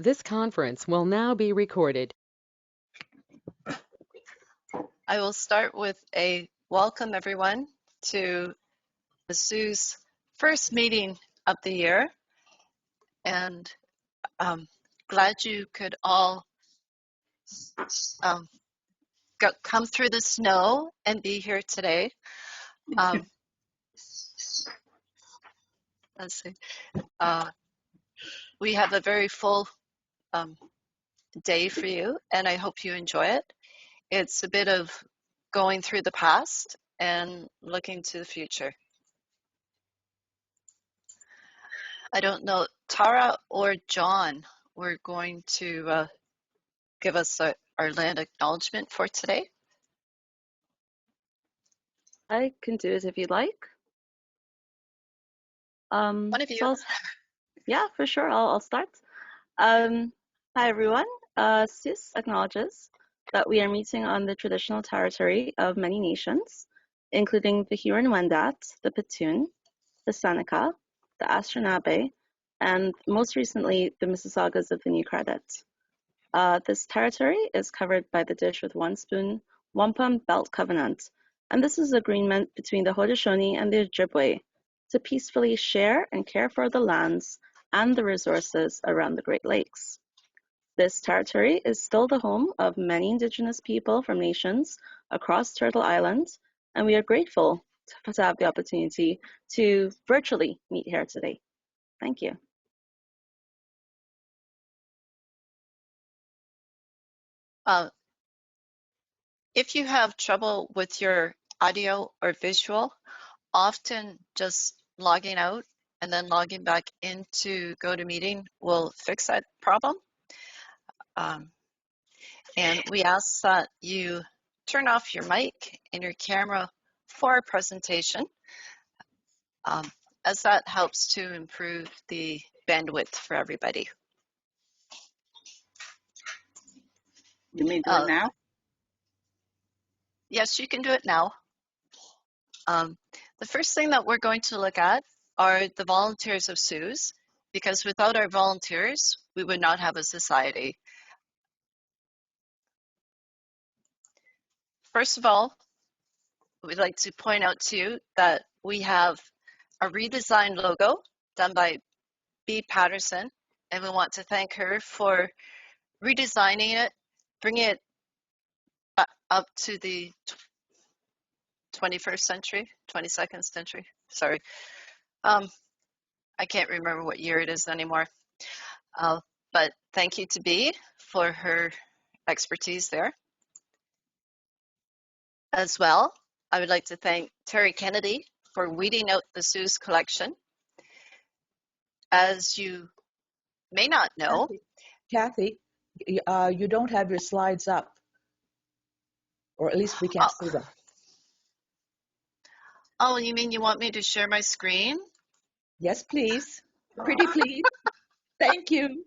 This conference will now be recorded. I will start with a welcome everyone to the SOOS first meeting of the year, and glad you could all come through the snow and be here today. Let's see. We have a very full day for you, and I hope you enjoy it. It's a bit of going through the past and looking to the future. I don't know, Tara or John, we're going to give us our land acknowledgement for today. I can do it if you'd like. One of you. So yeah, for sure. I'll start. Hi, everyone. SOOS acknowledges that we are meeting on the traditional territory of many nations, including the Huron-Wendat, the Petun, the Seneca, the Anishinaabe, and most recently, the Mississaugas of the New Credit. This territory is covered by the Dish with One Spoon Wampum Belt Covenant, and this is an agreement between the Haudenosaunee and the Ojibwe to peacefully share and care for the lands and the resources around the Great Lakes. This territory is still the home of many Indigenous people from nations across Turtle Island, and we are grateful to have the opportunity to virtually meet here today. Thank you. If you have trouble with your audio or visual, often just logging out and then logging back into GoToMeeting will fix that problem. And we ask that you turn off your mic and your camera for our presentation, as that helps to improve the bandwidth for everybody. You mean do it now? Yes, you can do it now. The first thing that we're going to look at are the volunteers of SOOS, because without our volunteers, we would not have a society. First of all, we'd like to point out to you that we have a redesigned logo done by B. Patterson, and we want to thank her for redesigning it, bringing it up to the 21st century, 22nd century, sorry. I can't remember what year it is anymore. But thank you to B for her expertise there. As well, I would like to thank Terry Kennedy for weeding out the SOOS collection. As you may not know, Kathy, you don't have your slides up, or at least we can't see them. Oh, you mean you want me to share my screen? Yes, please. Pretty please. Thank you.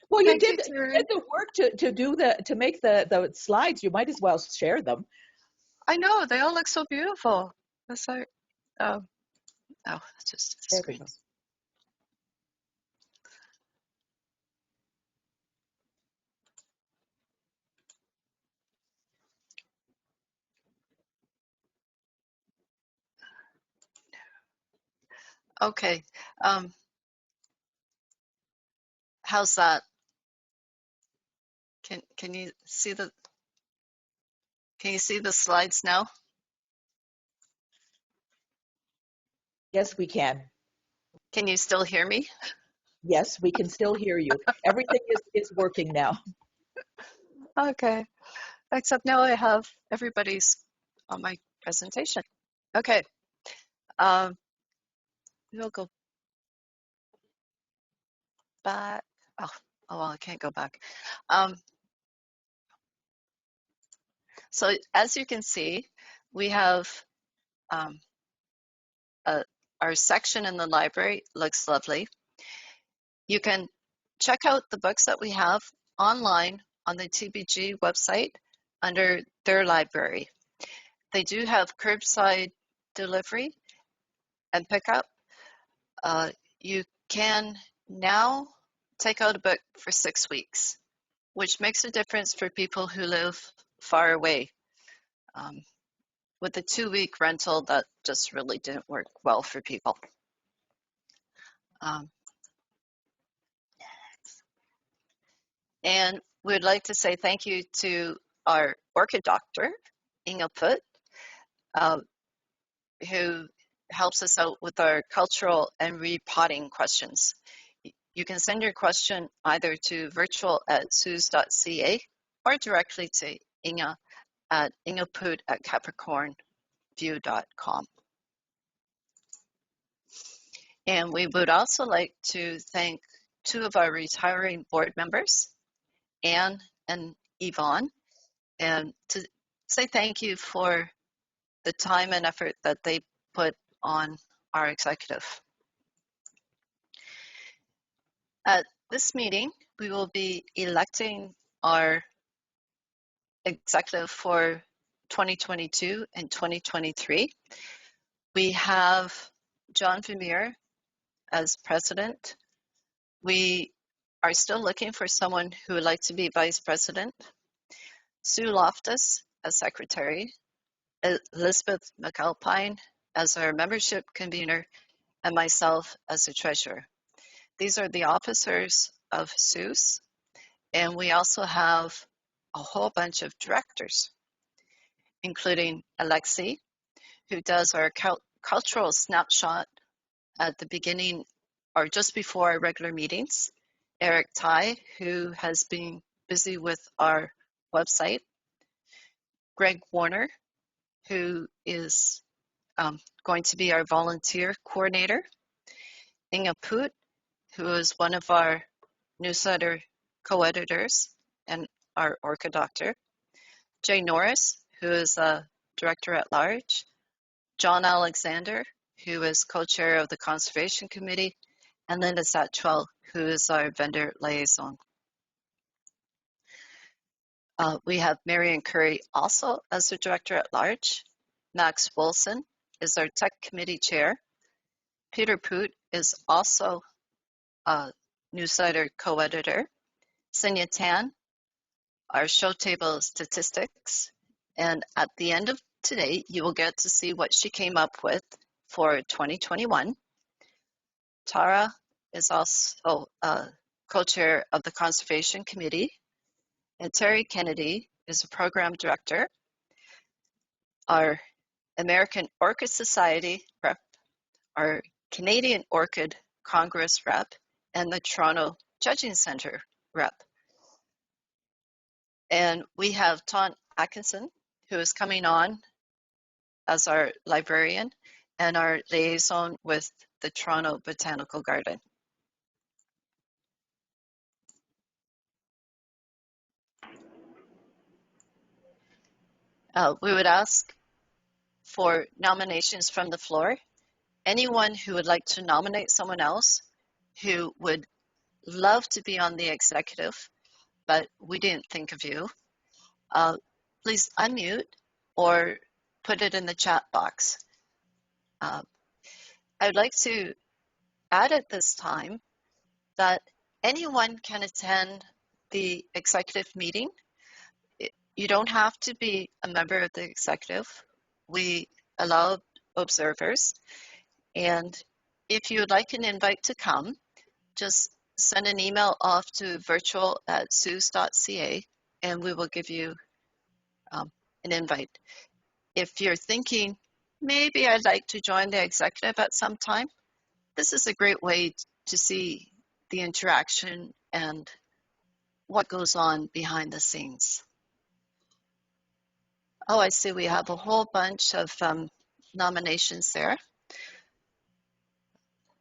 Well, you did the work to make the slides. You might as well share them. I know, they all look so beautiful. That's like, oh, it's just the screen. Okay, how's that? Can you see the slides now? Yes, we can. Can you still hear me? Yes, we can still hear you. Everything is working now. Okay, except now I have everybody's on my presentation. Okay, we'll go back. Oh well, I can't go back. So as you can see, we have our section in the library looks lovely. You can check out the books that we have online on the TBG website under their library. They do have curbside delivery and pickup. You can now take out a book for 6 weeks, which makes a difference for people who live far away. With the 2-week rental, that just really didn't work well for people. And we'd like to say thank you to our orchid doctor, Inga Put, who helps us out with our cultural and repotting questions. You can send your question either to virtual@soos.ca or directly to Inga at ingaput@capricornview.com. And we would also like to thank 2 of our retiring board members, Anne and Yvonne, and to say thank you for the time and effort that they put on our executive. At this meeting, we will be electing our executive for 2022 and 2023. We have John Vermeer as president. We are still looking for someone who would like to be vice president. Sue Loftus as secretary, Elizabeth McAlpine as our membership convener, and myself as the treasurer. These are the officers of SOOS, and we also have a whole bunch of directors, including Alexi, who does our cultural snapshot at the beginning or just before our regular meetings, Eric Tai, who has been busy with our website, Greg Warner, who is going to be our volunteer coordinator, Inga Put, who is one of our newsletter co-editors and our orchid doctor, Jay Norris, who is a director at large, John Alexander, who is co-chair of the Conservation Committee, and Linda Satchwell, who is our vendor liaison. We have Marion Curry also as the director at large. Max Wilson is our tech committee chair. Peter Poot is also a newsletter co-editor. Senya Tan, our show table statistics. And at the end of today, you will get to see what she came up with for 2021. Tara is also co-chair of the Conservation Committee. And Terry Kennedy is a program director. Our American Orchid Society rep, our Canadian Orchid Congress rep, and the Toronto Judging Center rep. And we have Ton Atkinson, who is coming on as our librarian and our liaison with the Toronto Botanical Garden. We would ask for nominations from the floor. Anyone who would like to nominate someone else who would love to be on the executive, but we didn't think of you, please unmute or put it in the chat box. I would like to add at this time that anyone can attend the executive meeting. You don't have to be a member of the executive. We allow observers. And if you would like an invite to come, just send an email off to virtual@soos.ca and we will give you an invite. If you're thinking, maybe I'd like to join the executive at some time, this is a great way to see the interaction and what goes on behind the scenes. Oh, I see we have a whole bunch of nominations there.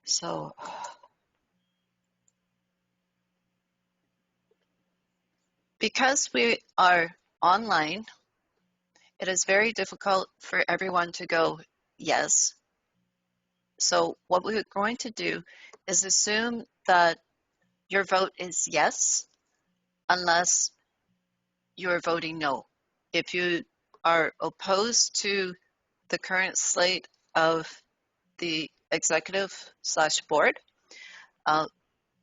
So, because we are online, it is very difficult for everyone to go yes. So what we're going to do is assume that your vote is yes, unless you're voting no. If you are opposed to the current slate of the executive/board,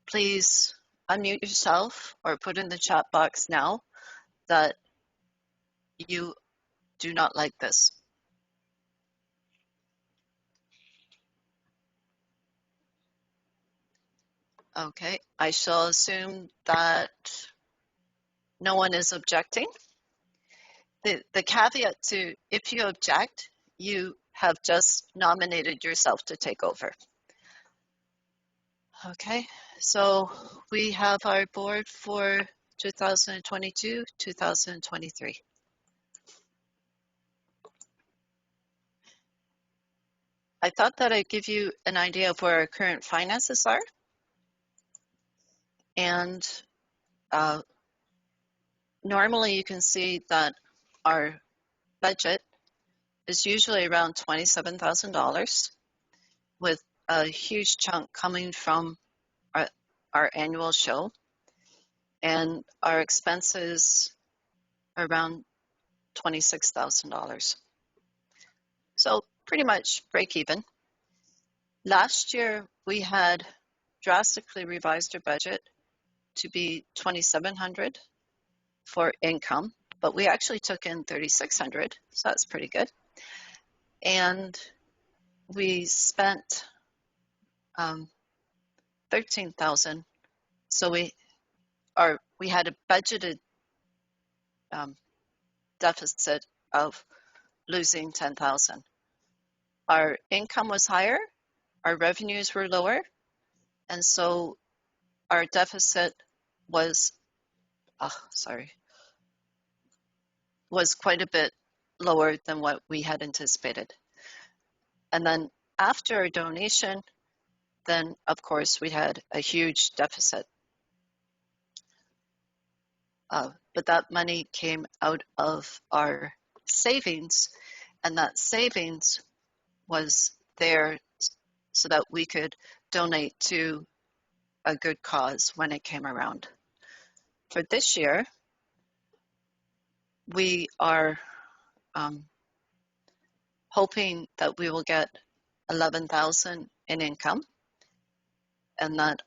please unmute yourself or put in the chat box now that you do not like this. Okay, I shall assume that no one is objecting. The caveat to if you object, you have just nominated yourself to take over. Okay, so we have our board for 2022, 2023. I thought that I'd give you an idea of where our current finances are. And normally you can see that our budget is usually around $27,000 with a huge chunk coming from our annual show, and our expenses around $26,000. So pretty much break even. Last year we had drastically revised our budget to be $2,700 for income, but we actually took in $3,600, so that's pretty good. And we spent $13,000, so we had a budgeted deficit of losing $10,000. Our income was higher, our revenues were lower, and so our deficit was quite a bit lower than what we had anticipated. And then after our donation, then of course we had a huge deficit. But that money came out of our savings, and that savings was there so that we could donate to a good cause when it came around. For this year, we are hoping that we will get $11,000 in income, and that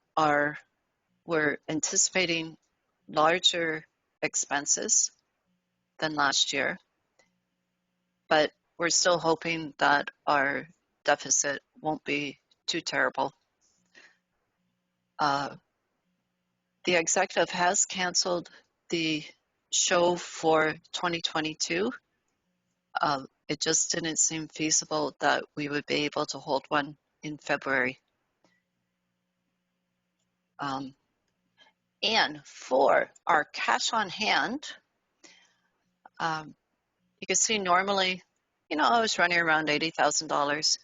we're anticipating larger expenses than last year, but we're still hoping that our deficit won't be too terrible. The executive has canceled the show for 2022. It just didn't seem feasible that we would be able to hold one in February. And for our cash on hand, you can see normally, I was running around $80,000.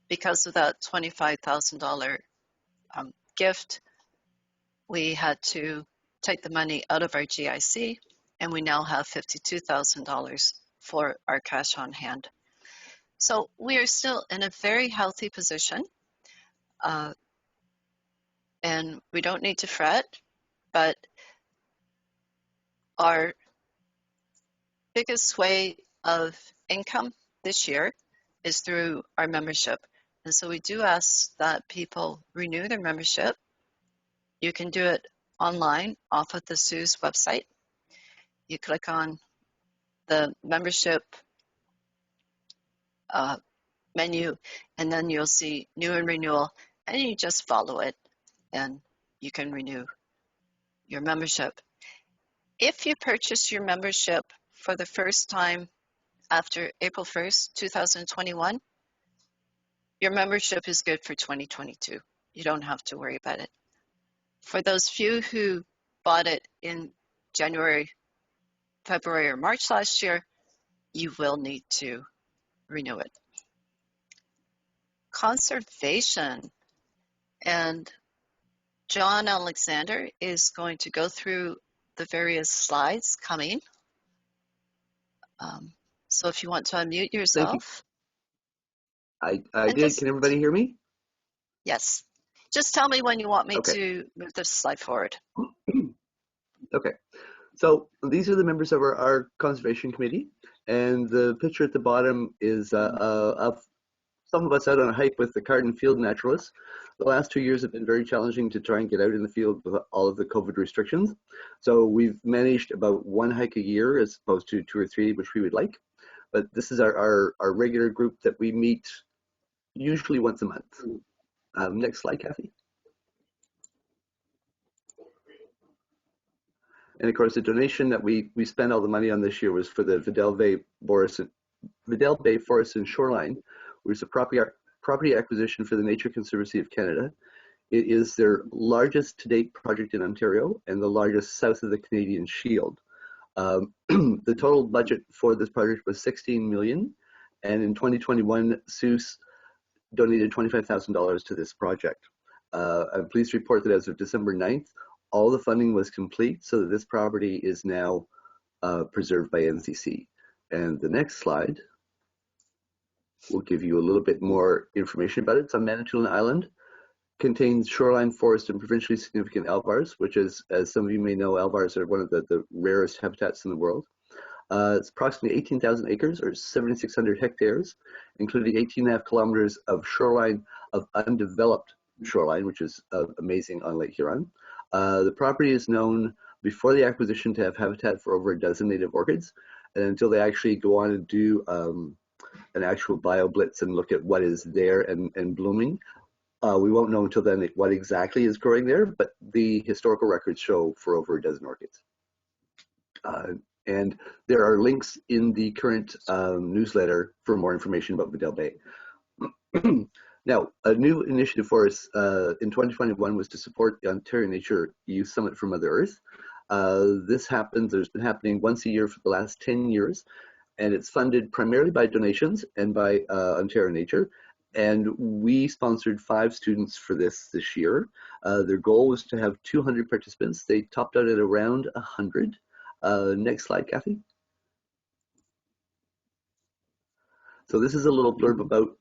Because of that $25,000 gift, we had to take the money out of our GIC, and we now have $52,000 for our cash on hand. So we are still in a very healthy position, and we don't need to fret, but our biggest way of income this year is through our membership. And so we do ask that people renew their membership. You can do it online off of the SOOS website. You click on the membership menu, and then you'll see new and renewal, and you just follow it, and you can renew your membership. If you purchase your membership for the first time after April 1st, 2021, your membership is good for 2022. You don't have to worry about it. For those few who bought it in January, February, or March last year, you will need to renew it. Conservation. And John Alexander is going to go through the various slides coming. So if you want to unmute yourself. I did. Can everybody hear me? Yes. Just tell me when you want me Okay. to move this slide forward. Okay. So these are the members of our conservation committee, and the picture at the bottom is of some of us out on a hike with the garden field naturalists. The last 2 years have been very challenging to try and get out in the field with all of the COVID restrictions. So we've managed about 1 hike a year as opposed to 2 or 3, which we would like. But this is our regular group that we meet usually once a month. Next slide, Kathy. And of course, the donation that we spent all the money on this year was for the Vidal Bay Forest and Shoreline, which is a property acquisition for the Nature Conservancy of Canada. It is their largest to date project in Ontario and the largest south of the Canadian Shield. The total budget for this project was $16 million, and in 2021, SOOS donated $25,000 to this project. I'm pleased to report that as of December 9th, all the funding was complete, so that this property is now preserved by NCC. And the next slide will give you a little bit more information about it. It's on Manitoulin Island, contains shoreline forest and provincially significant alvars, which is, as some of you may know, alvars are one of the rarest habitats in the world. It's approximately 18,000 acres or 7,600 hectares, including 18.5 kilometers of shoreline, of undeveloped shoreline, which is amazing on Lake Huron. The property is known before the acquisition to have habitat for over a dozen native orchids, and until they actually go on and do an actual bio blitz and look at what is there and blooming, we won't know until then what exactly is growing there, but the historical records show for over a dozen orchids. And there are links in the current newsletter for more information about Vidal Bay. Now, a new initiative for us in 2021 was to support the Ontario Nature Youth Summit for Mother Earth. There's been happening once a year for the last 10 years, and it's funded primarily by donations and by Ontario Nature. And we sponsored 5 students for this year. Their goal was to have 200 participants. They topped out at around 100. Next slide, Kathy. So this is a little blurb about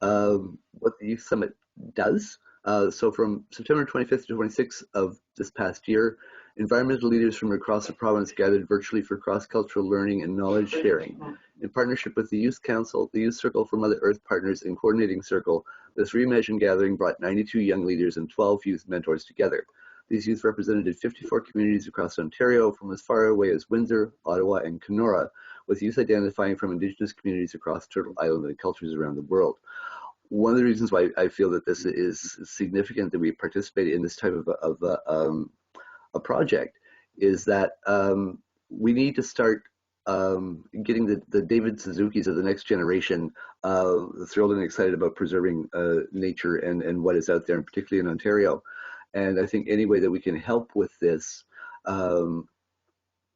what the Youth Summit does. So from September 25th to 26th of this past year, environmental leaders from across the province gathered virtually for cross-cultural learning and knowledge sharing. In partnership with the Youth Council, the Youth Circle for Mother Earth Partners, and Coordinating Circle, this reimagined gathering brought 92 young leaders and 12 youth mentors together. These youth represented 54 communities across Ontario, from as far away as Windsor, Ottawa, and Kenora, with youth identifying from Indigenous communities across Turtle Island and cultures around the world. One of the reasons why I feel that this is significant that we participate in this type of a project is that we need to start getting the David Suzuki's of the next generation thrilled and excited about preserving nature and what is out there, and particularly in Ontario. And I think any way that we can help with this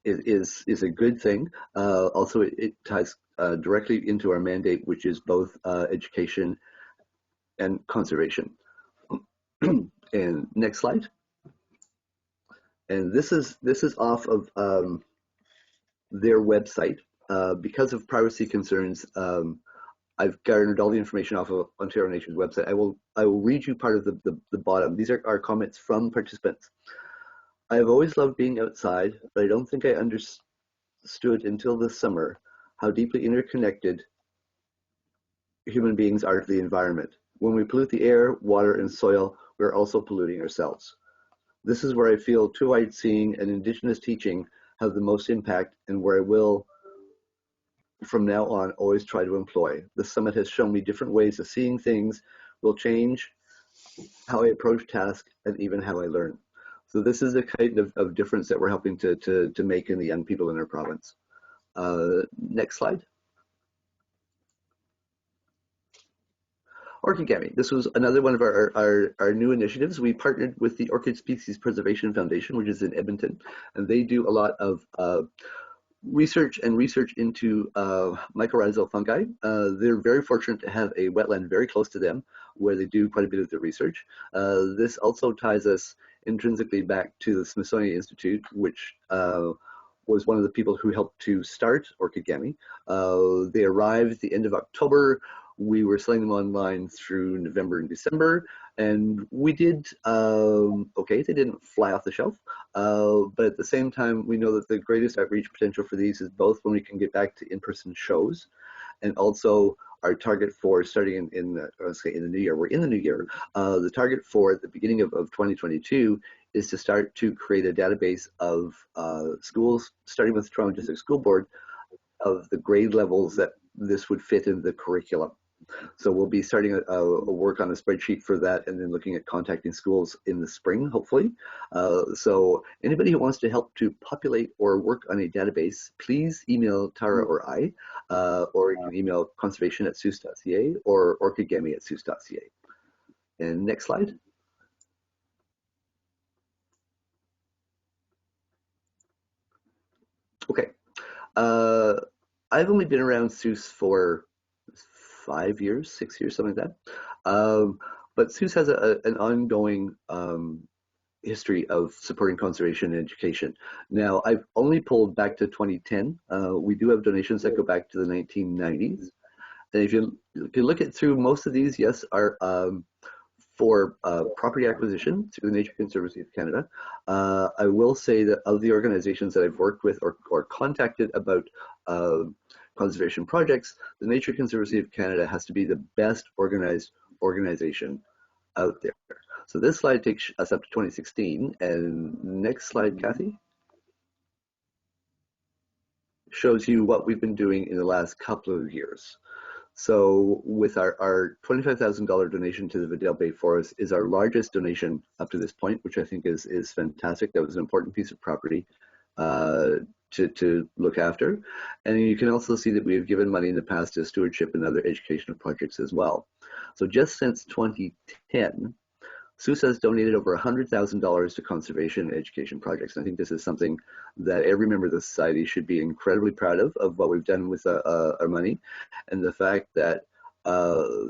is a good thing. Also, it ties directly into our mandate, which is both education and conservation. And next slide. And this is off of their website. Because of privacy concerns, I've garnered all the information off of Ontario Nature's website. I will read you part of the bottom. These are our comments from participants. I have always loved being outside, but I don't think I understood until this summer how deeply interconnected human beings are to the environment. When we pollute the air, water, and soil, we're also polluting ourselves. This is where I feel two-eyed seeing and Indigenous teaching have the most impact, and where I will, from now on, always try to employ. The summit has shown me different ways of seeing things will change how I approach tasks and even how I learn. So this is the kind of difference that we're helping to make in the young people in our province. Next slide. Orchigami. This was another one of our new initiatives. We partnered with the Orchid Species Preservation Foundation, which is in Edmonton, and they do a lot of research into mycorrhizal fungi. They're very fortunate to have a wetland very close to them where they do quite a bit of their research. This also ties us intrinsically back to the Smithsonian Institute, which was one of the people who helped to start Orchigami. They arrived at the end of October. We were selling them online through November and December, and we did okay. They didn't fly off the shelf, but at the same time, we know that the greatest outreach potential for these is both when we can get back to in-person shows, and also our target for starting in the new year. We're in the new year. The target for the beginning of 2022 is to start to create a database of schools, starting with Toronto District School Board, of the grade levels that this would fit in the curriculum. So we'll be starting a work on a spreadsheet for that, and then looking at contacting schools in the spring, hopefully. So anybody who wants to help to populate or work on a database, please email Tara or I, or you can email conservation@soos.ca or orchidgammy@soos.ca. And next slide. Okay. I've only been around SOOS for 5 years, 6 years, something like that. But SOOS has an ongoing history of supporting conservation and education. Now, I've only pulled back to 2010. We do have donations that go back to the 1990s. And if you look at through most of these, yes, are for property acquisition through the Nature Conservancy of Canada. I will say that of the organizations that I've worked with or contacted about conservation projects, the Nature Conservancy of Canada has to be the best organized organization out there. So this slide takes us up to 2016. And next slide, Kathy, shows you what we've been doing in the last couple of years. So with our $25,000 donation to the Vidal Bay Forest is our largest donation up to this point, which I think is fantastic. That was an important piece of property to look after. And you can also see that we have given money in the past to stewardship and other educational projects as well. So just since 2010, SOOS has donated over $100,000 to conservation and education projects. And I think this is something that every member of the society should be incredibly proud of what we've done with our money, and the fact that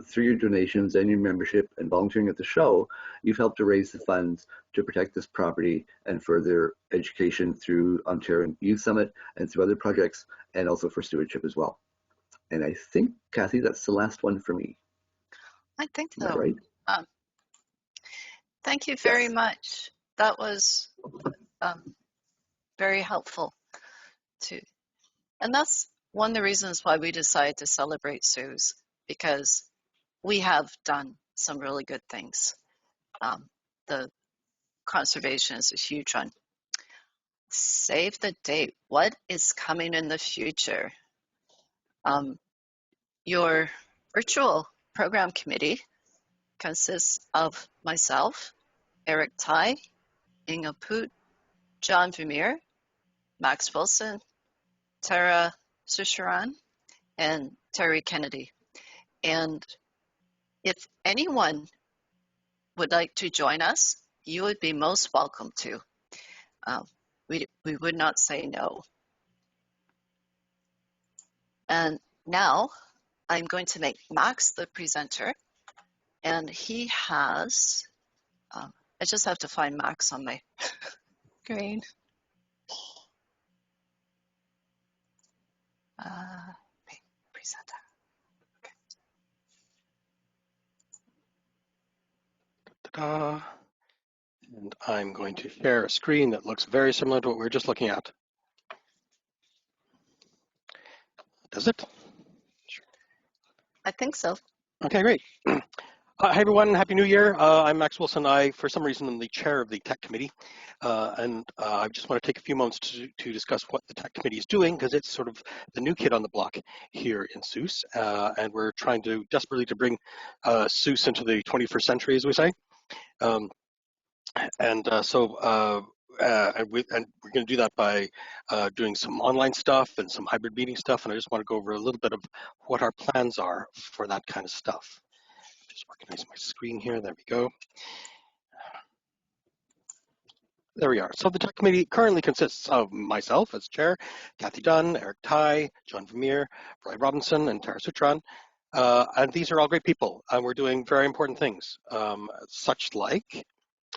through your donations and your membership and volunteering at the show, you've helped to raise the funds to protect this property and further education through Ontario Youth Summit and through other projects, and also for stewardship as well. And I think, Kathy, that's the last one for me. I think so. Is that right? Thank you very much. That was very helpful too. And that's one of the reasons why we decided to celebrate SOOS, because we have done some really good things. The conservation is a huge one. Save the date. What is coming in the future? Your virtual program committee consists of myself, Eric Tai, Inga Poot, John Vermeer, Max Wilson, Tara Susharan, and Terry Kennedy. And if anyone would like to join us, you would be most welcome to. We would not say no. And now I'm going to make Max the presenter. And he has, I just have to find Max on my screen. Presenter. Okay. Ta-da. And I'm going to share a screen that looks very similar to what we were just looking at. Does it? Sure. I think so. Okay, great. Hi everyone, Happy New Year. I'm Max Wilson. I, for some reason, am the chair of the tech committee. And I just want to take a few moments to discuss what the tech committee is doing, because it's sort of the new kid on the block here in SOOS. And we're trying to desperately to bring SOOS into the 21st century, as we say. And we're going to do that by doing some online stuff and some hybrid meeting stuff. And I just want to go over a little bit of what our plans are for that kind of stuff. Just organize my screen here. There we go. There we are. So the tech committee currently consists of myself as chair, Kathy Dunn, Eric Tai, John Vermeer, Roy Robinson, and Tara Sutran. And these are all great people, and we're doing very important things, such like,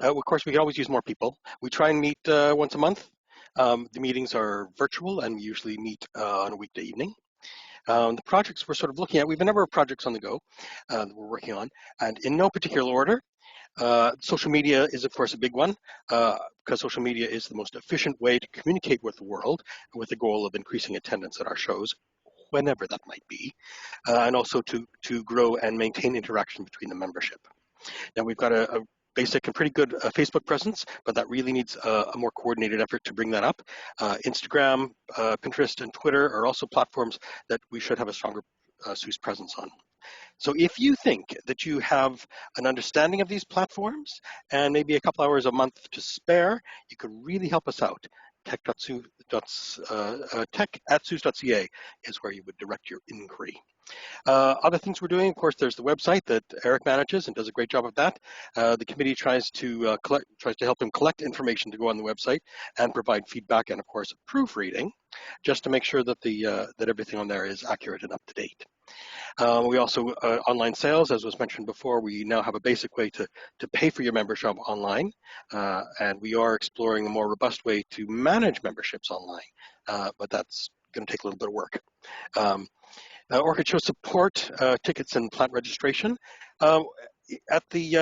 of course, we can always use more people. We try and meet once a month. The meetings are virtual, and we usually meet on a weekday evening. The projects we're sort of looking at, we have a number of projects on the go that we're working on, and in no particular order. Social media is, of course, a big one, because social media is the most efficient way to communicate with the world with the goal of increasing attendance at our shows whenever that might be, and also to grow and maintain interaction between the membership. Now we've got a basic and pretty good Facebook presence, but that really needs a more coordinated effort to bring that up. Instagram, Pinterest, and Twitter are also platforms that we should have a stronger SOOS presence on. So if you think that you have an understanding of these platforms and maybe a couple hours a month to spare, you could really help us out. tech@soos.ca is where you would direct your inquiry. Other things we're doing, of course, there's the website that Eric manages and does a great job of that. The committee tries to help him collect information to go on the website and provide feedback and, of course, proofreading, just to make sure that that everything on there is accurate and up to date. We also, online sales, as was mentioned before, we now have a basic way to pay for your membership online, and we are exploring a more robust way to manage memberships online, but that's going to take a little bit of work. Orchid show support, tickets and plant registration. At the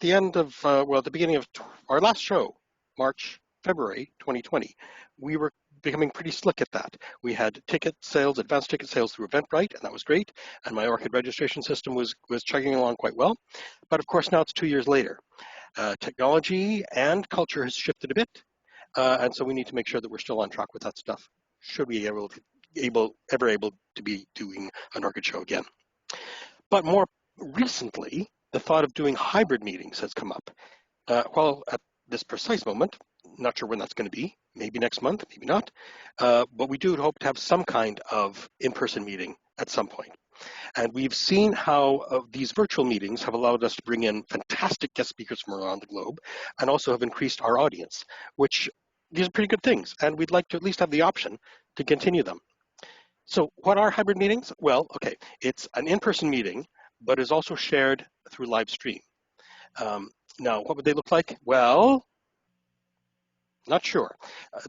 end of, at the beginning of our last show, February 2020, we were becoming pretty slick at that. We had ticket sales, advanced ticket sales through Eventbrite, and that was great. And my Orchid registration system was chugging along quite well. But of course, now it's 2 years later. Technology and culture has shifted a bit. And so we need to make sure that we're still on track with that stuff, should we ever able to be doing an Orchid show again. But more recently, the thought of doing hybrid meetings has come up. Well, at this precise moment, not sure when that's going to be, maybe next month, maybe not, but we do hope to have some kind of in-person meeting at some point. And we've seen how these virtual meetings have allowed us to bring in fantastic guest speakers from around the globe and also have increased our audience, which these are pretty good things. And we'd like to at least have the option to continue them. So what are hybrid meetings? Well, okay, it's an in-person meeting, but is also shared through live stream. Now, what would they look like? Well, not sure.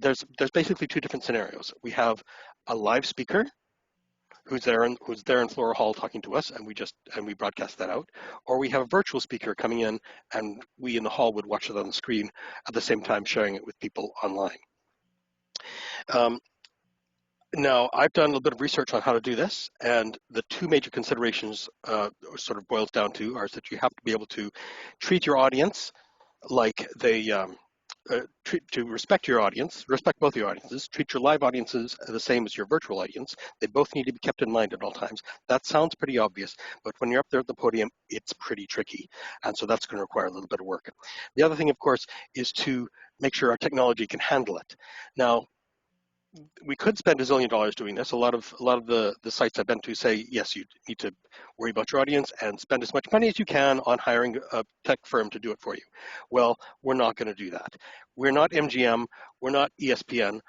There's basically two different scenarios. We have a live speaker who's there in Flora Hall talking to us, and we broadcast that out. Or we have a virtual speaker coming in, and we in the hall would watch it on the screen at the same time, sharing it with people online. Now, I've done a little bit of research on how to do this, and the two major considerations sort of boils down to are that you have to be able to treat your audience like they to respect your audience, respect both your audiences, treat your live audiences the same as your virtual audience. They both need to be kept in mind at all times. That sounds pretty obvious, but when you're up there at the podium, it's pretty tricky, and so that's going to require a little bit of work. The other thing, of course, is to make sure our technology can handle it. Now, we could spend $1 zillion doing this. A lot of the sites I've been to say, yes, you need to worry about your audience and spend as much money as you can on hiring a tech firm to do it for you. Well, we're not going to do that. We're not MGM, we're not ESPN,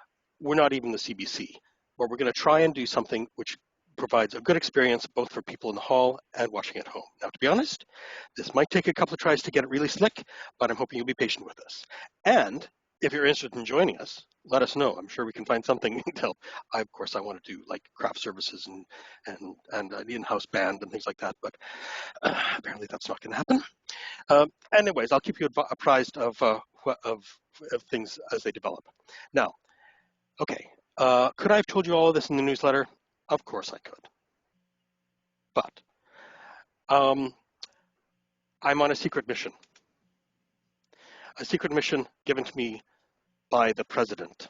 we're not even the CBC. But we're going to try and do something which provides a good experience both for people in the hall and watching at home. Now, to be honest, this might take a couple of tries to get it really slick, but I'm hoping you'll be patient with us. And if you're interested in joining us, let us know. I'm sure we can find something to help. Of course, I want to do like craft services and an in-house band and things like that, but apparently that's not going to happen. Anyways, I'll keep you apprised of things as they develop. Now, okay, could I have told you all of this in the newsletter? Of course I could. But I'm on a secret mission. A secret mission given to me by the president.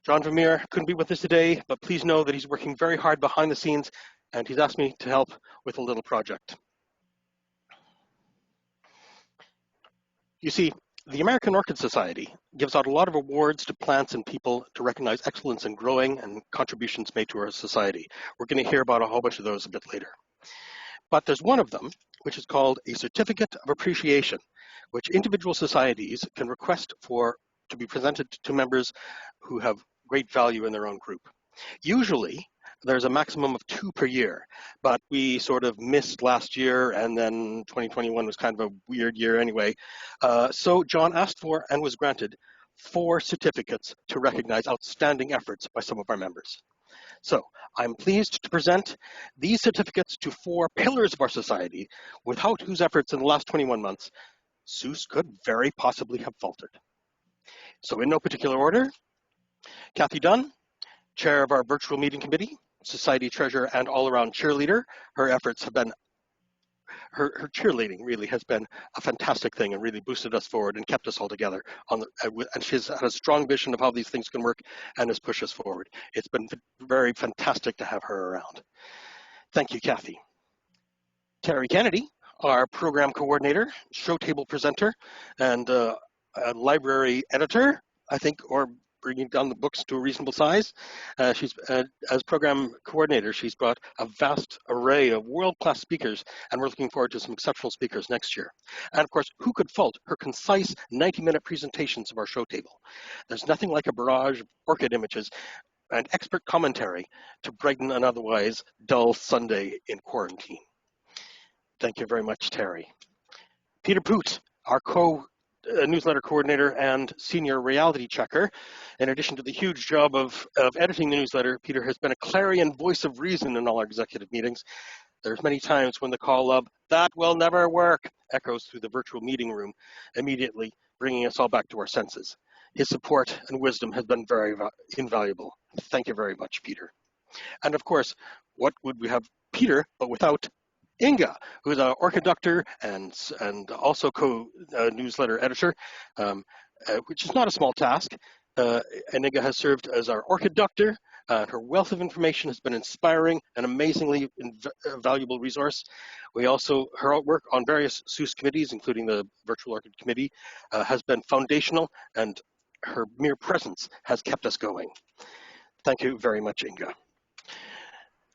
John Vermeer couldn't be with us today, but please know that he's working very hard behind the scenes, and he's asked me to help with a little project. You see, the American Orchid Society gives out a lot of awards to plants and people to recognize excellence in growing and contributions made to our society. We're going to hear about a whole bunch of those a bit later. But there's one of them, which is called a Certificate of Appreciation, which individual societies can request to be presented to members who have great value in their own group. Usually, there's a maximum of 2 per year, but we sort of missed last year, and then 2021 was kind of a weird year anyway. So John asked for and was granted 4 certificates to recognize outstanding efforts by some of our members. So I'm pleased to present these certificates to 4 pillars of our society, without whose efforts in the last 21 months, SOOS could very possibly have faltered. So in no particular order, Kathy Dunn, chair of our virtual meeting committee, society treasurer, and all-around cheerleader. Her efforts have been, her cheerleading really has been a fantastic thing and really boosted us forward and kept us all together. And she's had a strong vision of how these things can work and has pushed us forward. It's been very fantastic to have her around. Thank you, Kathy. Terry Kennedy, our program coordinator, show table presenter, and a library editor, I think, or bringing down the books to a reasonable size. She's as program coordinator, she's brought a vast array of world-class speakers, and we're looking forward to some exceptional speakers next year. And of course, who could fault her concise 90-minute presentations of our show table? There's nothing like a barrage of orchid images and expert commentary to brighten an otherwise dull Sunday in quarantine. Thank you very much, Terry. Peter Poot, our newsletter coordinator and senior reality checker. In addition to the huge job of editing the newsletter, Peter has been a clarion voice of reason in all our executive meetings. There's many times when the call of, "That will never work," echoes through the virtual meeting room, immediately bringing us all back to our senses. His support and wisdom has been very invaluable. Thank you very much, Peter. And of course, what would we have Peter, but without Inga, who is our orchid doctor and also co-newsletter editor, which is not a small task. And Inga has served as our orchid doctor. Her wealth of information has been inspiring and amazingly valuable resource. Her work on various SOOS committees, including the Virtual Orchid Committee, has been foundational, and her mere presence has kept us going. Thank you very much, Inga.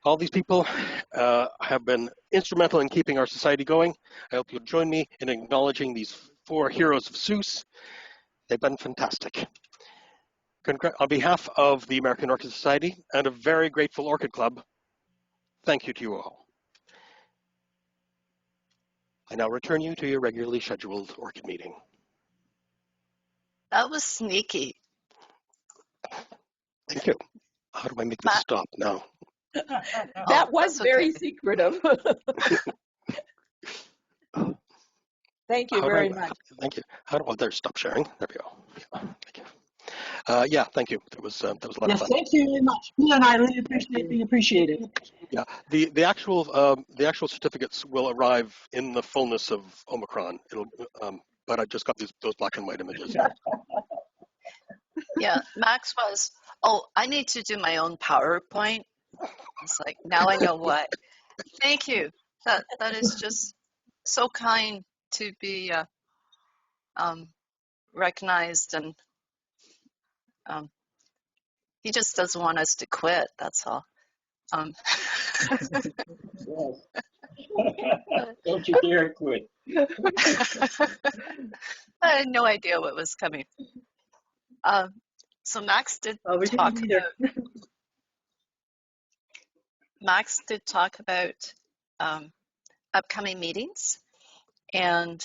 All these people have been instrumental in keeping our society going. I hope you'll join me in acknowledging these 4 heroes of SOOS. They've been fantastic. On behalf of the American Orchid Society and a very grateful Orchid Club, thank you to you all. I now return you to your regularly scheduled Orchid meeting. That was sneaky. Thank you. How do I make this stop now? That was very secretive. Thank you very much. Thank you. There, stop sharing. There we go. Yeah, thank you. Yeah, thank you. That was a lot of fun. Yes, thank you very much. Bill and I really appreciate being appreciated. Yeah, the actual certificates will arrive in the fullness of Omicron. But I just got those black and white images. Yeah, Max was, I need to do my own PowerPoint. It's like, now I know why. Thank you. That is just so kind to be recognized, and he just doesn't want us to quit. That's all. Don't you dare quit. I had no idea what was coming. So Max did talk about upcoming meetings, and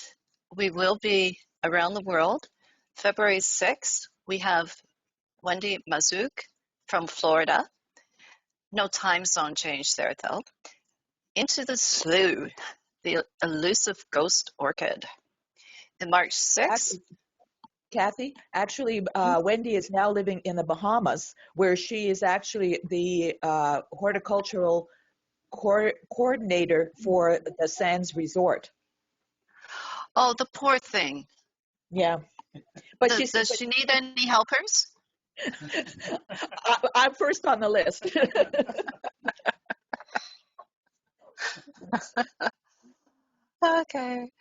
we will be around the world. February 6th, we have Wendy Mazouk from Florida. No time zone change there, though. Into the Slough, the elusive ghost orchid. And March 6th. Kathy, actually, Wendy is now living in the Bahamas, where she is actually the horticultural coordinator for the Sands Resort. Oh, the poor thing. Yeah. But does she need any helpers? I'm first on the list. Okay.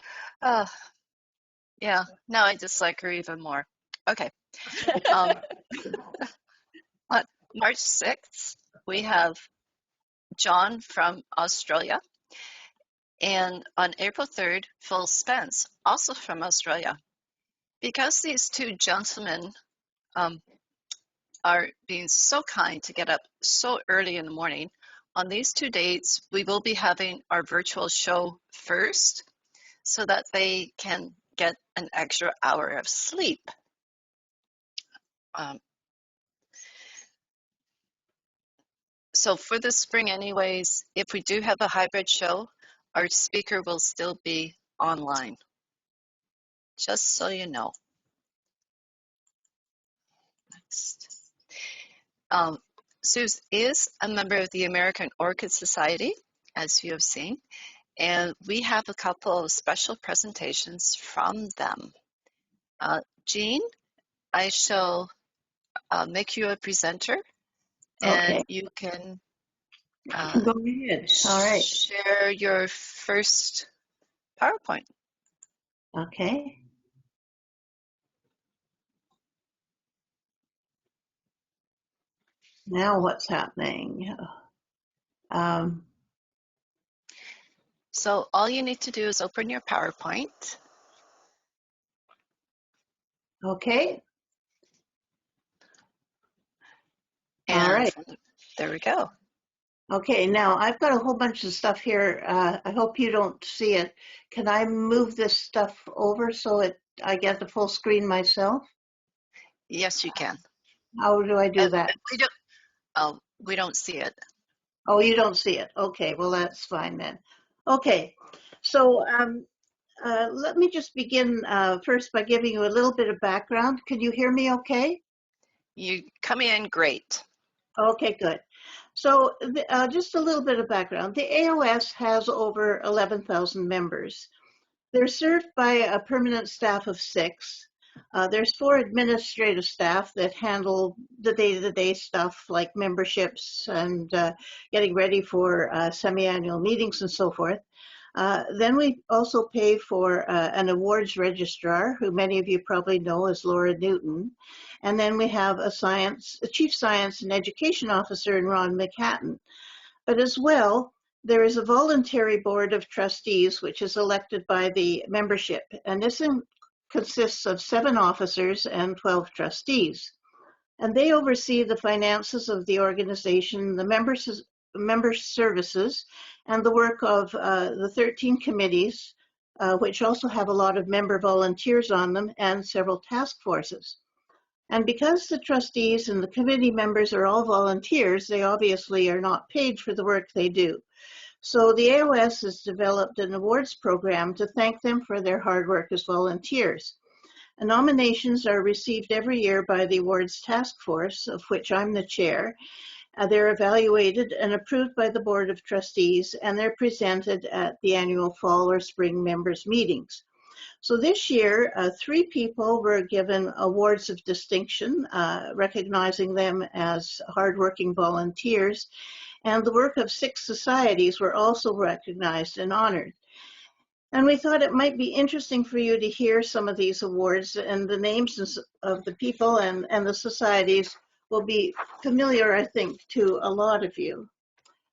Yeah, now I dislike her even more. Okay. On March 6th, we have John from Australia. And on April 3rd, Phil Spence, also from Australia. Because these 2 gentlemen are being so kind to get up so early in the morning, on these 2 dates, we will be having our virtual show first so that they can get an extra hour of sleep. So for the spring anyways, if we do have a hybrid show, our speaker will still be online. Just so you know. Next. SOOS is a member of the American Orchid Society, as you have seen, and we have a couple of special presentations from them. Jean, I shall make you a presenter, and Okay. you can Go ahead. All right. share your first PowerPoint. Okay. Now what's happening? So all you need to do is open your PowerPoint. Okay. And All right. there we go. Okay, now I've got a whole bunch of stuff here. I hope you don't see it. Can I move this stuff over so I get the full screen myself? Yes, you can. How do I do that? We don't see it. Oh, you don't see it. Okay, well, that's fine then. Okay, so let me just begin first by giving you a little bit of background. Can you hear me okay? You come in great. Okay, good. So just a little bit of background. The AOS has over 11,000 members. They're served by a permanent staff of 6. There's 4 administrative staff that handle the day-to-day stuff like memberships and getting ready for semi-annual meetings and so forth. Then we also pay for an awards registrar, who many of you probably know as Laura Newton. And then we have a chief science and education officer in Ron McHatton. But as well, there is a voluntary board of trustees, which is elected by the membership. And this consists of 7 officers and 12 trustees. And they oversee the finances of the organization, the member services, and the work of the 13 committees, which also have a lot of member volunteers on them, and several task forces. And because the trustees and the committee members are all volunteers, they obviously are not paid for the work they do. So the AOS has developed an awards program to thank them for their hard work as volunteers. And nominations are received every year by the awards task force, of which I'm the chair. They're evaluated and approved by the Board of Trustees, and they're presented at the annual fall or spring members' meetings. So this year, 3 people were given awards of distinction, recognizing them as hardworking volunteers, and the work of 6 societies were also recognized and honored. And we thought it might be interesting for you to hear some of these awards, and the names of the people and the societies will be familiar, I think, to a lot of you.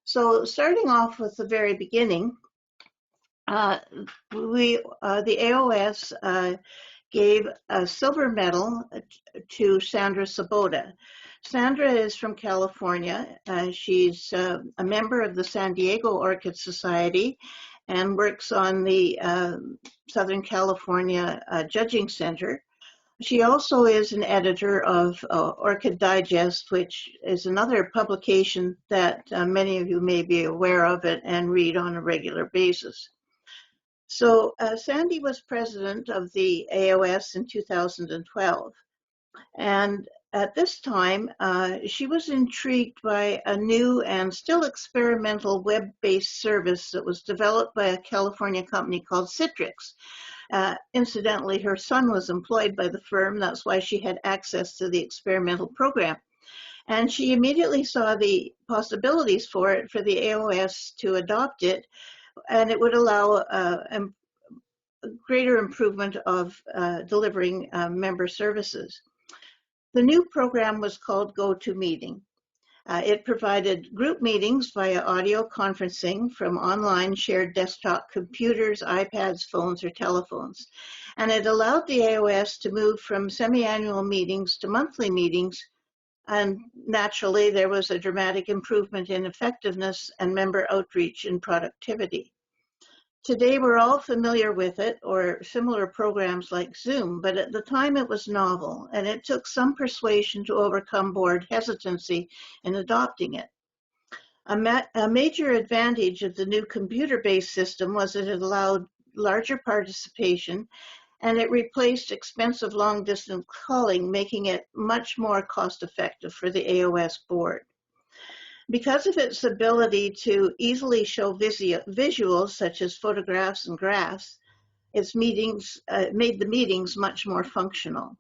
So starting off with the very beginning, the AOS gave a silver medal to Sandra Saboda. Sandra is from California. She's a member of the San Diego Orchid Society and works on the Southern California Judging Center. She also is an editor of Orchid Digest, which is another publication that many of you may be aware of it and read on a regular basis. So Sandy was president of the AOS in 2012. And at this time, she was intrigued by a new and still experimental web-based service that was developed by a California company called Citrix. Incidentally, her son was employed by the firm. That's why she had access to the experimental program. And she immediately saw the possibilities for it, for the AOS to adopt it, and it would allow a greater improvement of delivering member services. The new program was called GoToMeeting. It provided group meetings via audio conferencing from online shared desktop computers, iPads, phones, or telephones. And it allowed the AOS to move from semi-annual meetings to monthly meetings. And naturally, there was a dramatic improvement in effectiveness and member outreach and productivity. Today, we're all familiar with it or similar programs like Zoom, but at the time it was novel, and it took some persuasion to overcome board hesitancy in adopting it. A major advantage of the new computer-based system was that it allowed larger participation, and it replaced expensive long-distance calling, making it much more cost-effective for the AOS board. Because of its ability to easily show visuals such as photographs and graphs, its meetings made the meetings much more functional.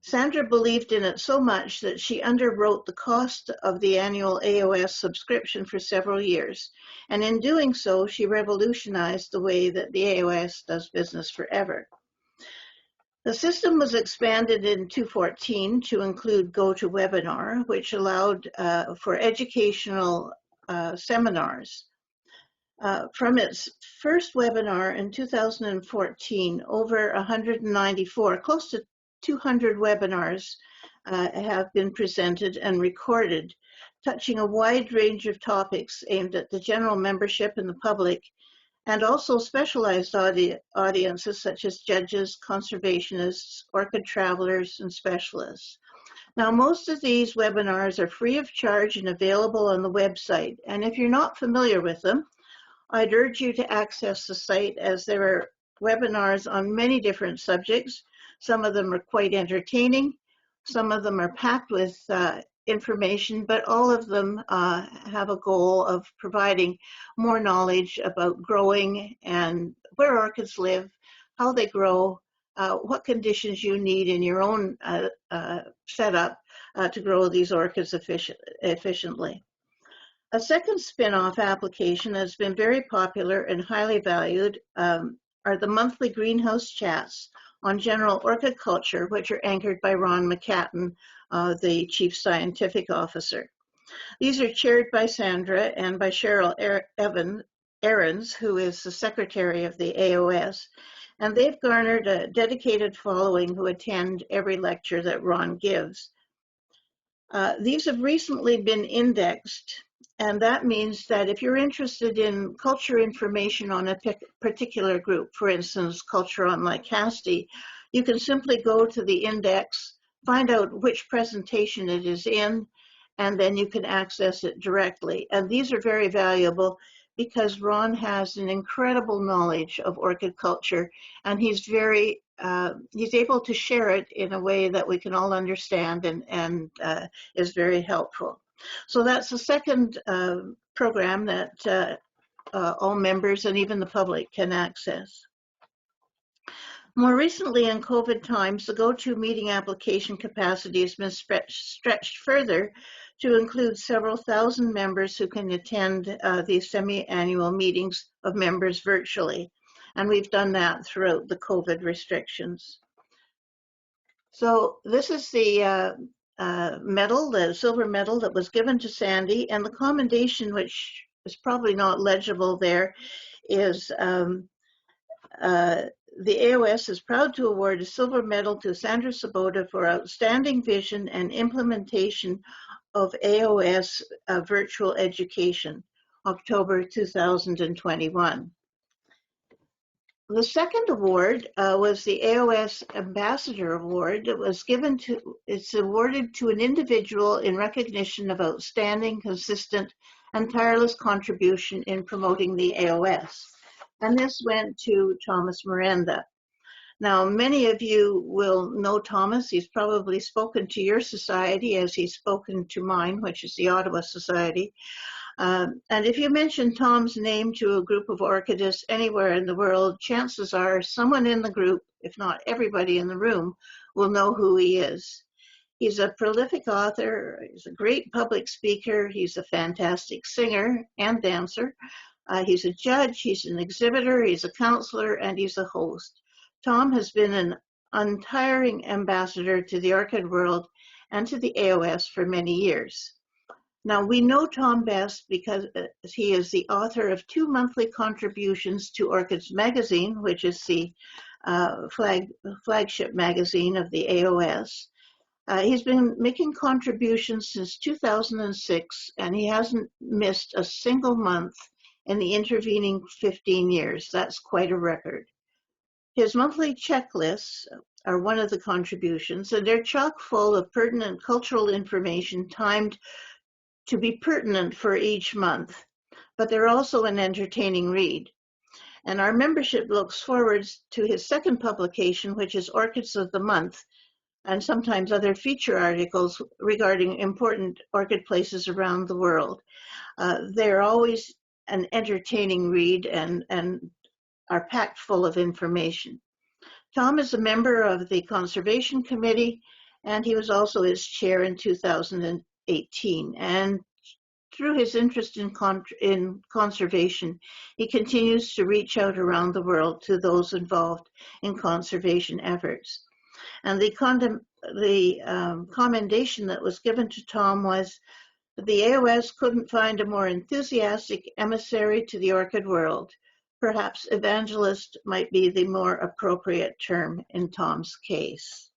Sandra believed in it so much that she underwrote the cost of the annual AOS subscription for several years, and in doing so, she revolutionized the way that the AOS does business forever. The system was expanded in 2014 to include GoToWebinar, which allowed for educational seminars. From its first webinar in 2014, over 194, close to 200 webinars have been presented and recorded, touching a wide range of topics aimed at the general membership and the public, and also specialized audiences such as judges, conservationists, orchid travelers, and specialists. Now, most of these webinars are free of charge and available on the website, and if you're not familiar with them, I'd urge you to access the site, as there are webinars on many different subjects. Some of them are quite entertaining, some of them are packed with information, but all of them have a goal of providing more knowledge about growing and where orchids live, how they grow, what conditions you need in your own setup to grow these orchids efficiently. A second spin-off application that's been very popular and highly valued are the monthly greenhouse chats on general orchid culture, which are anchored by Ron McCatton, the Chief Scientific Officer. These are chaired by Sandra and by Cheryl Ahrens, who is the Secretary of the AOS, and they've garnered a dedicated following who attend every lecture that Ron gives. These have recently been indexed, and that means that if you're interested in culture information on a particular group, for instance, culture on Lycaste, you can simply go to the index, find out which presentation it is in, and then you can access it directly. And these are very valuable because Ron has an incredible knowledge of orchid culture, and he's able to share it in a way that we can all understand and is very helpful. So that's the second program that all members and even the public can access. More recently, in COVID times, the GoToMeeting application capacity has been stretched further to include several thousand members who can attend these semi-annual meetings of members virtually. And we've done that throughout the COVID restrictions. So this is the medal, the silver medal that was given to Sandy, and the commendation, which is probably not legible there, is the AOS is proud to award a silver medal to Sandra Saboda for outstanding vision and implementation of AOS virtual education, October 2021. The second award was the Aos Ambassador Award. It's awarded to an individual in recognition of outstanding, consistent, and tireless contribution in promoting the AOS. And this went to Thomas Miranda. Now, many of you will know Thomas. He's probably spoken to your society as he's spoken to mine, which is the Ottawa Society. And if you mention Tom's name to a group of orchidists anywhere in the world, chances are someone in the group, if not everybody in the room, will know who he is. He's a prolific author, he's a great public speaker, he's a fantastic singer and dancer. He's a judge, he's an exhibitor, he's a counselor, and he's a host. Tom has been an untiring ambassador to the orchid world and to the AOS for many years. Now, we know Tom best because he is the author of 2 monthly contributions to Orchids magazine, which is the flagship magazine of the AOS. He's been making contributions since 2006, and he hasn't missed a single month in the intervening 15 years. That's quite a record. His monthly checklists are one of the contributions, and they're chock full of pertinent cultural information timed to be pertinent for each month, but they're also an entertaining read. And our membership looks forward to his second publication, which is Orchids of the Month, and sometimes other feature articles regarding important orchid places around the world. They're always an entertaining read and are packed full of information. Tom is a member of the Conservation Committee, and he was also its chair in 2018. And through his interest in conservation, he continues to reach out around the world to those involved in conservation efforts. And the commendation that was given to Tom was that the AOS couldn't find a more enthusiastic emissary to the orchid world. Perhaps evangelist might be the more appropriate term in Tom's case.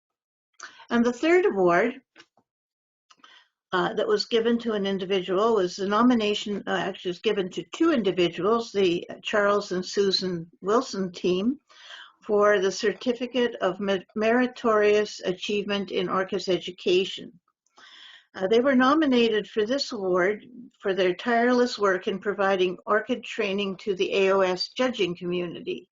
And the third award that was given to an individual was the nomination, actually was given to two individuals, the Charles and Susan Wilson team, for the Certificate of Meritorious Achievement in Orchids Education. They were nominated for this award for their tireless work in providing orchid training to the AOS judging community.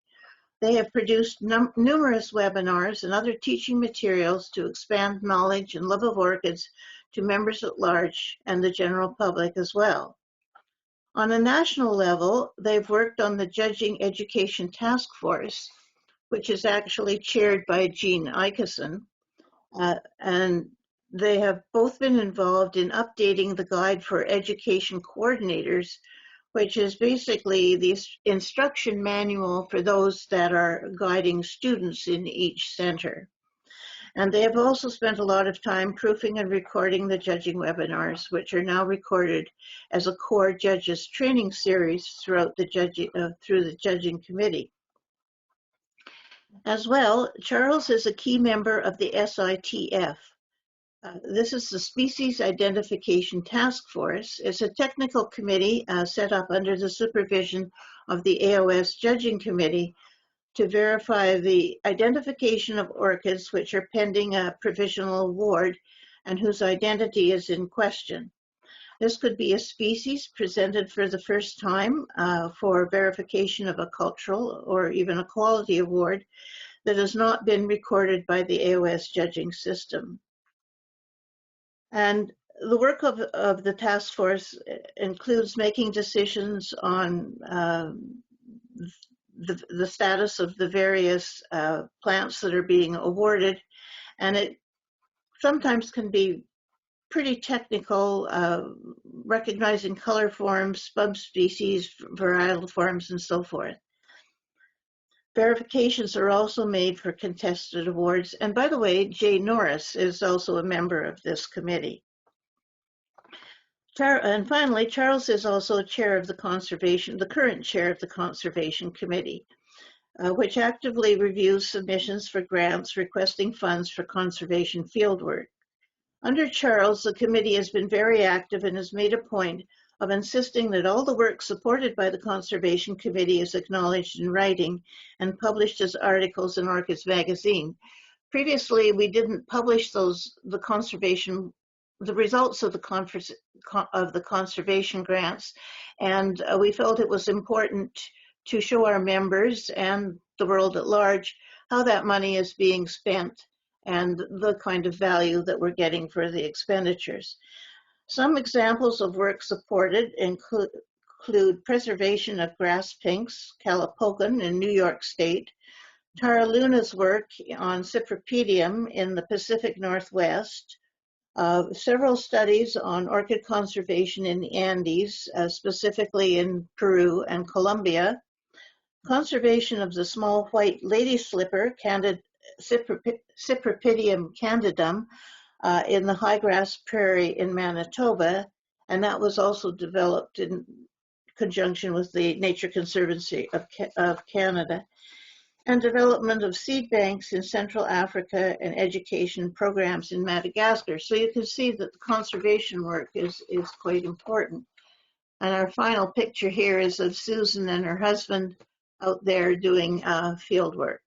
They have produced numerous webinars and other teaching materials to expand knowledge and love of orchids to members at large and the general public as well. On a national level, they've worked on the Judging Education Task Force, which is actually chaired by Jean Ikeson, and they have both been involved in updating the guide for education coordinators, which is basically the instruction manual for those that are guiding students in each center. And they have also spent a lot of time proofing and recording the judging webinars, which are now recorded as a core judges training series throughout the through the judging committee. As well, Charles is a key member of the SITF. This is the Species Identification Task Force. It's a technical committee set up under the supervision of the AOS Judging Committee to verify the identification of orchids which are pending a provisional award and whose identity is in question. This could be a species presented for the first time for verification of a cultural or even a quality award that has not been recorded by the AOS judging system. And the work of the task force includes making decisions on the status of the various plants that are being awarded, and it sometimes can be pretty technical, recognizing color forms, subspecies, varietal forms, and so forth. Verifications are also made for contested awards, and by the way, Jay Norris is also a member of this committee. And finally, Charles is also chair of the current chair of the Conservation Committee, which actively reviews submissions for grants requesting funds for conservation fieldwork. Under Charles, the committee has been very active and has made a point of insisting that all the work supported by the Conservation Committee is acknowledged in writing and published as articles in Orchids magazine. Previously, we didn't publish the results of the conservation grants, and we felt it was important to show our members and the world at large how that money is being spent and the kind of value that we're getting for the expenditures. Some examples of work supported include preservation of grass pinks, calipocan in New York State, Tara Luna's work on Cypripedium in the Pacific Northwest, several studies on orchid conservation in the Andes, specifically in Peru and Colombia, conservation of the small white lady slipper, Cypripedium candidum, in the high grass prairie in Manitoba, and that was also developed in conjunction with the Nature Conservancy of Canada, and development of seed banks in Central Africa and education programs in Madagascar. So you can see that the conservation work is quite important. And our final picture here is of Susan and her husband out there doing field work.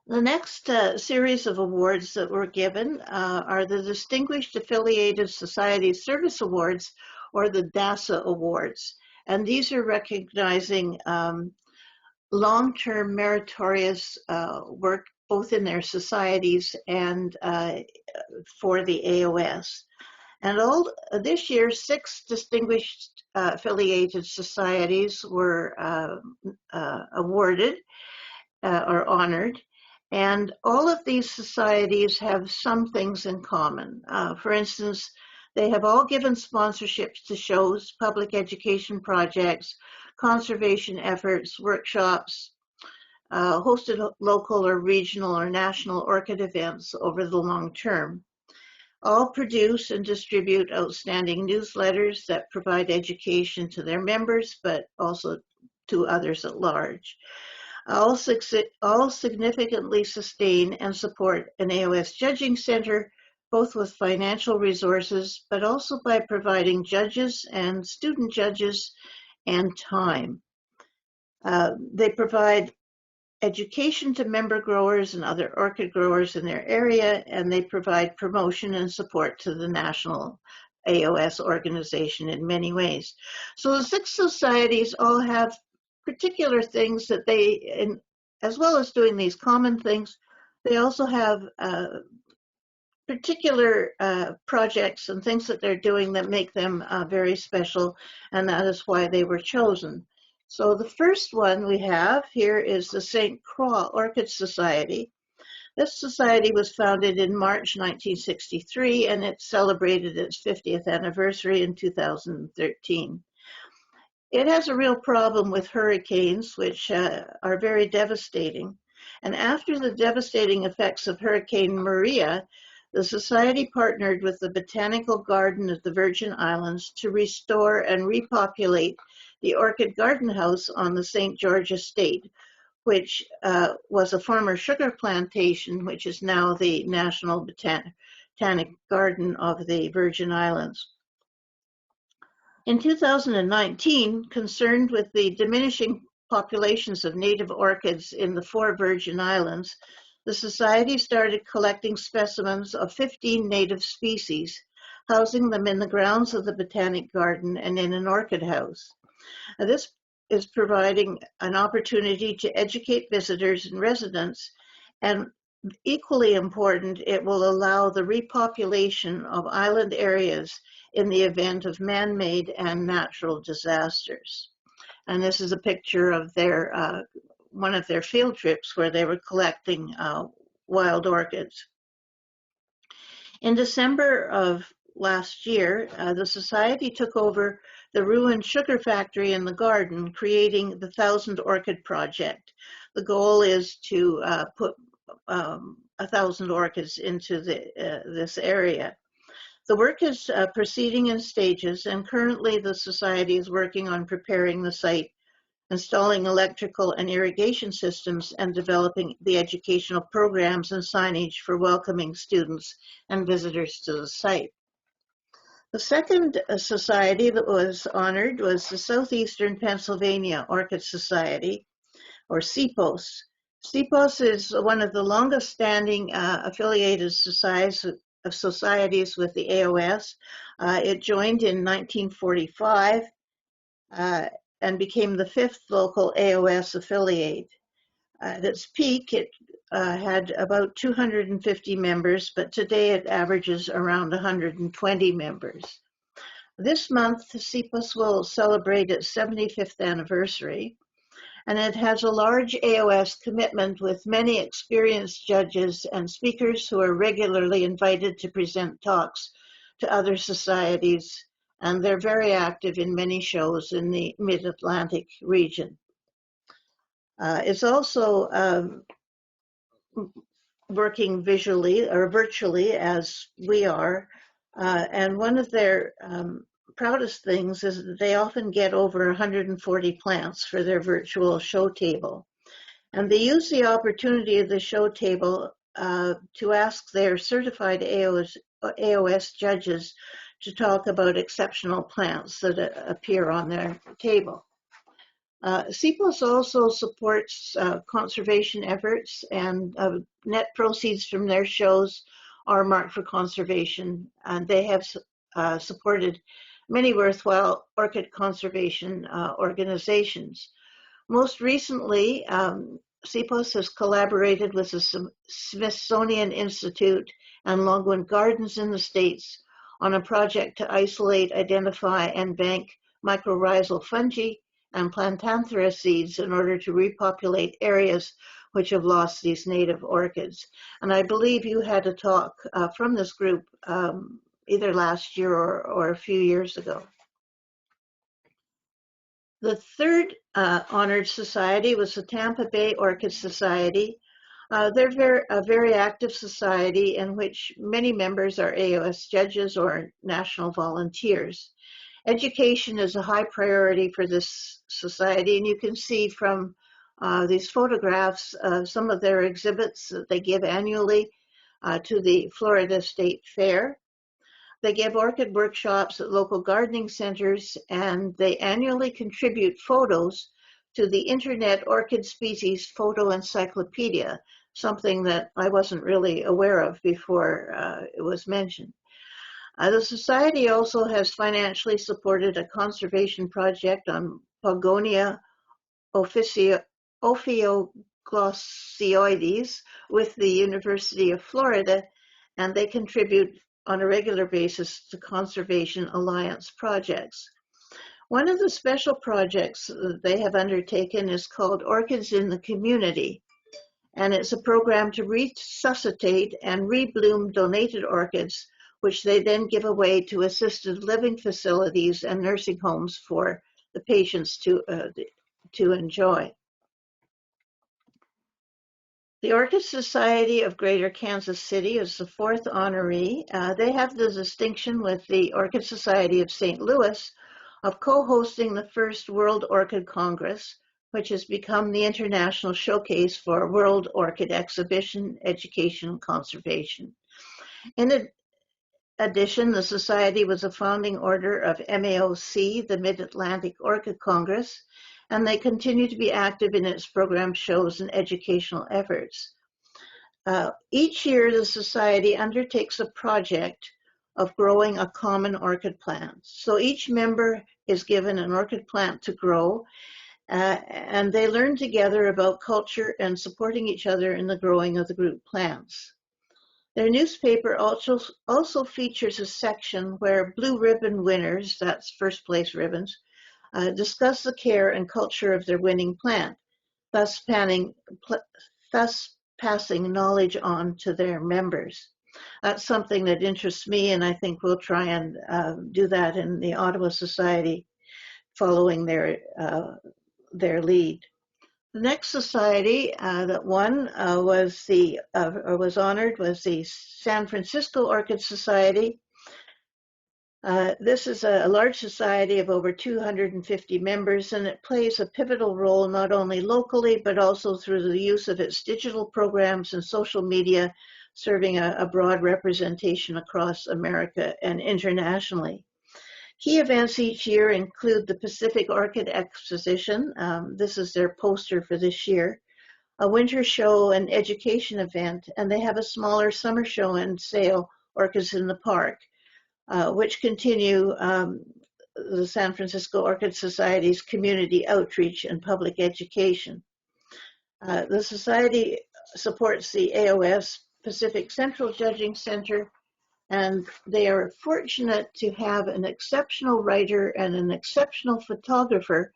The next series of awards that were given are the Distinguished Affiliated Society Service Awards, or the Dasa Awards. And these are recognizing long-term meritorious work both in their societies and for the AOS. And this year, 6 distinguished affiliated societies were awarded or honored. And all of these societies have some things in common. For instance, they have all given sponsorships to shows, public education projects, conservation efforts, workshops, hosted local or regional or national orchid events over the long term. All produce and distribute outstanding newsletters that provide education to their members, but also to others at large. All significantly sustain and support an AOS judging center, both with financial resources, but also by providing judges and student judges and time. They provide education to member growers and other orchid growers in their area, and they provide promotion and support to the national AOS organization in many ways. So the 6 societies all have particular things that they, as well as doing these common things, they also have particular projects and things that they're doing that make them very special, and that is why they were chosen. So the first one we have here is the St. Craw Orchid Society. This society was founded in March 1963, and it celebrated its 50th anniversary in 2013. It has a real problem with hurricanes, which are very devastating. And after the devastating effects of Hurricane Maria, the Society partnered with the Botanical Garden of the Virgin Islands to restore and repopulate the Orchid Garden House on the St. George Estate, which was a former sugar plantation, which is now the National Botanic Garden of the Virgin Islands. In 2019, concerned with the diminishing populations of native orchids in the 4 Virgin Islands, the Society started collecting specimens of 15 native species, housing them in the grounds of the Botanic Garden and in an orchid house. This is providing an opportunity to educate visitors and residents, and equally important, it will allow the repopulation of island areas in the event of man-made and natural disasters. And this is a picture of their one of their field trips where they were collecting wild orchids. In December of last year, the Society took over the ruined sugar factory in the garden, creating the 1,000 Orchid Project. The goal is to put 1,000 orchids into this area. The work is proceeding in stages, and currently the Society is working on preparing the site, installing electrical and irrigation systems, and developing the educational programs and signage for welcoming students and visitors to the site. The second society that was honored was the Southeastern Pennsylvania Orchid Society, or SEPOS. SEPOS is one of the longest standing affiliated societies with the AOS. It joined in 1945 and became the 5th local AOS affiliate. At its peak, it had about 250 members, but today it averages around 120 members. This month, SEPOS will celebrate its 75th anniversary, and it has a large AOS commitment with many experienced judges and speakers who are regularly invited to present talks to other societies, and they're very active in many shows in the Mid-Atlantic region. It's also working visually or virtually as we are, and one of their proudest things is that they often get over 140 plants for their virtual show table. And they use the opportunity of the show table to ask their certified AOS judges to talk about exceptional plants that appear on their table. SEPOS also supports conservation efforts, and net proceeds from their shows are marked for conservation, and they have supported many worthwhile orchid conservation organizations. Most recently, SIPOS has collaborated with the Smithsonian Institute and Longwood Gardens in the States on a project to isolate, identify, and bank mycorrhizal fungi and plantanthera seeds in order to repopulate areas which have lost these native orchids. And I believe you had a talk from this group either last year or a few years ago. The third honored society was the Tampa Bay Orchid Society. They're a very active society in which many members are AOS judges or national volunteers. Education is a high priority for this society, and you can see from these photographs some of their exhibits that they give annually to the Florida State Fair. They give orchid workshops at local gardening centers, and they annually contribute photos to the Internet Orchid Species Photo Encyclopedia, something that I wasn't really aware of before it was mentioned. The Society also has financially supported a conservation project on Pogonia ophioglossioides with the University of Florida, and they contribute on a regular basis to Conservation Alliance projects. One of the special projects that they have undertaken is called Orchids in the Community, and it's a program to resuscitate and rebloom donated orchids, which they then give away to assisted living facilities and nursing homes for the patients to enjoy. The Orchid Society of Greater Kansas City is the fourth honoree. They have the distinction with the Orchid Society of St. Louis of co-hosting the first World Orchid Congress, which has become the international showcase for World Orchid Exhibition, Education, and Conservation. In addition, the Society was a founding order of MAOC, the Mid-Atlantic Orchid Congress, and they continue to be active in its program shows and educational efforts. Each year, the Society undertakes a project of growing a common orchid plant. So each member is given an orchid plant to grow, and they learn together about culture and supporting each other in the growing of the group plants. Their newspaper also features a section where blue ribbon winners, that's first place ribbons, discuss the care and culture of their winning plant, thus passing knowledge on to their members. That's something that interests me, and I think we'll try and do that in the Ottawa Society following their lead. The next society that won was honored was the San Francisco Orchid Society. This is a large society of over 250 members, and it plays a pivotal role not only locally, but also through the use of its digital programs and social media, serving a broad representation across America and internationally. Key events each year include the Pacific Orchid Exposition. This is their poster for this year. A winter show and education event, and they have a smaller summer show and sale, Orchids in the Park, which continue the San Francisco Orchid Society's community outreach and public education. The Society supports the AOS Pacific Central Judging Center, and they are fortunate to have an exceptional writer and an exceptional photographer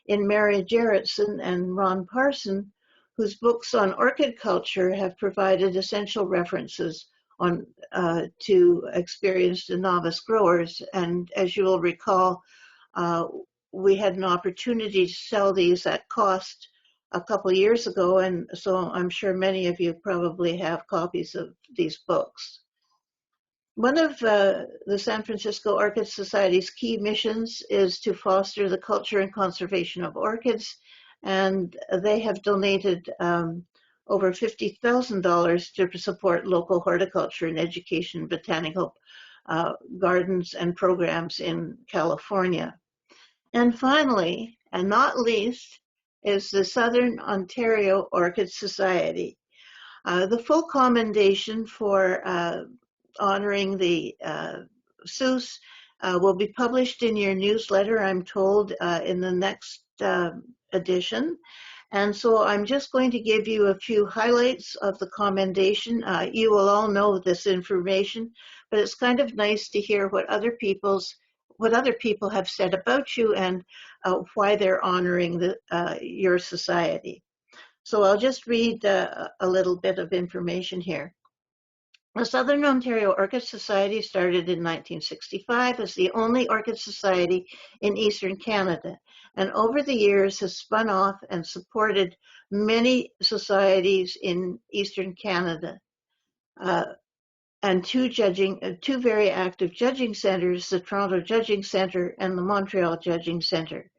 in Mary Jarrettson and Ron Parson, whose books on orchid culture have provided essential references on to experienced and novice growers. And as you will recall, we had an opportunity to sell these at cost a couple of years ago, and so I'm sure many of you probably have copies of these books. One of the San Francisco Orchid Society's key missions is to foster the culture and conservation of orchids, and they have donated over $50,000 to support local horticulture and education, botanical gardens and programs in California. And finally, and not least, is the Southern Ontario Orchid Society. The full commendation for honoring the SOOS will be published in your newsletter, I'm told, in the next edition. And so I'm just going to give you a few highlights of the commendation. You will all know this information, but it's kind of nice to hear what other people have said about you and why they're honoring your society. So I'll just read a little bit of information here. The Southern Ontario Orchid Society started in 1965 as the only orchid society in Eastern Canada, and over the years has spun off and supported many societies in Eastern Canada. And two very active judging centers, the Toronto Judging Centre and the Montreal Judging Centre.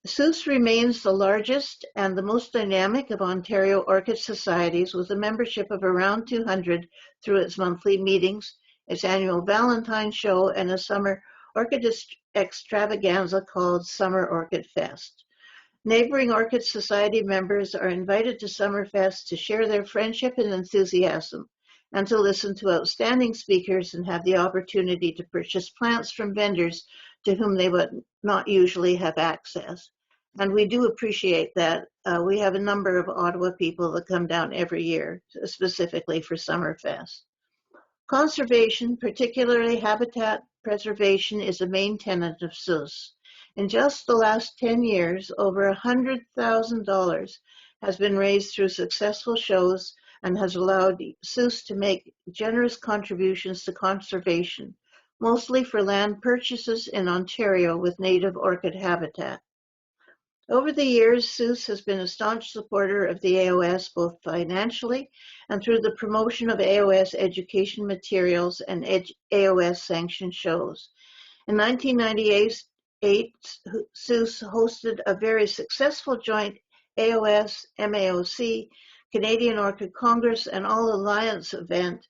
SOOS remains the largest and the most dynamic of Ontario orchid societies, with a membership of around 200 through its monthly meetings, its annual Valentine's show, and a summer orchid extravaganza called Summer Orchid Fest. Neighboring Orchid Society members are invited to Summerfest to share their friendship and enthusiasm, and to listen to outstanding speakers and have the opportunity to purchase plants from vendors to whom they would not usually have access. And we do appreciate that. We have a number of Ottawa people that come down every year, specifically for Summerfest. Conservation, particularly habitat preservation, is a main tenet of SOOS. In just the last 10 years, over $100,000 has been raised through successful shows and has allowed SOOS to make generous contributions to conservation, mostly for land purchases in Ontario with native orchid habitat. Over the years, SOOS has been a staunch supporter of the AOS, both financially and through the promotion of AOS education materials and AOS sanctioned shows. In 1998, SOOS hosted a very successful joint AOS, MAOC, Canadian Orchid Congress, and All Alliance event,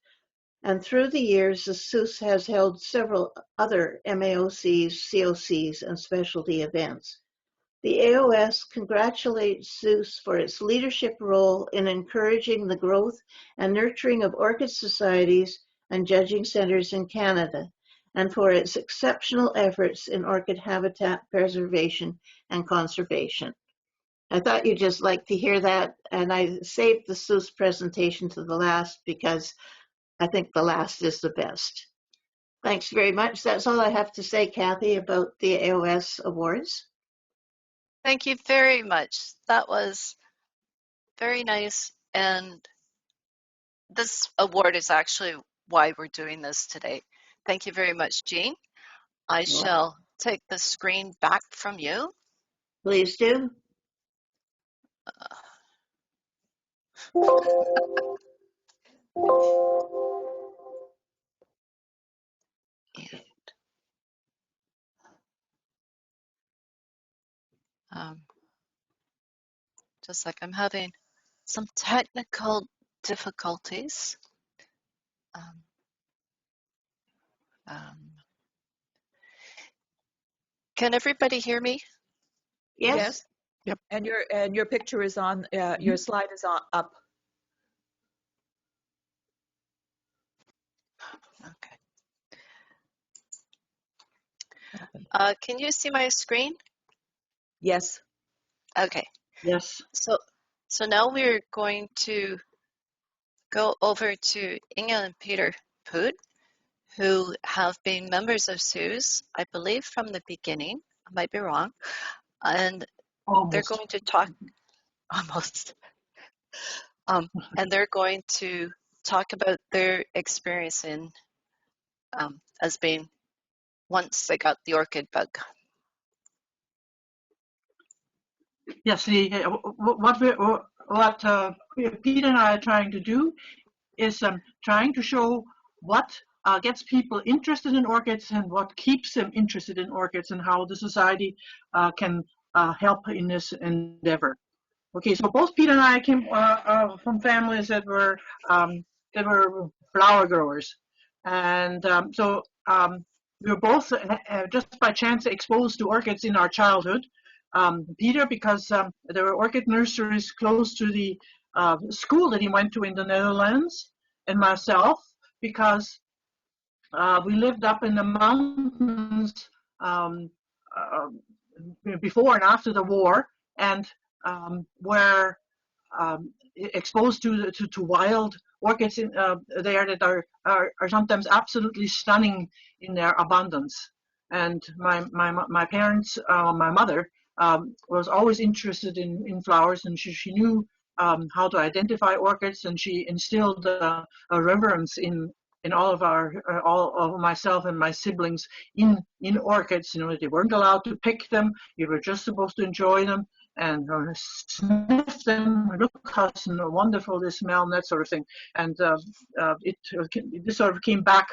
and through the years, the SOOS has held several other MAOCs, COCs, and specialty events. The AOS congratulates SOOS for its leadership role in encouraging the growth and nurturing of orchid societies and judging centers in Canada, and for its exceptional efforts in orchid habitat preservation and conservation. I thought you'd just like to hear that, and I saved the SOOS presentation to the last because I think the last is the best. Thanks very much. That's all I have to say, Kathy, about the AOS Awards. Thank you very much. That was very nice. And this award is actually why we're doing this today. Thank you very much, Jean. I shall take the screen back from you. Please do. Just like I'm having some technical difficulties. Can everybody hear me? Yes. Yep. And your picture is on. Your slide is up. Okay. Can you see my screen? Yes. Okay. Yes. So now we're going to go over to Inge and Peter Poot, who have been members of SOOS, I believe, from the beginning. I might be wrong. And they're going to talk almost. And they're going to talk about their experience in as being once they got the orchid bug. Yes, what Peter and I are trying to do is trying to show what gets people interested in orchids and what keeps them interested in orchids, and how the society can help in this endeavor. Okay, so both Peter and I came from families that were flower growers, and so we were both just by chance exposed to orchids in our childhood. Peter, because there were orchid nurseries close to the school that he went to in the Netherlands, and myself, because we lived up in the mountains before and after the war, and were exposed to wild orchids there that are sometimes absolutely stunning in their abundance. And my parents, my mother, was always interested in flowers, and she knew how to identify orchids, and she instilled a reverence in all of myself and my siblings in orchids. You know, they weren't allowed to pick them; you were just supposed to enjoy them and sniff them. Look how wonderful they smell, and that sort of thing. And this sort of came back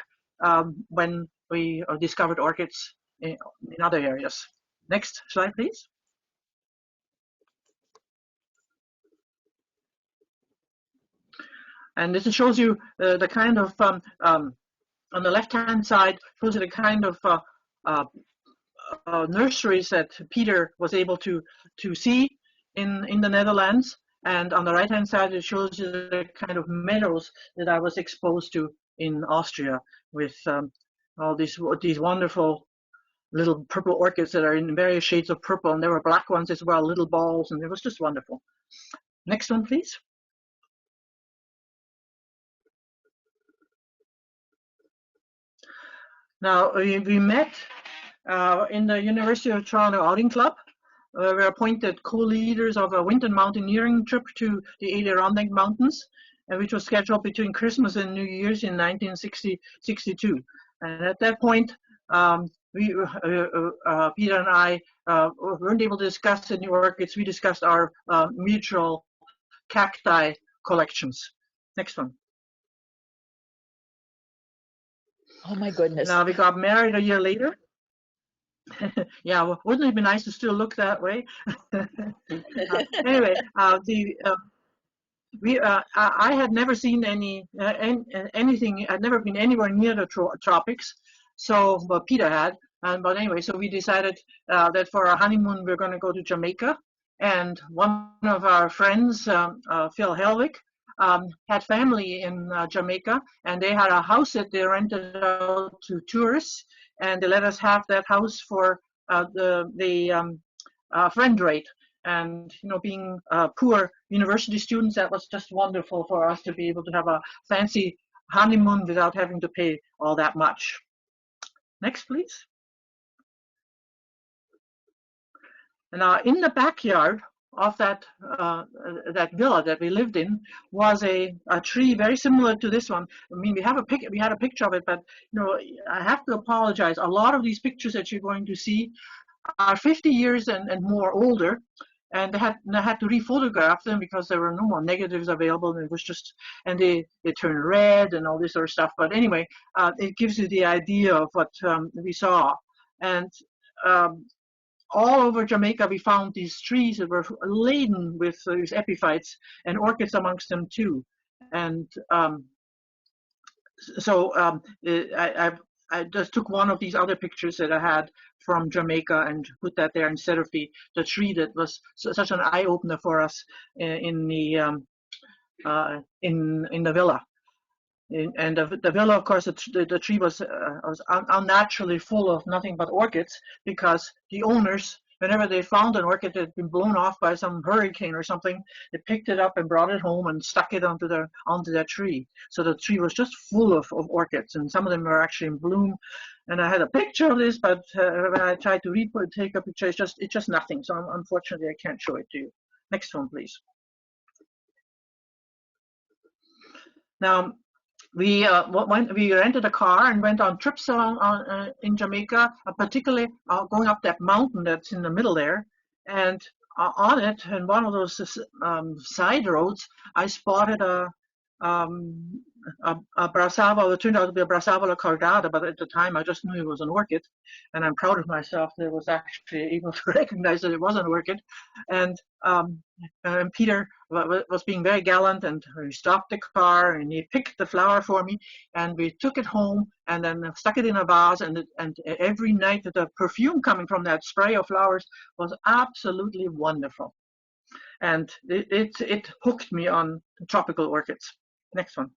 when we discovered orchids in other areas. Next slide, please. And this shows you the kind of, on the left-hand side, shows you the kind of nurseries that Peter was able to see in the Netherlands. And on the right-hand side, it shows you the kind of meadows that I was exposed to in Austria with all these wonderful little purple orchids that are in various shades of purple. And there were black ones as well, little balls, and it was just wonderful. Next one, please. Now, we met in the University of Toronto Outing Club. We were appointed co-leaders of a winter mountaineering trip to the Adirondack Mountains, which was scheduled between Christmas and New Year's in 1962. And at that point, Peter and I weren't able to discuss the new orchids. We discussed our mutual cacti collections. Next one. Oh my goodness. Now we got married a year later. Yeah, well, wouldn't it be nice to still look that way? Anyway, I had never seen anything. I'd never been anywhere near the tropics. So, but Peter had. But anyway, so we decided that for our honeymoon we're going to go to Jamaica. And one of our friends, Phil Helvig, had family in Jamaica, and they had a house that they rented out to tourists, and they let us have that house for the friend rate. And you know, being poor university students, that was just wonderful for us to be able to have a fancy honeymoon without having to pay all that much. Next, please. Now, in the backyard of that villa that we lived in was a tree very similar to this one. I mean, we had a picture of it, but you know, I have to apologize. A lot of these pictures that you're going to see are 50 years and more older, and they had to rephotograph them because there were no more negatives available. And it was just, and they turned red and all this sort of stuff. But anyway, it gives you the idea of what we saw. And all over Jamaica, we found these trees that were laden with these epiphytes and orchids amongst them too. And I just took one of these other pictures that I had from Jamaica and put that there instead of the tree that was such an eye opener for us in the villa. And the villa, of course, the tree was unnaturally full of nothing but orchids, because the owners, whenever they found an orchid that had been blown off by some hurricane or something, they picked it up and brought it home and stuck it onto that tree. So the tree was just full of orchids, and some of them were actually in bloom. And I had a picture of this, but when I tried to take a picture, it's just nothing. So unfortunately, I can't show it to you. Next one, please. Now, we rented a car and went on trips in Jamaica, particularly going up that mountain that's in the middle there. And on it, in one of those side roads, I spotted a Brassavola. It turned out to be a Brassavola cordata, but at the time I just knew it was an orchid, and I'm proud of myself that I was actually able to recognize that it was an orchid. And Peter was being very gallant, and he stopped the car and he picked the flower for me, and we took it home and then stuck it in a vase, and every night the perfume coming from that spray of flowers was absolutely wonderful. And it hooked me on tropical orchids. Next one.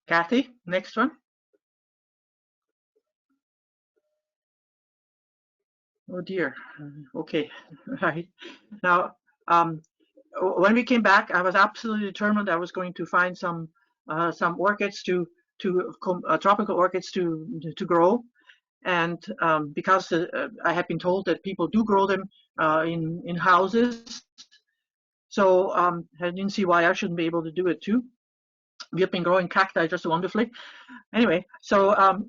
Kathy, next one. Oh dear. Okay. Right. Now, when we came back, I was absolutely determined I was going to find some orchids tropical orchids to grow, and because I had been told that people do grow them in houses, so I didn't see why I shouldn't be able to do it too. We have been growing cacti just wonderfully. Anyway, so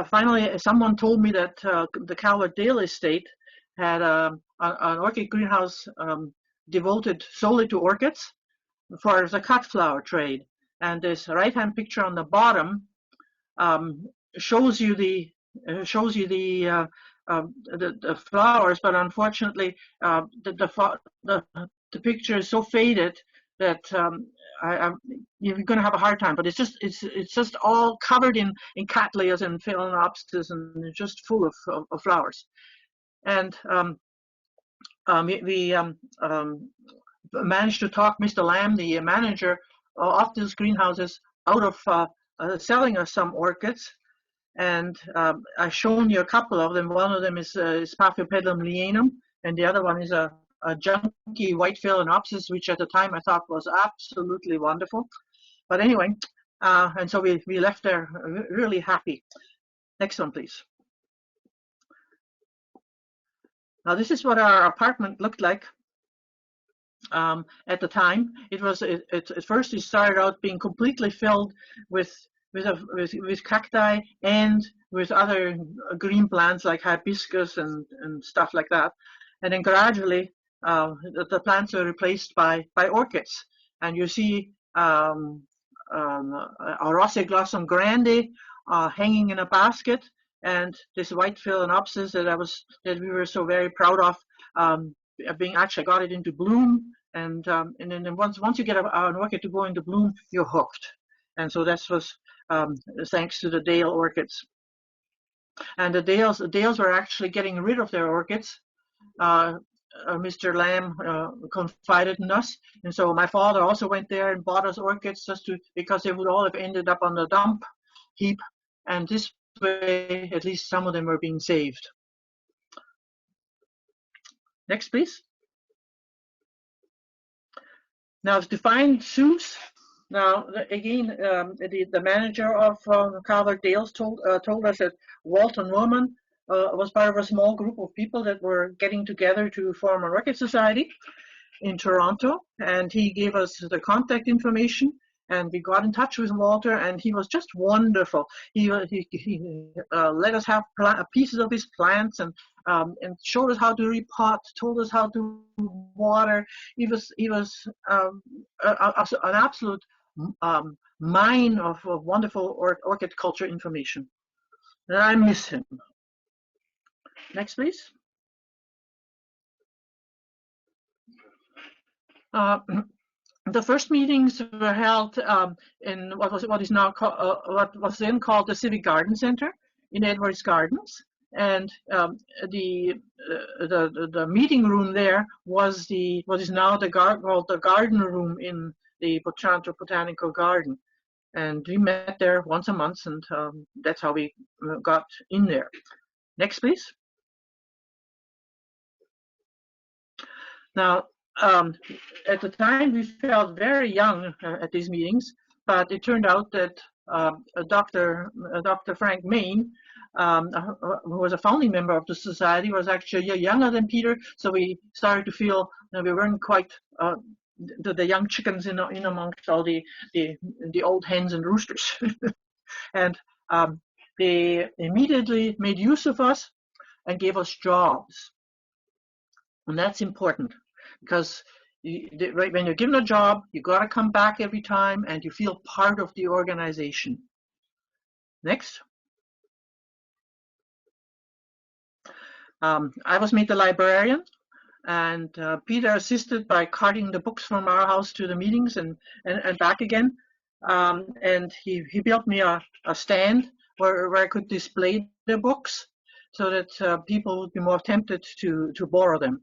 finally, someone told me that the Calvert-Dale estate had an orchid greenhouse devoted solely to orchids for the cut flower trade. And this right-hand picture on the bottom shows you the flowers, but unfortunately, the picture is so faded that you're going to have a hard time. But it's just all covered in cattleyas and phalaenopsis, and it's just full of flowers. And we managed to talk Mr. Lamb, the manager of these greenhouses, out of selling us some orchids. And I've shown you a couple of them. One of them is Spathipedilum lianum, and the other one is a junky white phalaenopsis, which at the time I thought was absolutely wonderful. But anyway, and so we left there really happy. Next one, please. Now this is what our apartment looked like at the time. At first it started out being completely filled with cacti and with other green plants like hibiscus and stuff like that. And then gradually the plants are replaced by orchids. And you see Oroseglossum grande hanging in a basket, and this white phalaenopsis that we were so very proud of being actually got it into bloom. And then once you get an orchid to go into bloom, you're hooked. And so that was thanks to the Dale orchids. And the Dales were actually getting rid of their orchids. Mr. Lamb confided in us, and so my father also went there and bought us orchids because they would all have ended up on the dump heap, and this way at least some of them were being saved. Next, please. Now, to find SOOS, now again, the manager of Calvert-Dale told us that Walton Norman was part of a small group of people that were getting together to form an Orchid Society in Toronto, and he gave us the contact information, and we got in touch with Walter, and he was just wonderful. He let us have pieces of his plants and showed us how to repot, told us how to water. He was an absolute mine of wonderful orchid culture information, and I miss him. Next, please. The first meetings were held in what was then called the Civic Garden Center in Edwards Gardens, and the meeting room there was what is now called the garden room in the Toronto Botanical Garden, and we met there once a month, and that's how we got in there. Next, please. Now, at the time, we felt very young at these meetings, but it turned out that Dr. Frank Main, who was a founding member of the society, was actually younger than Peter, so we started to feel that we weren't quite the young chickens in amongst all the old hens and roosters. And they immediately made use of us and gave us jobs. And that's important, because when you're given a job, you got to come back every time and you feel part of the organization. Next. I was made the librarian, and Peter assisted by carting the books from our house to the meetings and back again. And he built me a stand where I could display the books so that people would be more tempted to borrow them.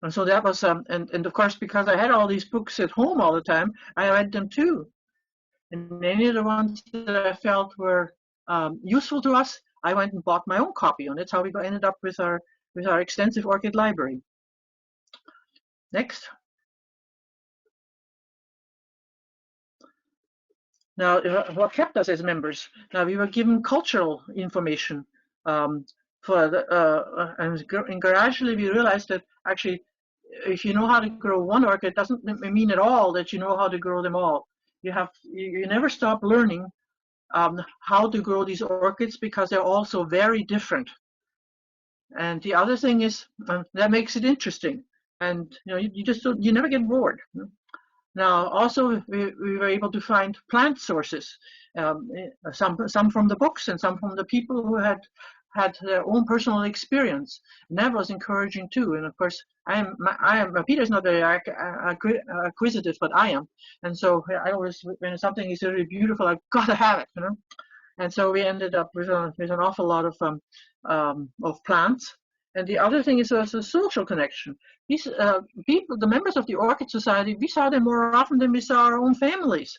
And so that was, and of course, because I had all these books at home all the time, I read them too. And many of the ones that I felt were useful to us, I went and bought my own copy, and that's how we ended up with our extensive orchid library. Next. Now, what kept us as members? Now, we were given cultural information and gradually we realized that actually, if you know how to grow one orchid, doesn't mean at all that you know how to grow them all. You never stop learning how to grow these orchids because they're all so very different. And the other thing is that makes it interesting, and you never get bored. Now, also, we were able to find plant sources, some from the books and some from the people who had their own personal experience. And that was encouraging too. And of course, Peter's not very acquisitive, but I am. And so I always, when something is really beautiful, I've got to have it, And so we ended up with an awful lot of plants. And the other thing is a social connection. These people, the members of the Orchid Society, we saw them more often than we saw our own families.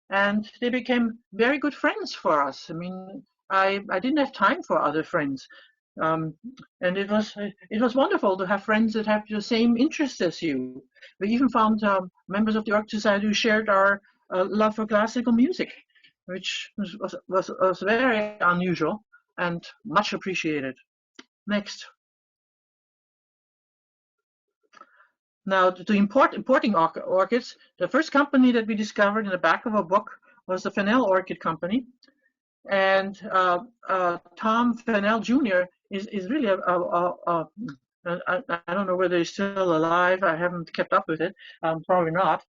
And they became very good friends for us. I mean, I didn't have time for other friends. And it was wonderful to have friends that have the same interests as you. We even found members of the Orchid Society who shared our love for classical music, which was very unusual and much appreciated. Next. Now, to importing orchids, the first company that we discovered in the back of a book was the Fennell Orchid Company. And Tom Fennell Jr. is really I don't know whether he's still alive. I haven't kept up with it. Probably not,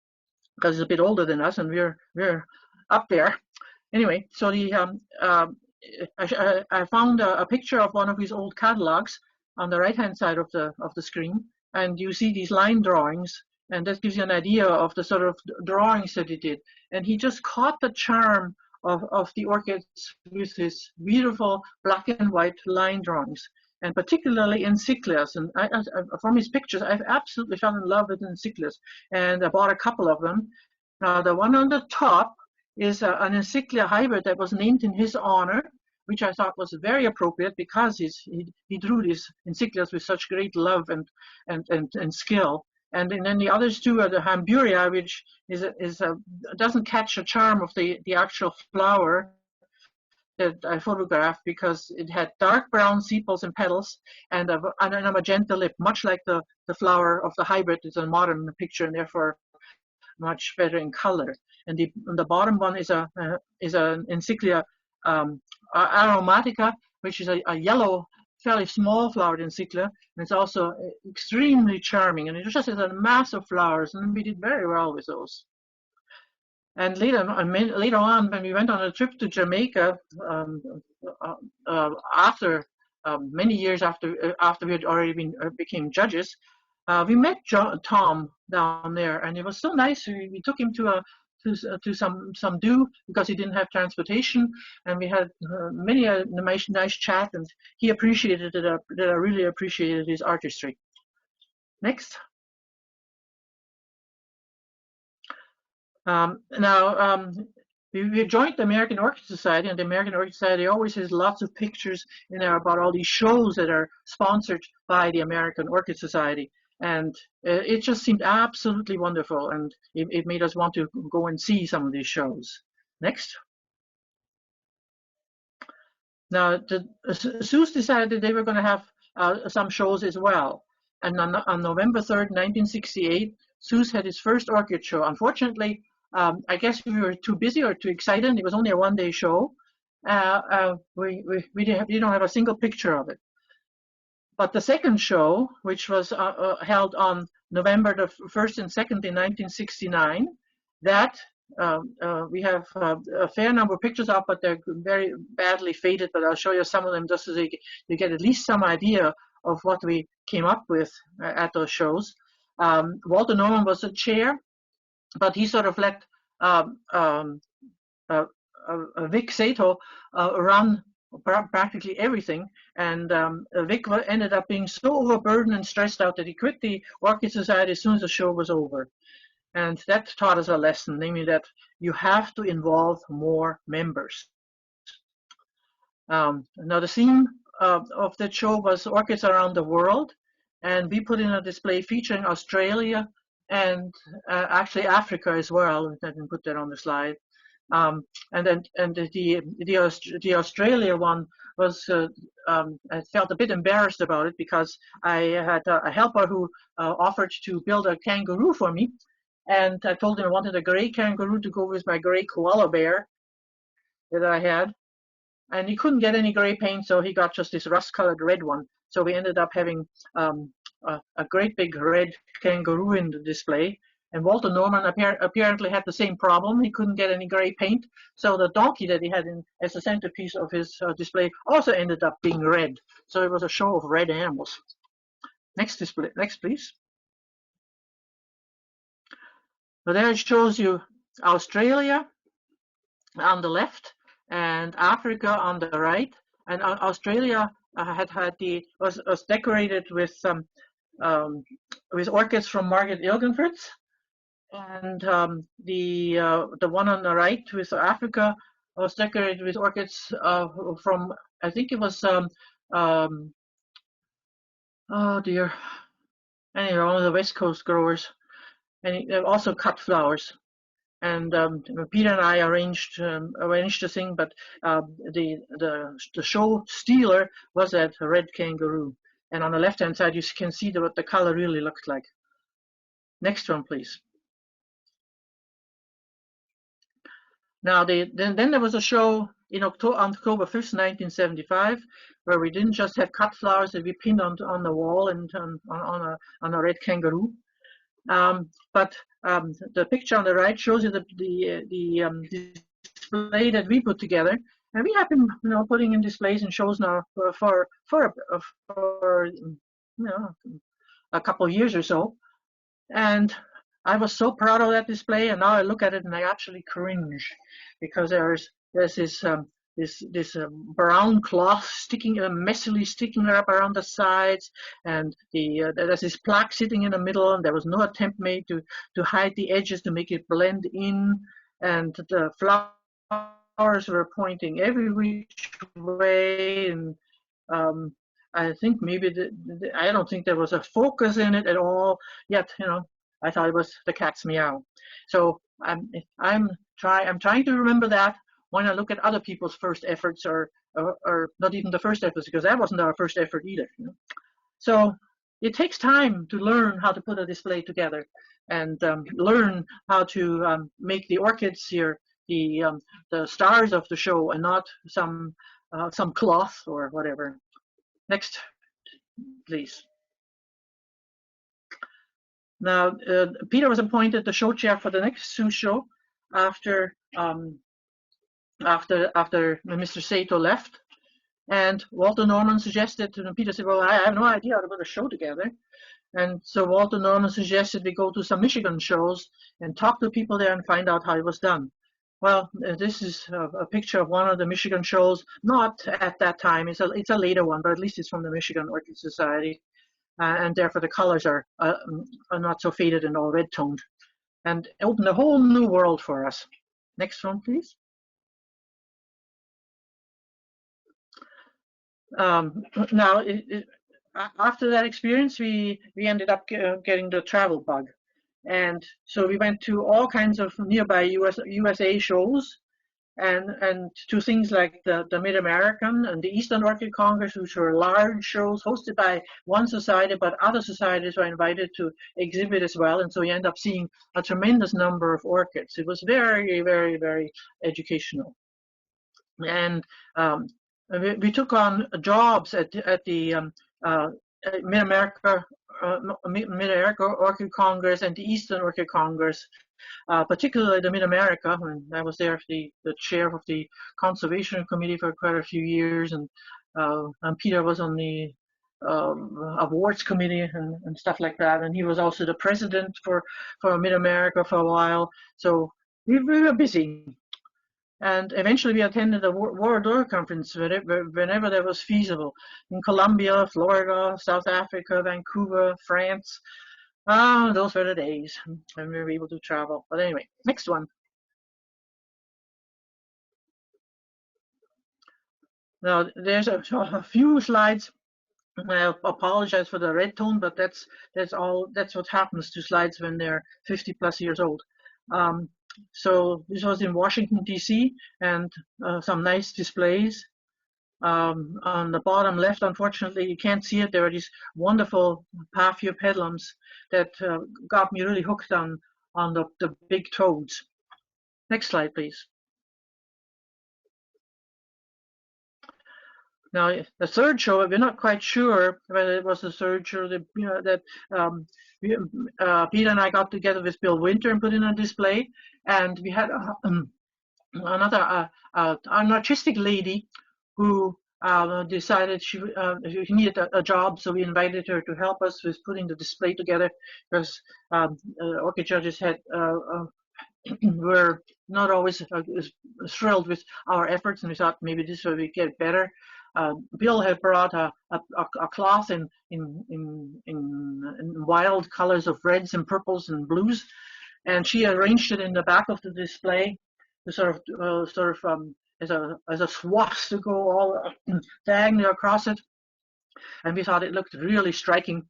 because he's a bit older than us, and we're up there. Anyway, so I found a picture of one of his old catalogs on the right-hand side of the screen. And you see these line drawings, and that gives you an idea of the sort of drawings that he did. And he just caught the charm of the orchids with his beautiful black and white line drawings, and particularly encyclias. And from his pictures, I've absolutely fell in love with encyclias, and I bought a couple of them. Now, the one on the top is an encyclia hybrid that was named in his honor, which I thought was very appropriate because he drew these encyclias with such great love and skill. And then the others two are the Hamburia, which doesn't catch the charm of the actual flower that I photographed because it had dark brown sepals and petals and a magenta lip, much like the flower of the hybrid. It's a modern picture and therefore much better in color. And the bottom one is an encyclia aromatica, which is a yellow, fairly small flowered encyclia, and it's also extremely charming. And it just has a mass of flowers, and we did very well with those. And later on, when we went on a trip to Jamaica, after many years after we had already became judges, we met Tom down there, and it was so nice. We took him to some do because he didn't have transportation, and we had a nice chat, and he appreciated it. That I really appreciated his artistry. Next. We joined the American Orchid Society, and the American Orchid Society always has lots of pictures in there about all these shows that are sponsored by the American Orchid Society. And it just seemed absolutely wonderful, and it made us want to go and see some of these shows. Next. Now, SOOS decided that they were going to have some shows as well. And on November 3rd, 1968, SOOS had its first orchid show. Unfortunately, I guess we were too busy or too excited. It was only a one-day show. We don't have a single picture of it. But the second show, which was held on November the 1st and 2nd in 1969, that we have a fair number of pictures of, but they're very badly faded. But I'll show you some of them just so you get at least some idea of what we came up with at those shows. Walter Norman was the chair, but he sort of let Vic Sato run practically everything, and Vic ended up being so overburdened and stressed out that he quit the Orchid Society as soon as the show was over. And that taught us a lesson, namely that you have to involve more members. Now the theme of the show was orchids around the world, and we put in a display featuring Australia and actually Africa as well. I didn't put that on the slide. And the Australia one was I felt a bit embarrassed about it because I had a helper who offered to build a kangaroo for me, and I told him I wanted a gray kangaroo to go with my gray koala bear that I had, and he couldn't get any gray paint, so he got just this rust-colored red one. So we ended up having a great big red kangaroo in the display. And Walter Norman apparently had the same problem. He couldn't get any gray paint. So the donkey that he had as the centerpiece of his display also ended up being red. So it was a show of red animals. Next display, next please. So there it shows you Australia on the left and Africa on the right. And Australia was decorated with orchids from Margaret Ilgenford's. And the one on the right with Africa was decorated with orchids from, I think it was, oh dear, anyway, one of the West Coast growers. And also cut flowers. And Peter and I arranged the thing, but the show stealer was that red kangaroo. And on the left-hand side, you can see what the color really looked like. Next one, please. Now, then there was a show on October 5th, 1975, where we didn't just have cut flowers that we pinned on the wall and on a red kangaroo, but the picture on the right shows you the display that we put together, and we have been putting in displays and shows now for a couple of years or so, and I was so proud of that display, and now I look at it and I actually cringe because there's this brown cloth messily sticking up around the sides, and there's this plaque sitting in the middle, and there was no attempt made to hide the edges to make it blend in, and the flowers were pointing every which way, and I think maybe I don't think there was a focus in it at all. Yet I thought it was the cat's meow. So I'm trying to remember that when I look at other people's first efforts, or not even the first efforts, because that wasn't our first effort either. So it takes time to learn how to put a display together, and learn how to make the orchids here the stars of the show, and not some cloth or whatever. Next, please. Now, Peter was appointed the show chair for the next SOOS show after Mr. Sato left, and Walter Norman suggested, and Peter said, well, I have no idea how to put a show together. And so Walter Norman suggested we go to some Michigan shows and talk to people there and find out how it was done. Well, this is a picture of one of the Michigan shows, not at that time, it's a later one, but at least it's from the Michigan Orchid Society. And therefore the colors are not so faded and all red toned, and opened a whole new world for us. Next one, please. Now, after that experience, we ended up getting the travel bug, and so we went to all kinds of nearby USA shows, and to things like the Mid-American and the Eastern Orchid Congress, which were large shows hosted by one society, but other societies were invited to exhibit as well, and so you end up seeing a tremendous number of orchids. It was very, very, very educational. And we took on jobs at the Mid-America Orchid Congress and the Eastern Orchid Congress, particularly the Mid-America, when I was there, the chair of the Conservation Committee for quite a few years, and Peter was on the awards committee and stuff like that, and he was also the president for Mid-America for a while, so we were busy. And eventually we attended a World Orchid Conference whenever that was feasible, in Colombia, Florida, South Africa, Vancouver, France. Those were the days when we were able to travel. But anyway, next one. Now there's a few slides. I apologize for the red tone, but that's what happens to slides when they're 50+ years old. So this was in Washington D.C. and some nice displays. On the bottom left, unfortunately, you can't see it. There are these wonderful Paphia pedlums that got me really hooked on the big toads. Next slide, please. Now, the third show, we're not quite sure whether it was the third show that, Peter and I got together with Bill Winter and put in a display. And we had another an artistic lady who decided she needed a job, so we invited her to help us with putting the display together, because orchid judges were not always thrilled with our efforts, and we thought maybe this way we get better. Bill had brought a cloth in wild colors of reds and purples and blues, and she arranged it in the back of the display to sort of as a swath to go all diagonally across it, and we thought it looked really striking.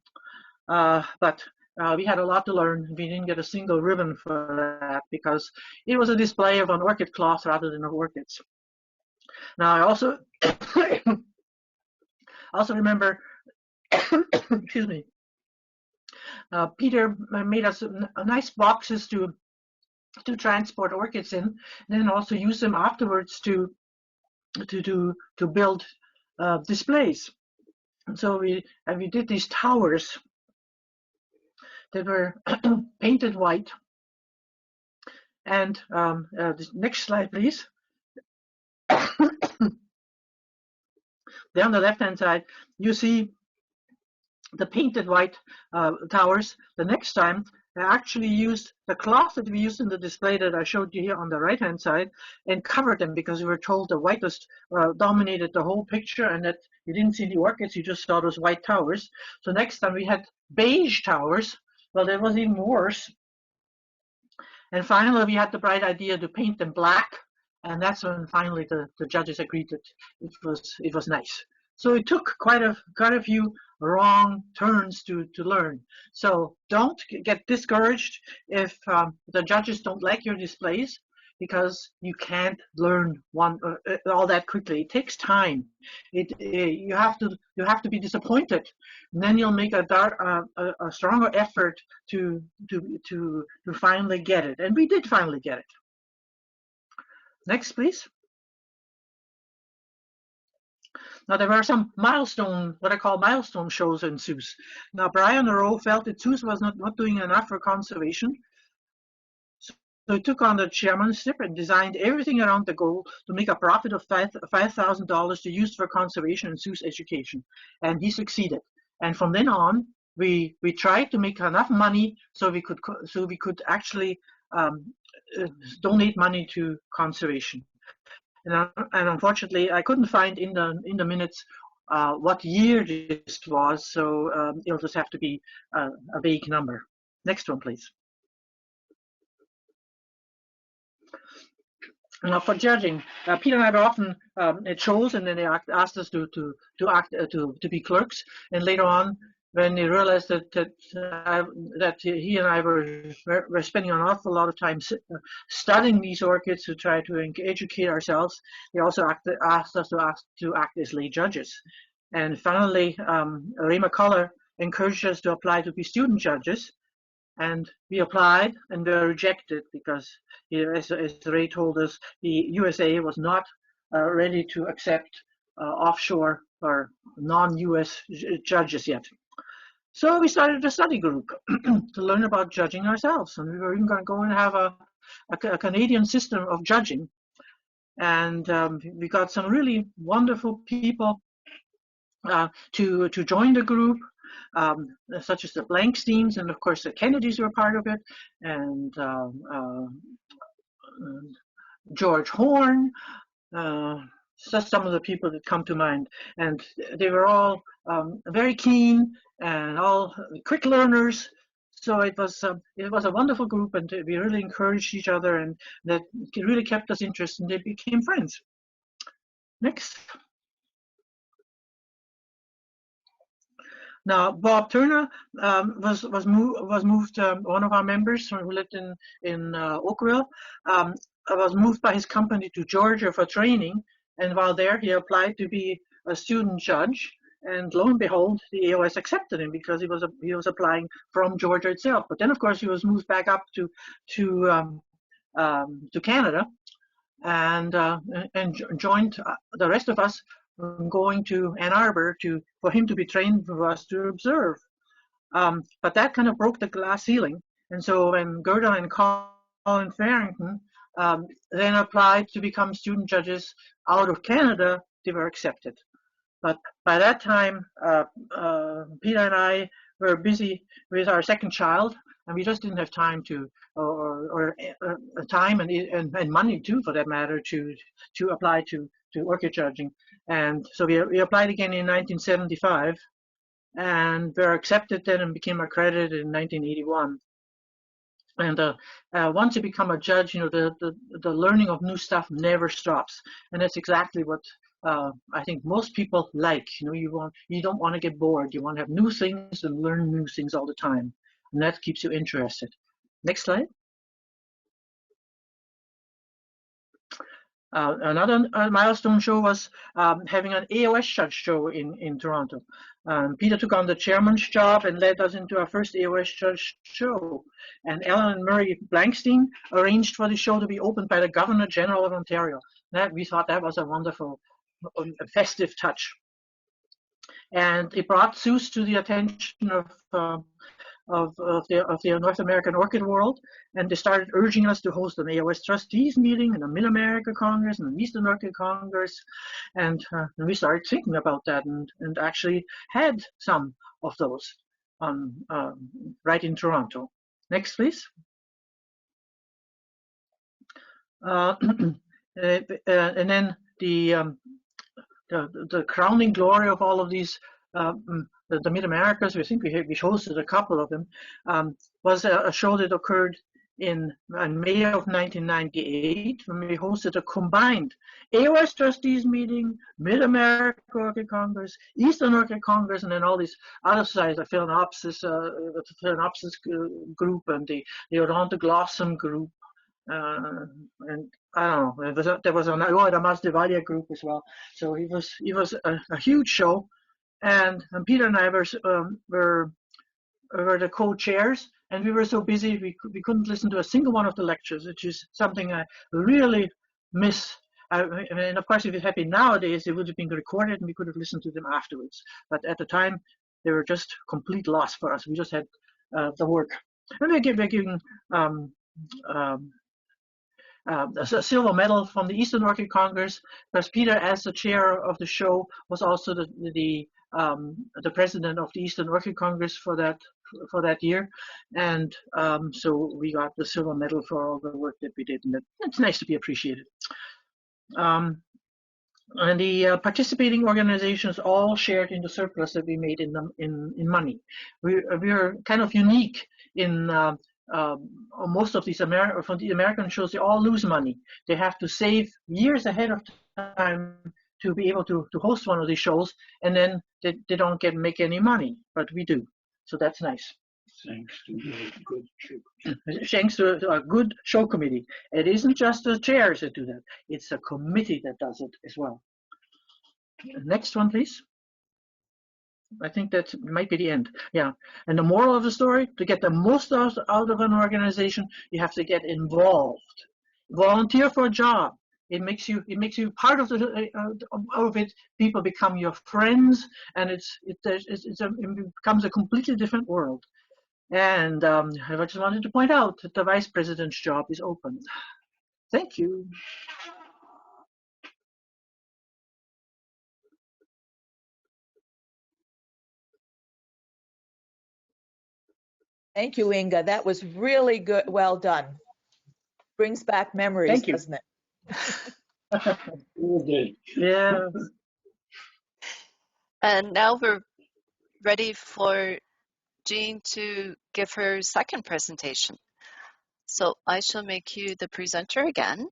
But we had a lot to learn. We didn't get a single ribbon for that because it was a display of an orchid cloth rather than of orchids. Now I also remember, excuse me, Peter made us nice boxes to transport orchids in, and then also use them afterwards to build displays. And so we did these towers that were painted white. And the next slide, please. There on the left-hand side, you see the painted white towers. The next time, I actually used the cloth that we used in the display that I showed you here on the right-hand side and covered them, because we were told the whitest dominated the whole picture and that you didn't see the orchids, you just saw those white towers. So next time we had beige towers. Well, that was even worse. And finally, we had the bright idea to paint them black. And that's when finally the judges agreed that it was nice. So it took quite a few wrong turns to learn. So don't get discouraged if the judges don't like your displays, because you can't learn all that quickly. It takes time. You have to be disappointed, and then you'll make a stronger effort to finally get it. And we did finally get it. Next, please. Now, there were some what I call milestone shows in SOOS. Now, Brian Rowe felt that SOOS was not doing enough for conservation. So he took on the chairmanship and designed everything around the goal to make a profit of $5,000 to use for conservation and SOOS education. And he succeeded. And from then on, we tried to make enough money so we could actually donate money to conservation. And unfortunately, I couldn't find in the minutes what year this was, so it'll just have to be a vague number. Next one, please. Now, for judging, Peter and I were often at shows, and then they asked us to be clerks. And later on, when they realized that he and I were spending an awful lot of time studying these orchids to try to educate ourselves, they also asked us to act as lay judges. And finally, Ray McCullough encouraged us to apply to be student judges. And we applied and we were rejected because, as Ray told us, the USA was not ready to accept offshore or non-US judges yet. So we started a study group to learn about judging ourselves. And we were even going to go and have a Canadian system of judging. And we got some really wonderful people to join the group. Such as the Blanksteins, and of course the Kennedys were part of it, and George Horn, just some of the people that come to mind. And they were all very keen and all quick learners. So it was a wonderful group, and we really encouraged each other, and that really kept us interested, and they became friends. Next. Now, Bob Turner was moved. One of our members who lived in Oakville was moved by his company to Georgia for training, and while there, he applied to be a student judge. And lo and behold, the AOS accepted him because he was applying from Georgia itself. But then, of course, he was moved back up to Canada, and joined the rest of us going to Ann Arbor for him to be trained for us to observe. But that kind of broke the glass ceiling. And so when Gerda and Colin Farrington then applied to become student judges out of Canada, they were accepted. But by that time, Peter and I were busy with our second child, and we just didn't have time or time and money too, for that matter, to apply to orchid judging. And so we applied again in 1975, and were accepted then and became accredited in 1981. And once you become a judge, the learning of new stuff never stops, and that's exactly what I think most people like. You don't want to get bored. You want to have new things and learn new things all the time, and that keeps you interested. Next slide. Another milestone show was having an AOS judge show in Toronto. Peter took on the chairman's job and led us into our first AOS judge show. And Ellen and Murray Blankstein arranged for the show to be opened by the Governor General of Ontario. We thought that was a wonderful, festive touch. And it brought SOOS to the attention of the North American orchid world, and they started urging us to host an AOS trustees meeting and a Mid-America Congress and an Eastern Orchid Congress, and we started thinking about that and actually had some of those right in Toronto. Next, please. And then the crowning glory of all of these the Mid-Americas, we think we hosted a couple of them, was a show that occurred in May of 1998 when we hosted a combined AOS trustees meeting, Mid-America Orchid Congress, Eastern Orchid Congress, and then all these other societies, the Phalaenopsis group and the Odontoglossum group. And I don't know, there was an Masdevalia group as well. So it was a huge show. And Peter and I were the co-chairs, and we were so busy we couldn't listen to a single one of the lectures, which is something I really miss. I mean, of course, if it had been nowadays, it would have been recorded and we could have listened to them afterwards. But at the time, they were just complete loss for us. We just had the work. And we're giving a silver medal from the Eastern Orchid Congress, because Peter, as the chair of the show, was also the president of the Eastern Orchid Congress for that year, and so we got the silver medal for all the work that we did, and it's nice to be appreciated. And the participating organizations all shared in the surplus that we made in money. We are kind of unique in most of these from the American shows. They all lose money. They have to save years ahead of time to be able to host one of these shows, and then they don't make any money, but we do. So that's nice. Thanks to a good show. Thanks to a good show committee. It isn't just the chairs that do that. It's a committee that does it as well. Next one, please. I think that might be the end. Yeah. And the moral of the story, to get the most out of an organization, you have to get involved. Volunteer for a job. It makes you part of it. People become your friends, and it becomes a completely different world. And I just wanted to point out that the vice president's job is open. Thank you. Thank you, Inga. That was really good. Well done. Brings back memories, doesn't it? Yeah. And now we're ready for Jean to give her second presentation. So I shall make you the presenter again.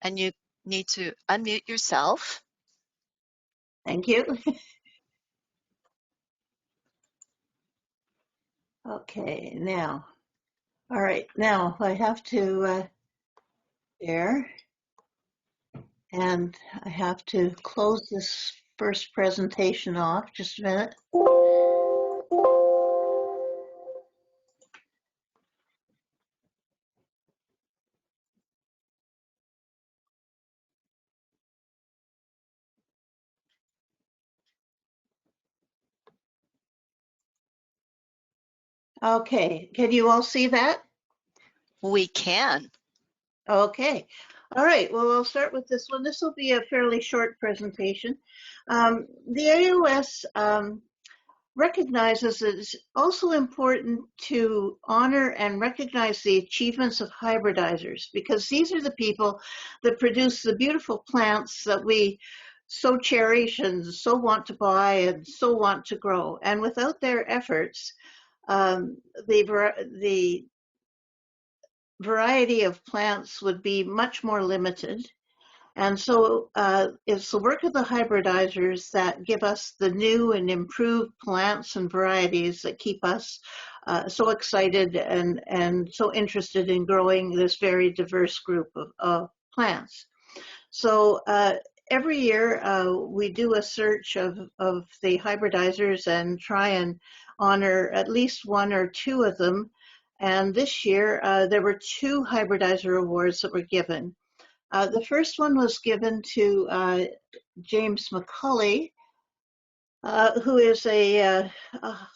And you need to unmute yourself. Thank you. Okay, now, all right, now I have to share, and I have to close this first presentation off. Just a minute. Okay, can you all see that? We can. Okay. All right. Well, I'll start with this one. This will be a fairly short presentation. The AOS recognizes that it's also important to honor and recognize the achievements of hybridizers, because these are the people that produce the beautiful plants that we so cherish and so want to buy and so want to grow. And without their efforts, the variety of plants would be much more limited. And so it's the work of the hybridizers that give us the new and improved plants and varieties that keep us so excited and so interested in growing this very diverse group of plants. So every year we do a search of the hybridizers and try and honor at least one or two of them. And this year, there were 2 Hybridizer Awards that were given. The first one was given to James McCulley, who is a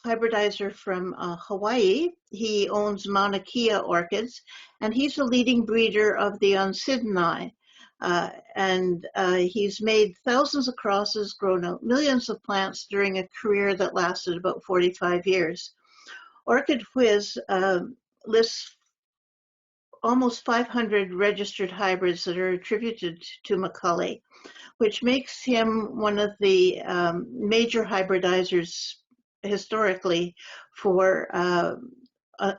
hybridizer from Hawaii. He owns Mauna Kea Orchids, and he's a leading breeder of the Untitled. And he's made thousands of crosses, grown out millions of plants during a career that lasted about 45 years. Orchid Whiz lists almost 500 registered hybrids that are attributed to McCulley, which makes him one of the major hybridizers historically for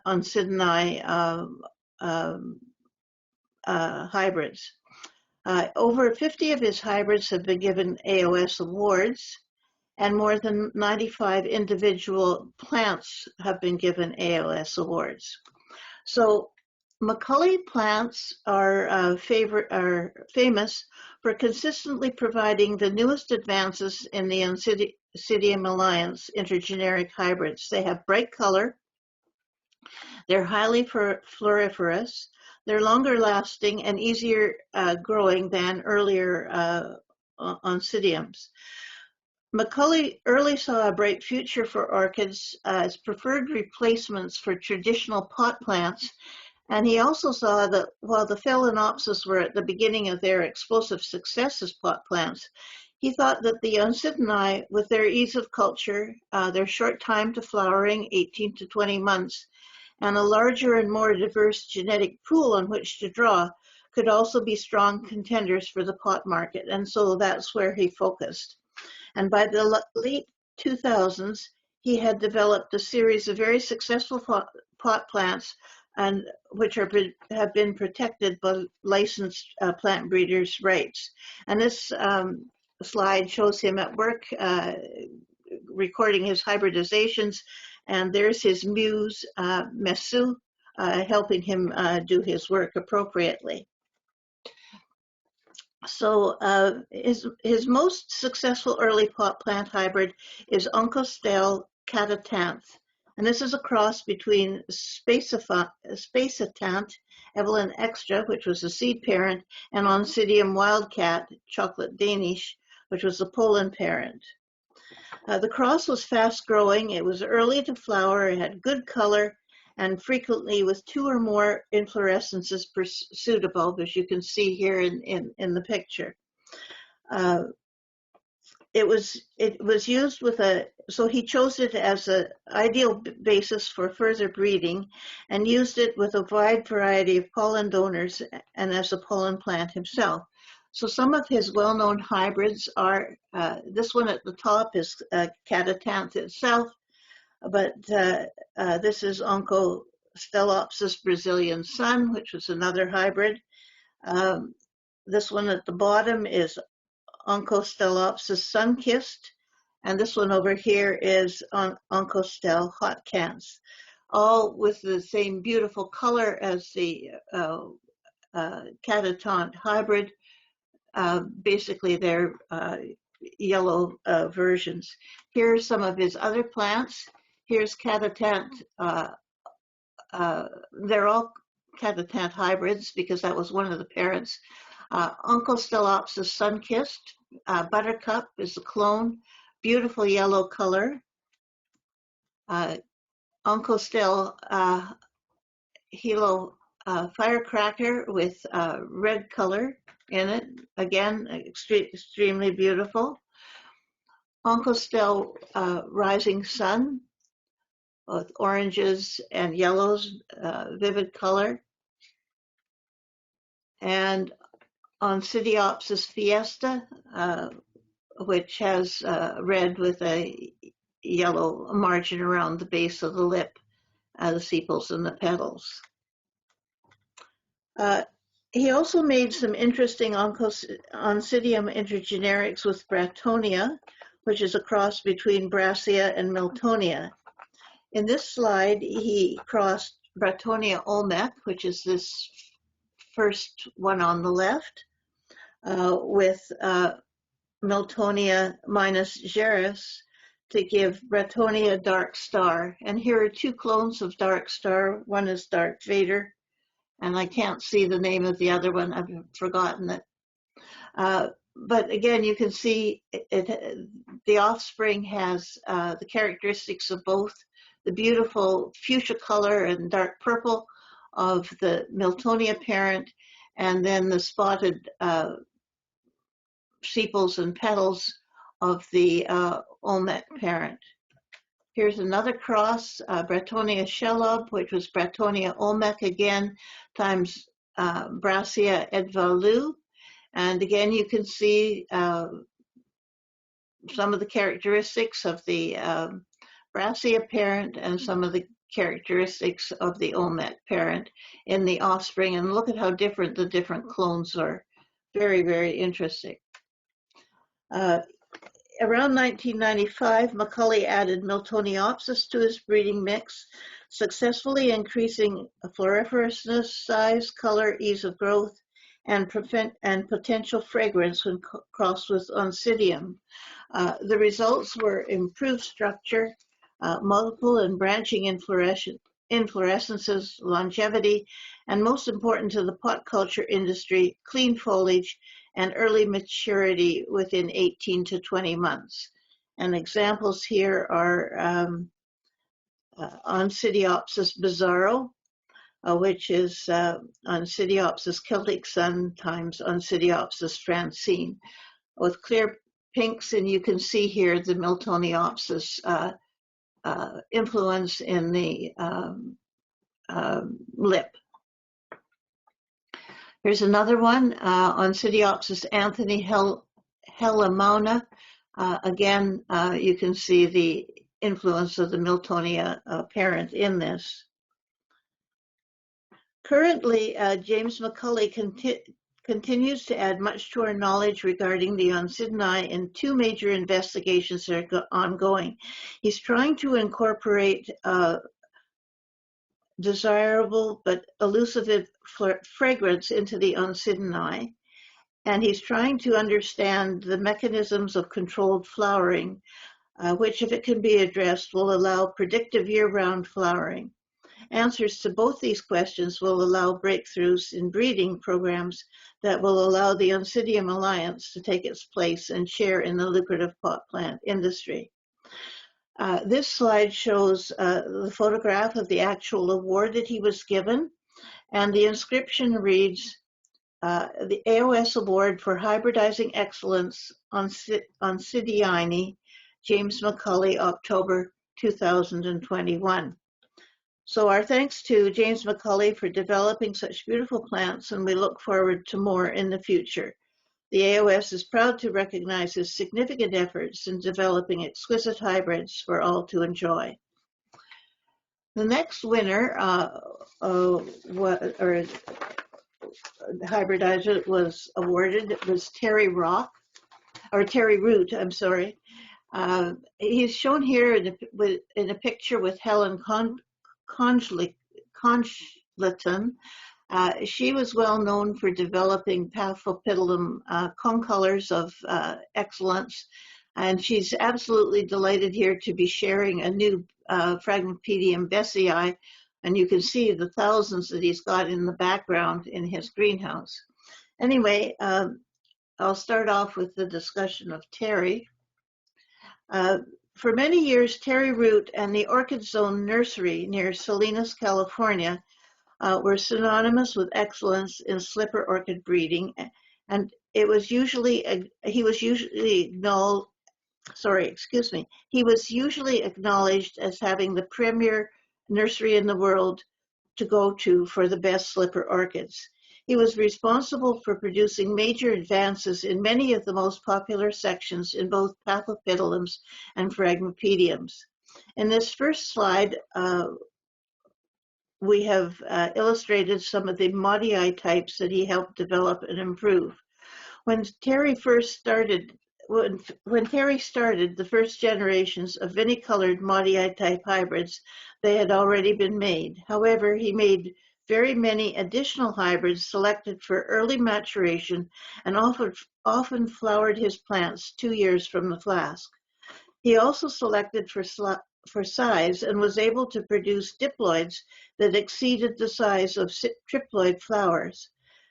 Untitled hybrids. Over 50 of his hybrids have been given Aos Awards, and more than 95 individual plants have been given Aos Awards. So McCulley plants are famous for consistently providing the newest advances in the Oncidium alliance intergeneric hybrids. They have bright color, they're highly floriferous, they're longer lasting and easier growing than earlier Oncidiums. McCulley early saw a bright future for orchids as preferred replacements for traditional pot plants, and he also saw that while the Phalaenopsis were at the beginning of their explosive success as pot plants, he thought that the Untitled, with their ease of culture, their short time to flowering, 18 to 20 months, and a larger and more diverse genetic pool on which to draw, could also be strong contenders for the pot market, and so that's where he focused. And by the late 2000s, he had developed a series of very successful pot plants, and which have been protected by licensed plant breeders' rights. And this slide shows him at work recording his hybridizations, and there's his muse, Mesu, helping him do his work appropriately. So his most successful early pot plant hybrid is Oncostel catatanth. And this is a cross between Spaceatant, Evelyn Extra, which was the seed parent, and Oncidium Wildcat, Chocolate Danish, which was the pollen parent. The cross was fast growing, it was early to flower, it had good color, and frequently with 2 or more inflorescences per pseudobulb, as you can see here in the picture. It was used with so he chose it as an ideal basis for further breeding and used it with a wide variety of pollen donors and as a pollen plant himself. So some of his well-known hybrids are, this one at the top is catatanth itself, but this is Oncostelopsis Brazilian Sun, which was another hybrid. This one at the bottom is Oncostelopsis Sunkissed, and this one over here is Oncostel Hotcans. all with the same beautiful color as the catatonic hybrid. Basically, they're yellow versions. Here are some of his other plants. Here's catatant. They're all catatant hybrids because that was one of the parents. Oncostellopsis sunkissed. Buttercup is the clone. Beautiful yellow color. Oncostel Hilo firecracker with red color in it. Again, extremely beautiful. Oncostel rising sun with oranges and yellows, vivid color. And Oncidiopsis fiesta, which has red with a yellow margin around the base of the lip, the sepals and the petals. He also made some interesting Oncidium intergenerics with Bratonia, which is a cross between Brassia and Miltonia. In this slide, he crossed Bratonia olmec, which is this first one on the left, with Miltonia minus Geras to give Bratonia Dark Star. And here are two clones of Dark Star. One is Dark Vader, and I can't see the name of the other one. I've forgotten it. But again, you can see the offspring has the characteristics of both the beautiful fuchsia color and dark purple of the Miltonia parent, and then the spotted sepals and petals of the olmec parent. Here's another cross, Bratonia Shelob, which was Bratonia olmec again, times Brassia edvalu. And again, you can see some of the characteristics of the Brassia parent and some of the characteristics of the olmec parent in the offspring. And look at how different the different clones are. Very, very interesting. Around 1995, Macaulay added Miltoniopsis to his breeding mix, successfully increasing floriferousness, size, color, ease of growth, and potential fragrance when crossed with Oncidium. The results were improved structure, multiple and branching inflorescences, longevity, and most important to the pot culture industry, clean foliage and early maturity within 18 to 20 months. And examples here are Oncidiopsis bizarro, which is Oncidiopsis Celtic sun times Oncidiopsis francine, with clear pinks, and you can see here the Miltoniopsis influence in the lip. Here's another one, Oncidiopsis Anthony Helemona. Again, you can see the influence of the Miltonia parent in this. Currently, James Macaulay continues to add much to our knowledge regarding the Oncidinae in two major investigations that are ongoing. He's trying to incorporate desirable but elusive fragrance into the Oncidinae, and he's trying to understand the mechanisms of controlled flowering, which, if it can be addressed, will allow predictive year-round flowering. Answers to both these questions will allow breakthroughs in breeding programs that will allow the Oncidium Alliance to take its place and share in the lucrative pot plant industry. This slide shows the photograph of the actual award that he was given, and the inscription reads, the Aos Award for Hybridizing Excellence on Oncidianae, James Macaulay, October 2021. So our thanks to James Macaulay for developing such beautiful plants, and we look forward to more in the future. The AOS is proud to recognize his significant efforts in developing exquisite hybrids for all to enjoy. The next winner, Hybridizer was awarded, it was Terry Root, I'm sorry. He's shown here in a picture with Helen Conchleton. She was well known for developing Paphiopedilum concolors of excellence, and she's absolutely delighted here to be sharing a new Phragmipedium besseyi, and you can see the thousands that he's got in the background in his greenhouse. Anyway, I'll start off with the discussion of Terry. For many years, Terry Root and the Orchid Zone Nursery near Salinas, California, were synonymous with excellence in slipper orchid breeding, and he was usually acknowledged as having the premier nursery in the world to go to for the best slipper orchids. He was responsible for producing major advances in many of the most popular sections in both Paphiopedilums and Phragmipediums. In this first slide, we have illustrated some of the Maudii types that he helped develop and improve. When Terry started the first generations of vinicolored Maudii type hybrids, they had already been made. However, he made very many additional hybrids selected for early maturation and often flowered his plants 2 years from the flask. He also selected for size and was able to produce diploids that exceeded the size of triploid flowers.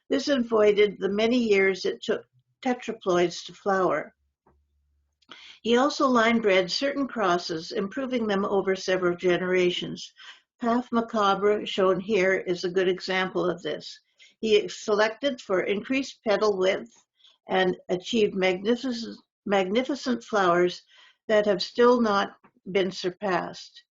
This avoided the many years it took tetraploids to flower. He also line bred certain crosses, improving them over several generations. Path Macabre, shown here, is a good example of this. He selected for increased petal width and achieved magnificent flowers that have still not been surpassed.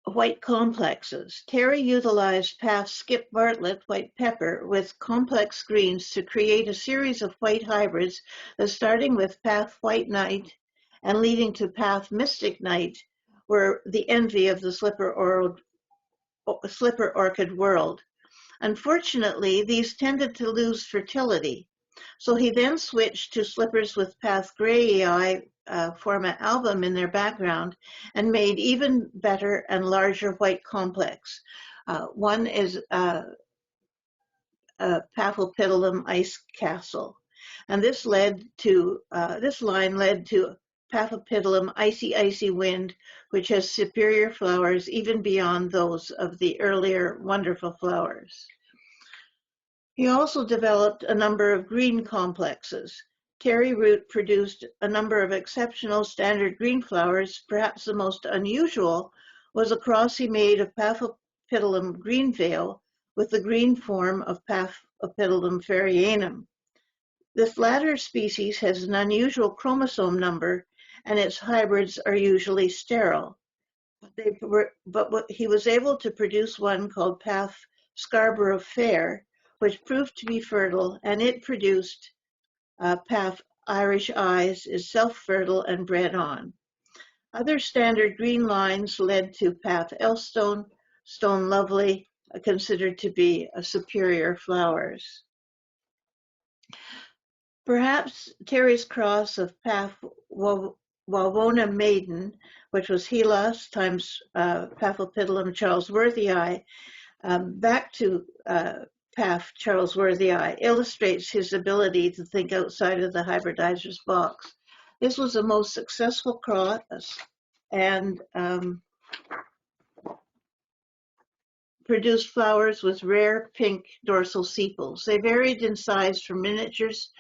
White complexes. Terry utilized Path Skip Bartlett white pepper with complex greens to create a series of white hybrids that, starting with Path White Knight and leading to Path Mystic Knight, were the envy of the slipper orchid world. Unfortunately, these tended to lose fertility, so he then switched to slippers with Path Grayei Forma album in their background and made even better and larger white complex. One is Paphiopedilum Ice Castle, and this line led to Paphiopedilum Icy Wind, which has superior flowers even beyond those of the earlier wonderful flowers. He also developed a number of green complexes. Terry Root produced a number of exceptional standard green flowers. Perhaps the most unusual was a cross he made of Paphiopedilum green veil with the green form of Paphiopedilum ferianum. This latter species has an unusual chromosome number, and its hybrids are usually sterile. But he was able to produce one called Path Scarborough Fair, which proved to be fertile, and it produced Path Irish Eyes, is self-fertile and bred on. Other standard green lines led to Path Elstone, Stone Lovely, considered to be superior flowers. Perhaps Terry's cross of Path Wawona Maiden, which was Helas times Paphiopedilum charlesworthii, back to Path charlesworthii, illustrates his ability to think outside of the hybridizer's box. This was a most successful cross and produced flowers with rare pink dorsal sepals. They varied in size from miniatures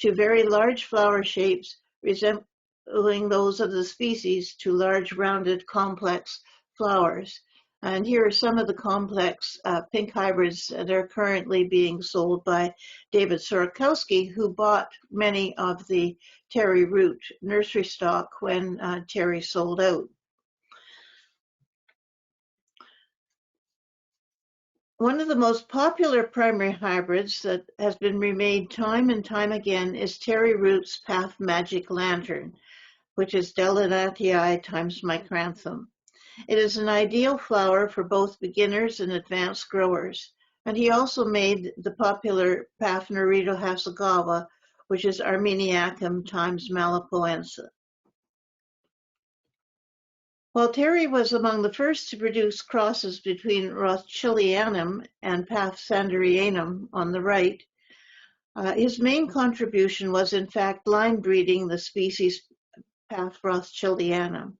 to very large flower shapes, resembling those of the species, to large rounded complex flowers. And here are some of the complex pink hybrids that are currently being sold by David Sorokowski, who bought many of the Terry Root nursery stock when Terry sold out. One of the most popular primary hybrids that has been remade time and time again is Terry Root's Path Magic Lantern, which is Delenatii times Micranthum. It is an ideal flower for both beginners and advanced growers, and he also made the popular Path Narito Hasegawa, which is Armeniacum times Malapoense. While Terry was among the first to produce crosses between Rothschildianum and Path Sanderianum on the right, his main contribution was in fact line breeding the species Path Rothschildianum.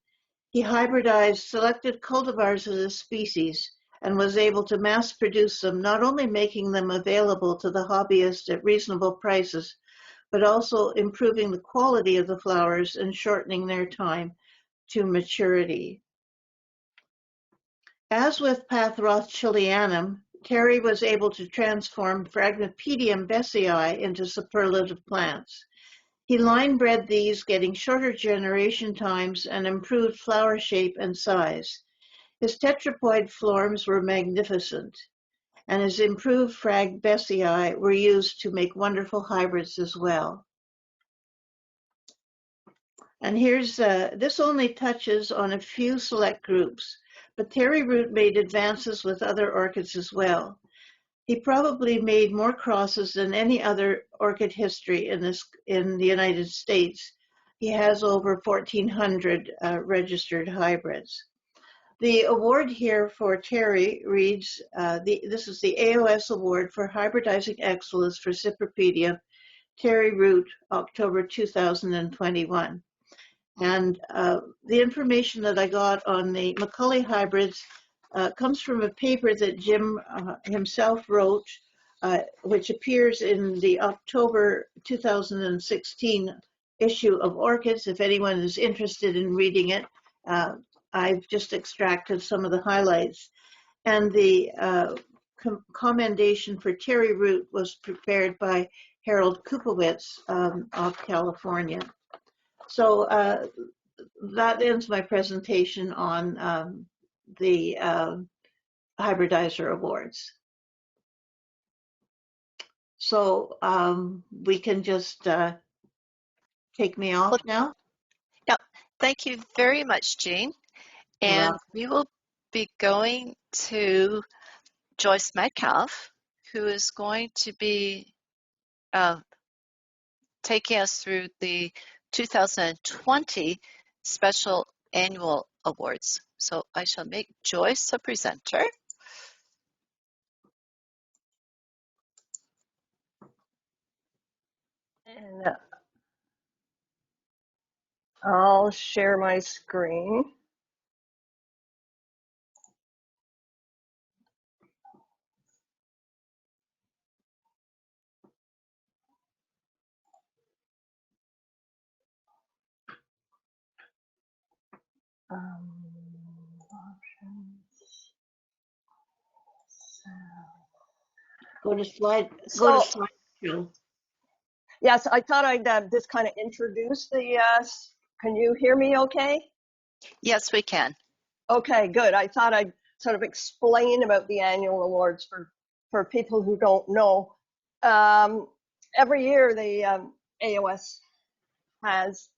He hybridized selected cultivars of this species and was able to mass produce them, not only making them available to the hobbyist at reasonable prices, but also improving the quality of the flowers and shortening their time to maturity. As with Path Rothschildianum, Terry was able to transform Phragmipedium besseyi into superlative plants. He line bred these, getting shorter generation times and improved flower shape and size. His tetrapoid forms were magnificent, and his improved Phrag besseyi were used to make wonderful hybrids as well. And here's, this only touches on a few select groups, but Terry Root made advances with other orchids as well. He probably made more crosses than any other orchid history in the United States. He has over 1,400 registered hybrids. The award here for Terry reads, this is the Aos Award for Hybridizing Excellence for Cypripedium, Terry Root, October 2021. And the information that I got on the Macaulay hybrids comes from a paper that Jim himself wrote, which appears in the October 2016 issue of Orchids. If anyone is interested in reading it, I've just extracted some of the highlights. And the commendation for Terry Root was prepared by Harold Kupowitz of California. So that ends my presentation on the Hybridizer Awards. So we can just take me off now. Yeah, thank you very much, Jean. And we will be going to Joyce Metcalf, who is going to be taking us through the 2020 Special Annual Awards. So I shall make Joyce a presenter. And I'll share my screen. Go to slide two. Yes, I thought I'd just kind of introduce the, can you hear me okay? Yes, we can. Okay, good. I thought I'd sort of explain about the annual awards for people who don't know. Every year the AOS has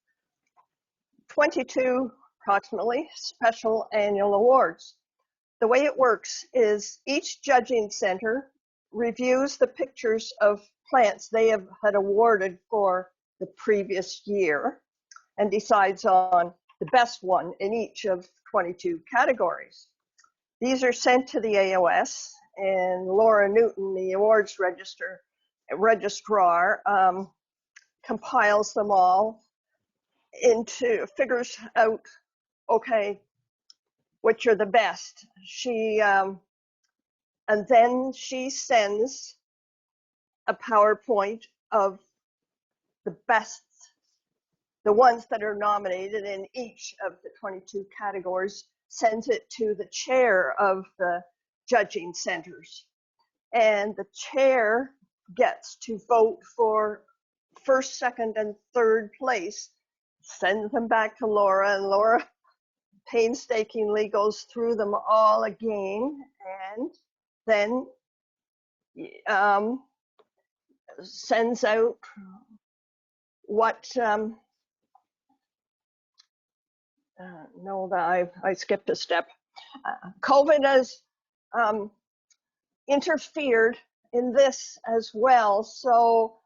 22 approximately special annual awards. The way it works is each judging center reviews the pictures of plants they have had awarded for the previous year and decides on the best one in each of 22 categories. These are sent to the AOS, and Laura Newton, the awards registrar, compiles them all figures out, okay, which are the best. And then she sends a PowerPoint of the best, the ones that are nominated in each of the 22 categories, sends it to the chair of the judging centers. And the chair gets to vote for first, second, and third place, sends them back to Laura, and Laura painstakingly goes through them all again, and then sends out what, no, I skipped a step. COVID has interfered in this as well, so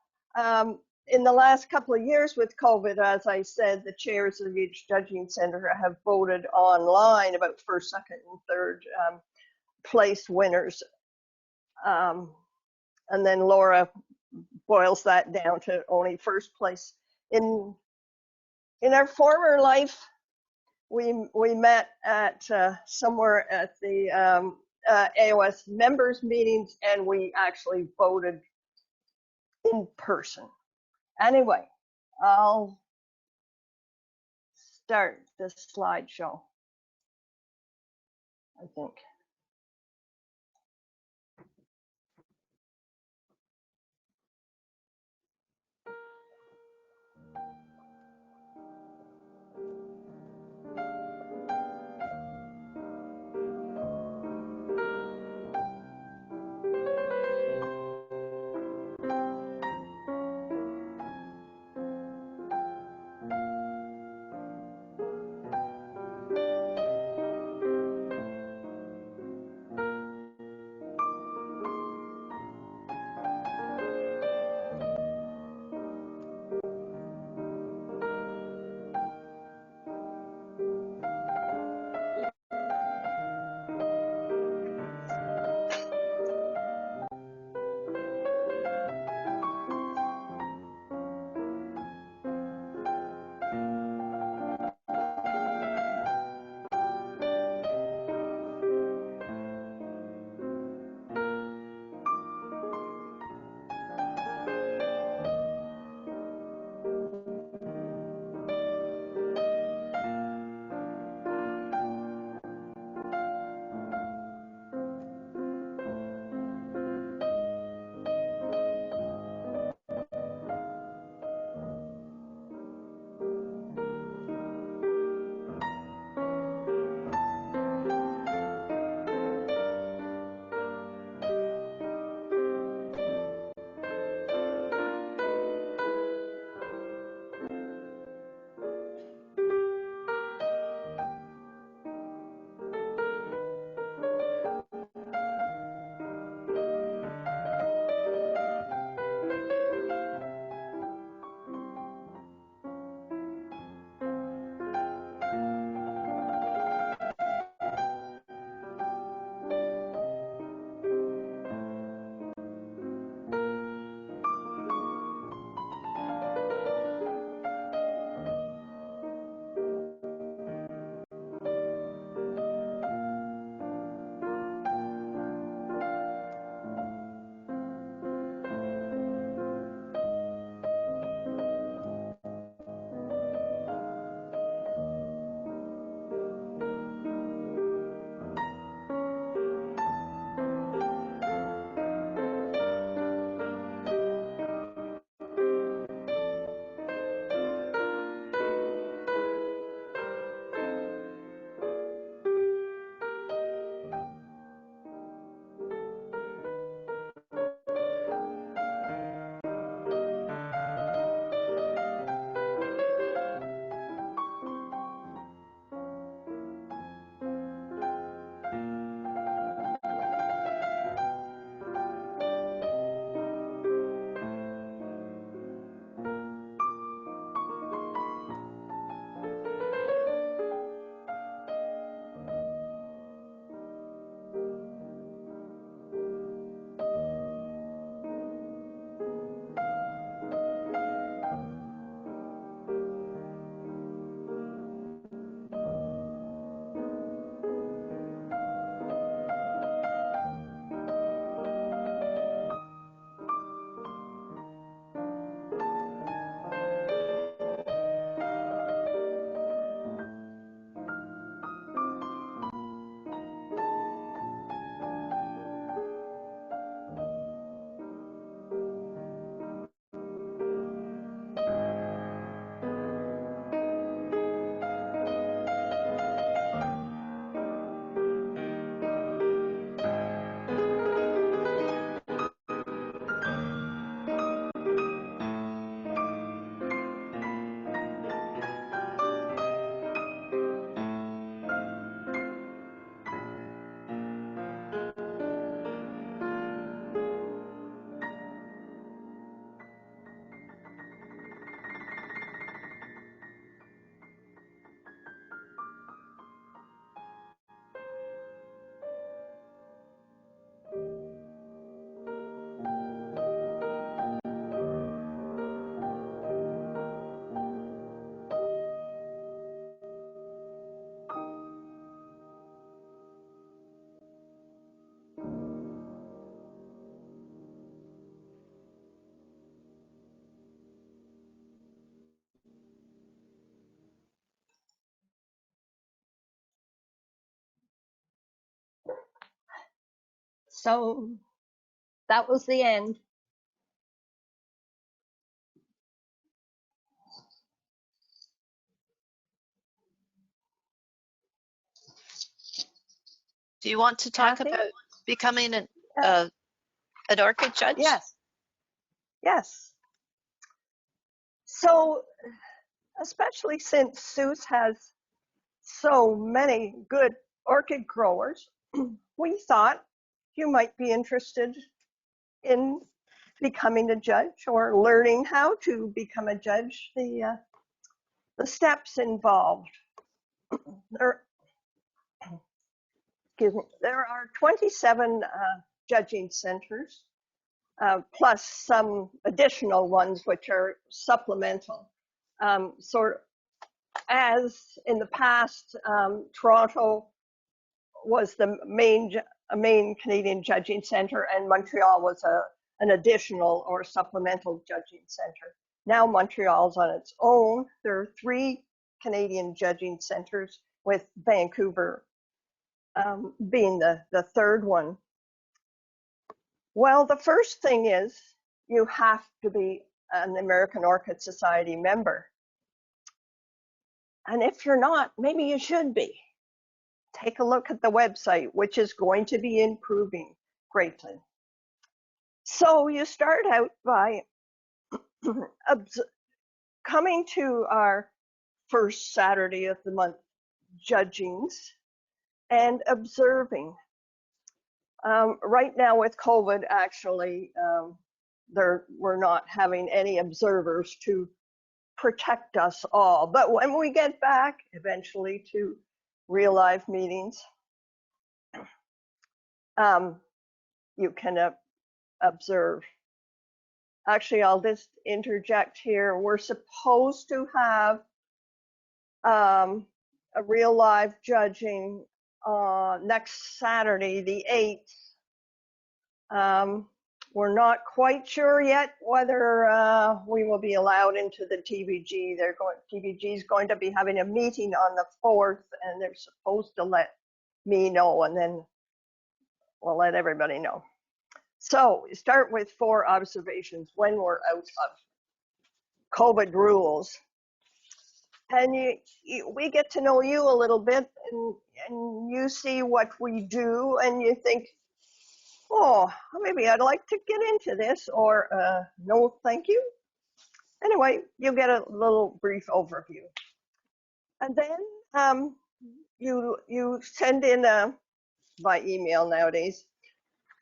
in the last couple of years with COVID, as I said, the chairs of each judging center have voted online about first, second, and third place winners. And then Laura boils that down to only first place. In our former life, we met at somewhere at the AOS members meetings, and we actually voted in person. Anyway, I'll start this slideshow, I think. So that was the end. Do you want to talk Kathy? about becoming an orchid judge? Yes. Yes. So, especially since SOOS has so many good orchid growers, we thought you might be interested in becoming a judge or learning how to become a judge, the steps involved. There are 27 judging centers, plus some additional ones which are supplemental. So as in the past, Toronto was the main Canadian judging center, and Montreal was an additional or supplemental judging center. Now Montreal's on its own. There are 3 Canadian judging centers, with Vancouver being the 3rd one. Well, the first thing is you have to be an American Orchid Society member. And if you're not, maybe you should be. Take a look at the website, which is going to be improving greatly. So you start out by coming to our first Saturday of the month judgings and observing. Right now with COVID, actually, we're not having any observers to protect us all. But when we get back eventually to real life meetings, you can observe. Actually, I'll just interject here. We're supposed to have a real live judging next Saturday, the 8th. We're not quite sure yet whether we will be allowed into the TVG. TVG is going to be having a meeting on the 4th, and they're supposed to let me know, and then we'll let everybody know. So we start with 4 observations when we're out of COVID rules. And we get to know you a little bit, and you see what we do, and you think, oh, maybe I'd like to get into this, or no, thank you. Anyway, you get a little brief overview. And then you send in, by email nowadays,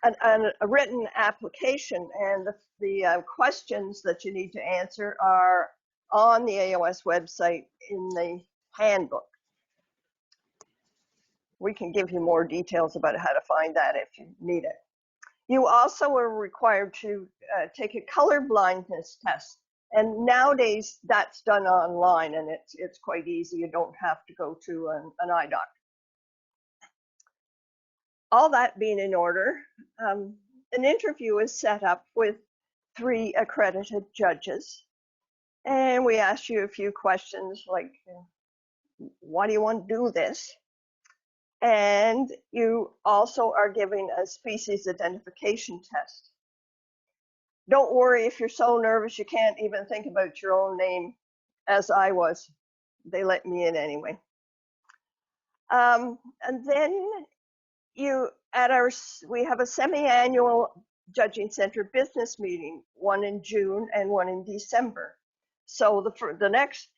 a written application, and the questions that you need to answer are on the AOS website in the handbook. We can give you more details about how to find that if you need it. You also are required to take a color blindness test. And nowadays that's done online, and it's quite easy. You don't have to go to an eye doctor. All that being in order, an interview is set up with 3 accredited judges. And we ask you a few questions like, why do you want to do this? And you also are given a species identification test. Don't worry if you're so nervous you can't even think about your own name, as I was. They let me in anyway. And then we have a semi-annual judging center business meeting, one in June and one in December. So the next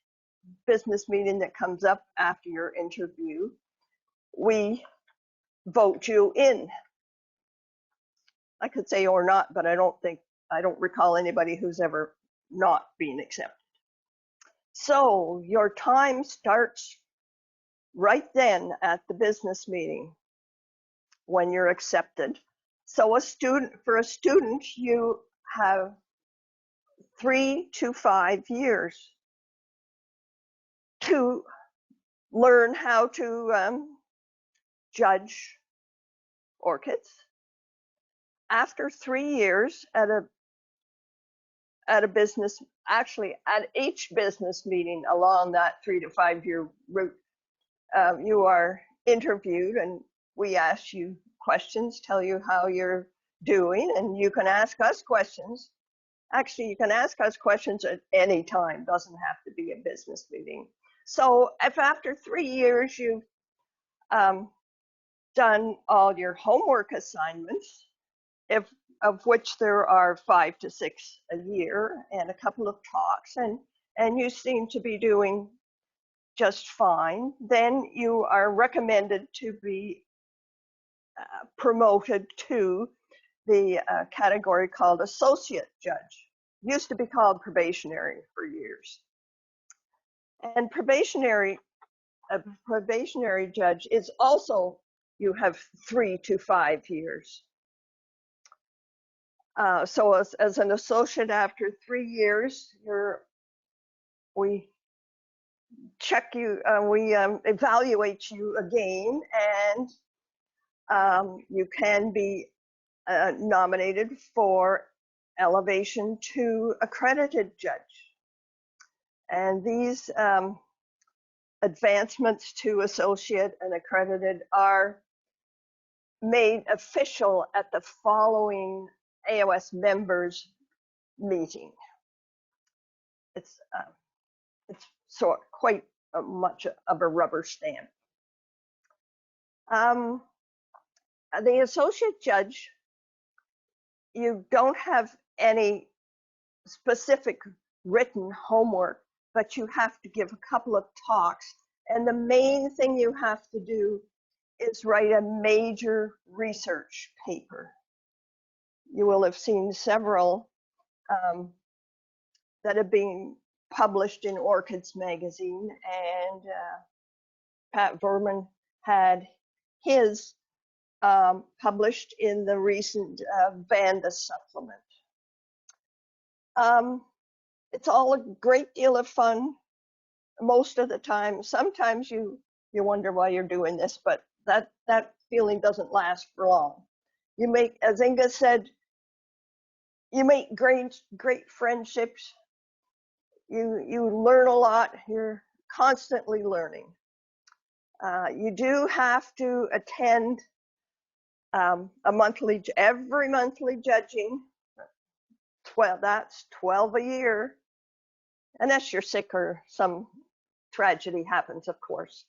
business meeting that comes up after your interview, we vote you in. I could say or not, but I don't recall anybody who's ever not been accepted. So your time starts right then at the business meeting when you're accepted. So for a student, you have 3 to 5 years to learn how to judge orchids. After 3 years at a business, actually at each business meeting along that 3 to 5 year route, you are interviewed, and we ask you questions, tell you how you're doing, and you can ask us questions. Actually, you can ask us questions at any time. Doesn't have to be a business meeting. So if after 3 years you've done all your homework assignments, of which there are 5 to 6 a year, and a couple of talks, and you seem to be doing just fine, then you are recommended to be promoted to the category called associate judge. Used to be called probationary for years. And a probationary judge is also, you have 3 to 5 years. So as an associate after 3 years, we check you, we evaluate you again, and you can be nominated for elevation to accredited judge. And these advancements to associate and accredited are made official at the following AOS members meeting. It's quite much of a rubber stamp. The associate judge, you don't have any specific written homework, but you have to give a couple of talks. And the main thing you have to do is write a major research paper. You will have seen several that have been published in Orchids magazine, and Pat Verman had his published in the recent Vanda supplement. It's all a great deal of fun most of the time. Sometimes you wonder why you're doing this, but that feeling doesn't last for long. You make, as Inga said, you make great friendships. You learn a lot. You're constantly learning. You do have to attend every monthly judging. That's 12 a year, unless you're sick or some tragedy happens, of course.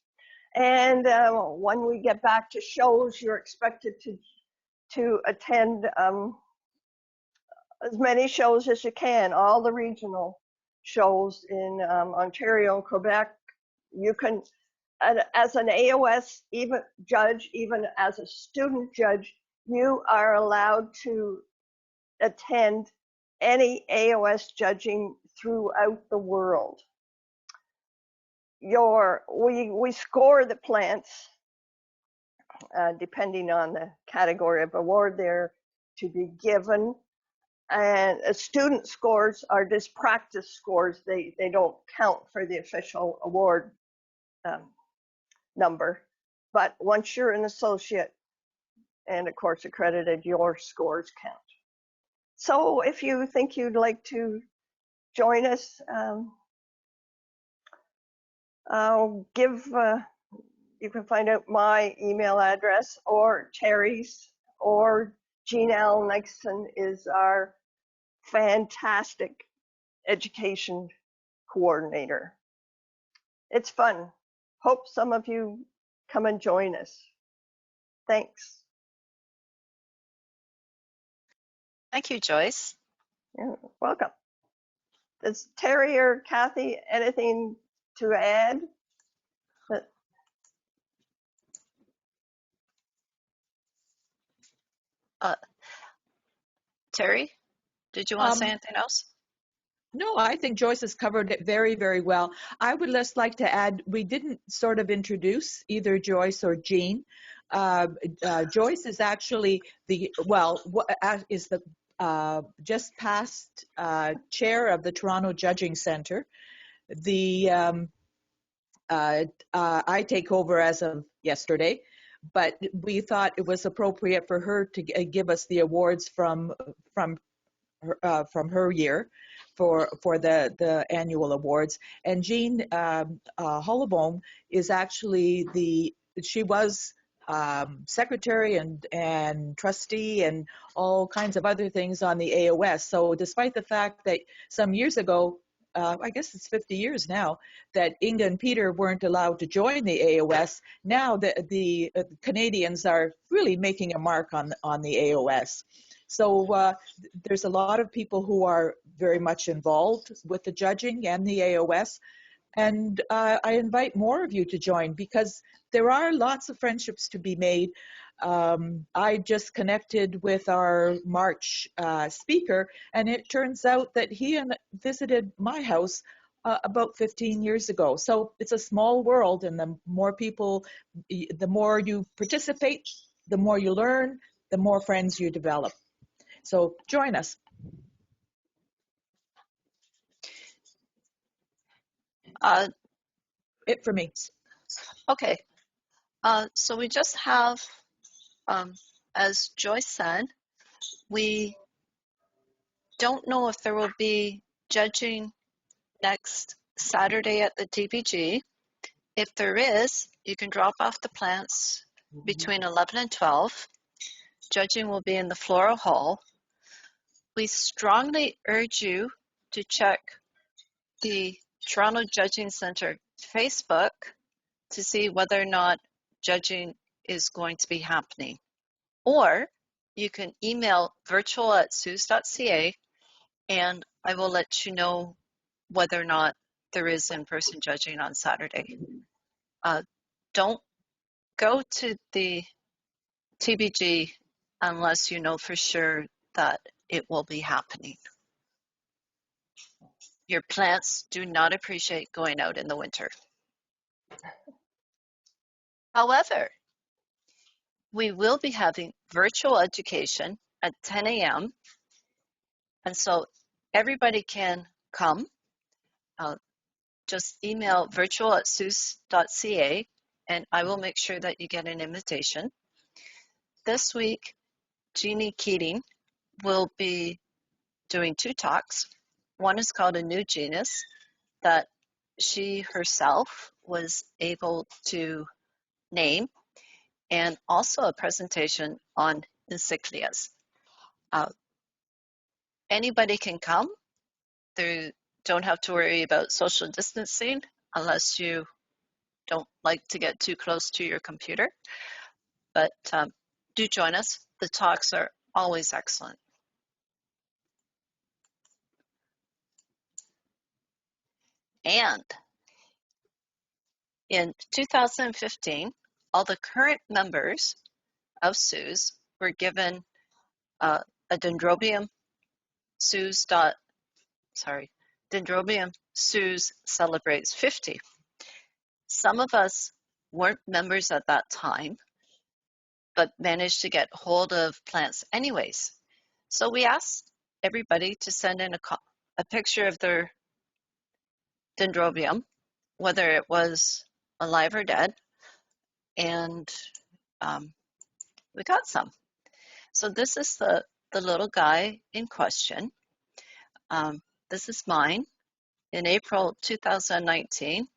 And when we get back to shows, you're expected to attend as many shows as you can, all the regional shows in Ontario, Quebec. You can, as an AOS judge, even as a student judge, you are allowed to attend any AOS judging throughout the world. We score the plants depending on the category of award they're to be given. And student scores are just practice scores. They don't count for the official award number. But once you're an associate and of course accredited, your scores count. So if you think you'd like to join us, you can find out my email address, or Terry's, or Jean L. Nixon is our fantastic education coordinator. It's fun. Hope some of you come and join us. Thanks. Thank you, Joyce. You're welcome. Does Terry or Kathy anything to add? Terry, did you want to say anything else? No, I think Joyce has covered it very, very well. I would just like to add, we didn't sort of introduce either Joyce or Jean. Joyce is actually just past chair of the Toronto Judging Center. I take over as of yesterday, but we thought it was appropriate for her to give us the awards from her year for the annual awards. And Jean Holleboom is actually she was secretary and trustee and all kinds of other things on the AOS. So despite the fact that some years ago, I guess it's 50 years now, that Inga and Peter weren't allowed to join the AOS, now the Canadians are really making a mark on the AOS. So there's a lot of people who are very much involved with the judging and the AOS. And I invite more of you to join because there are lots of friendships to be made. I just connected with our March speaker, and it turns out that he visited my house about 15 years ago. So it's a small world, and the more people, the more you participate, the more you learn, the more friends you develop. So join us. It for me. Okay. So we just have, as Joyce said, we don't know if there will be judging next Saturday at the TBG. If there is, you can drop off the plants between 11 and 12. Judging will be in the floral hall. We strongly urge you to check the Toronto Judging Centre Facebook to see whether or not judging is going to be happening. Or you can email virtual@soos.ca and I will let you know whether or not there is in-person judging on Saturday. Don't go to the TBG unless you know for sure that it will be happening. Your plants do not appreciate going out in the winter. However, we will be having virtual education at 10 a.m. And so everybody can come. Just email virtual@soos.ca and I will make sure that you get an invitation. This week, Jeannie Keating will be doing 2 talks. One is called A New Genus, that she herself was able to name, and also a presentation on encyclias. Anybody can come. They don't have to worry about social distancing unless you don't like to get too close to your computer. But do join us. The talks are always excellent. And in 2015, all the current members of SOOS were given a Dendrobium SOOS Dendrobium SOOS celebrates 50. Some of us weren't members at that time, but managed to get hold of plants anyways. So we asked everybody to send in a picture of their dendrobium, whether it was alive or dead, and we got some. So this is the little guy in question. This is mine. In April 2019,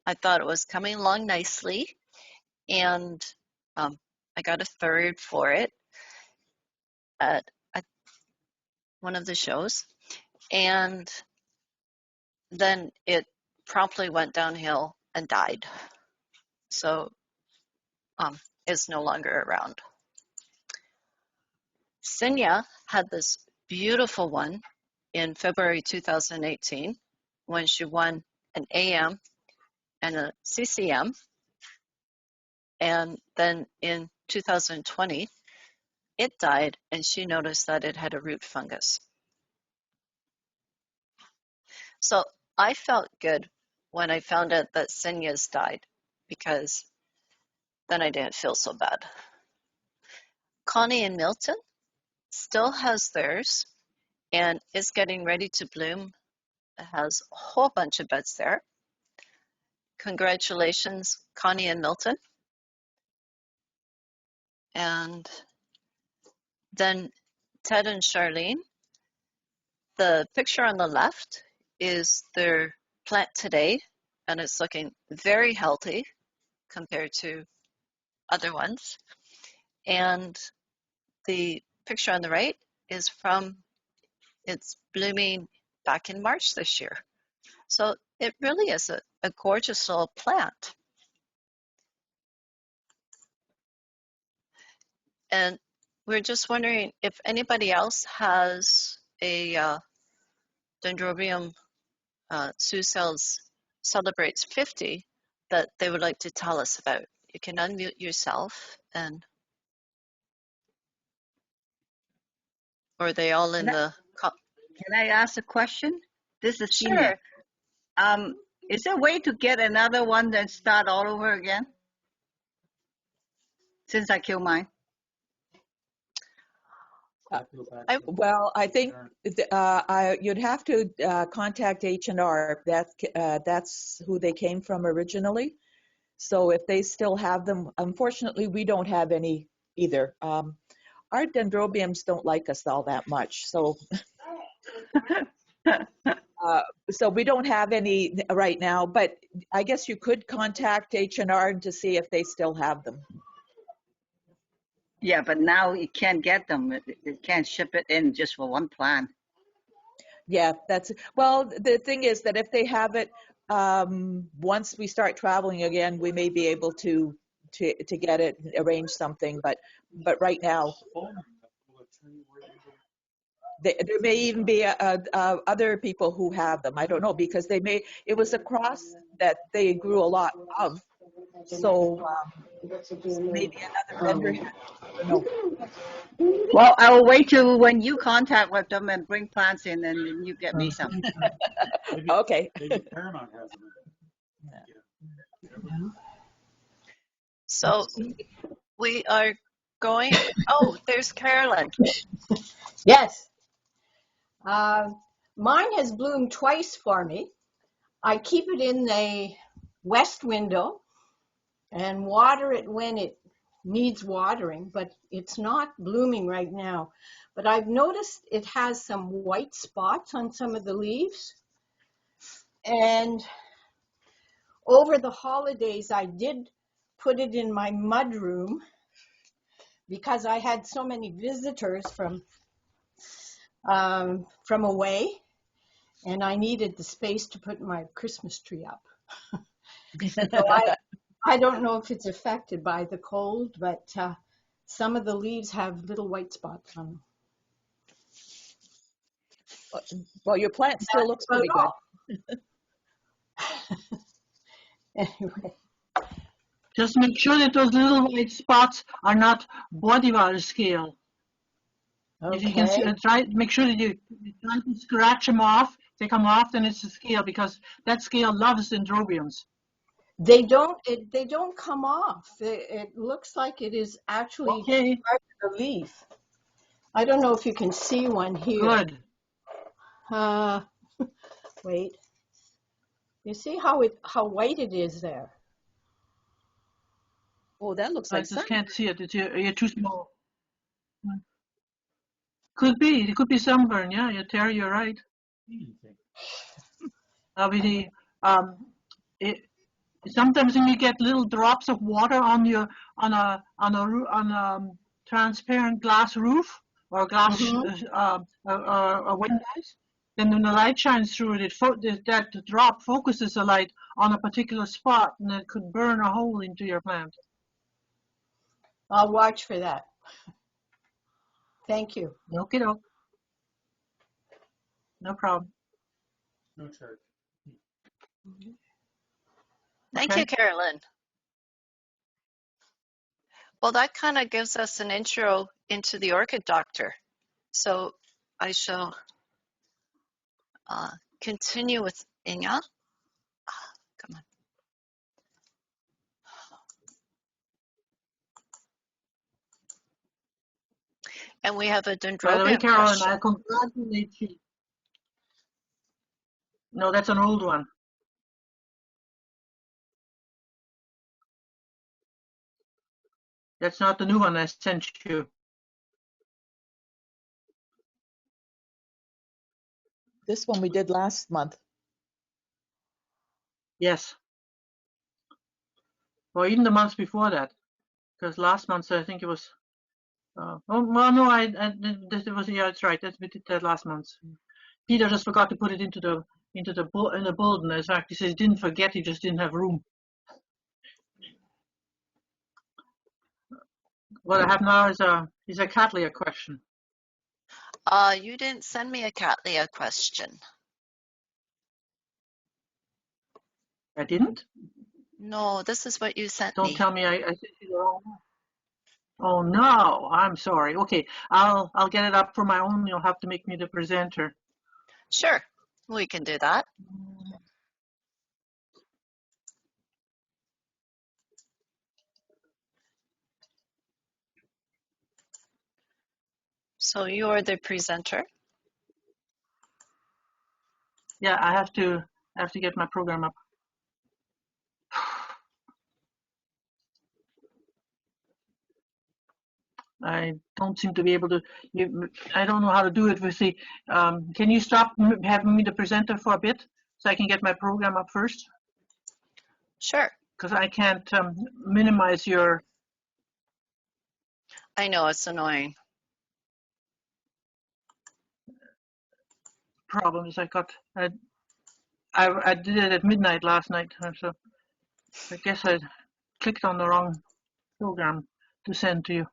I thought it was coming along nicely, and I got a third for it at one of the shows, and then it promptly went downhill and died. So it's no longer around. Sinya had this beautiful one in February 2018 when she won an AM and a CCM. And then in 2020, it died and she noticed that it had a root fungus. So I felt good when I found out that Sinya's died because then I didn't feel so bad. Connie and Milton still has theirs and is getting ready to bloom. It has a whole bunch of buds there. Congratulations, Connie and Milton. And then Ted and Charlene. The picture on the left is their plant today, and it's looking very healthy compared to other ones. And the picture on the right is from it's blooming back in March this year. So it really is a gorgeous little plant. And we're just wondering if anybody else has a Dendrobium SOOS celebrates 50 that they would like to tell us about. You can unmute yourself, and or are they all in the? Can I ask a question? This is Sure. Senior. Is there a way to get another one and start all over again? Since I killed mine. Well, I think you'd have to contact H&R. That's who they came from originally. So if they still have them, unfortunately, we don't have any either. Our dendrobiums don't like us all that much, so so we don't have any right now. But I guess you could contact H&R to see if they still have them. Yeah, but now you can't get them. It can't ship it in just for one plant. Yeah, well, the thing is that if they have it, once we start traveling again, we may be able to get it, arrange something, but right now, there may even be other people who have them. I don't know, because it was a cross that they grew a lot of, so maybe another vendor had, I don't know. Well, I will wait till when you contact with them and bring plants in, and you get me some. Okay. Maybe Paramount has them. So we are going. Oh, there's Carolyn. Yes. Mine has bloomed twice for me. I keep it in the west window and water it when it needs watering, but it's not blooming right now. But I've noticed it has some white spots on some of the leaves. And over the holidays, I did put it in my mudroom because I had so many visitors from away, and I needed the space to put my Christmas tree up. So I don't know if it's affected by the cold, but some of the leaves have little white spots on them. Well, your plant still looks pretty good. Anyway. Just make sure that those little white spots are not body water scale. Okay. If you can make sure that you try to scratch them off. If they come off, then it's the scale, because that scale loves dendrobiums. They don't come off. It looks like it is actually part of the leaf. I don't know if you can see one here. Good. Wait. You see how white it is there? Oh, that looks I like just can't see it. You're too small. Could be. It could be sunburn. Yeah, Terry, you're right. Obviously, sometimes when you get little drops of water on a transparent glass roof or glass windows, then when the light shines through it, that drop focuses the light on a particular spot, and it could burn a hole into your plant. I'll watch for that. Thank you. Okay, no problem. No charge. Thank you, Carolyn. Well, that kind of gives us an intro into the orchid doctor. So I shall continue with Inga. Come on. And we have a By the way, dendrobium Carolyn, question. I congratulate you. No, that's an old one. That's not the new one I sent you. This one we did last month. Yes. Or even the months before that. because last month I think it was. Oh well, no, it was, yeah, it's right. We did that last month. Peter just forgot to put it into the bulletin. In fact, he says he didn't forget, he just didn't have room. What I have now is a Cattleya question. You didn't send me a Cattleya question. I didn't? No, this is what you sent me. Don't tell me I sent you the wrong one. Oh no, I'm sorry. Okay, I'll get it up for my own. You'll have to make me the presenter. Sure, we can do that. So you're the presenter. Yeah, I have to get my program up. I don't seem to be able to. I don't know how to do it with the. Can you stop having me the presenter for a bit so I can get my program up first? Sure. Because I can't minimize your. I know, it's annoying. Problem is I did it at midnight last night, so I guess I clicked on the wrong program to send to you.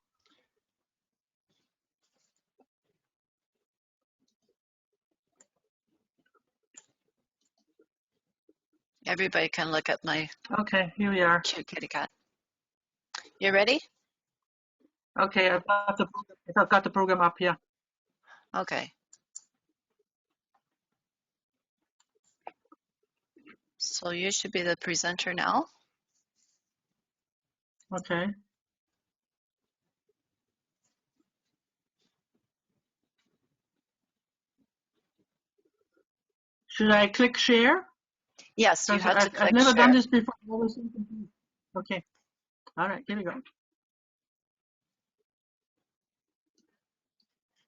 Everybody can look at my Okay, here we are. cute kitty cat. You ready? Okay, I've got the program up here. Okay. So you should be the presenter now. Okay. Should I click share? Yes, you have to click I've never share. done this before. Okay. All right, here we go.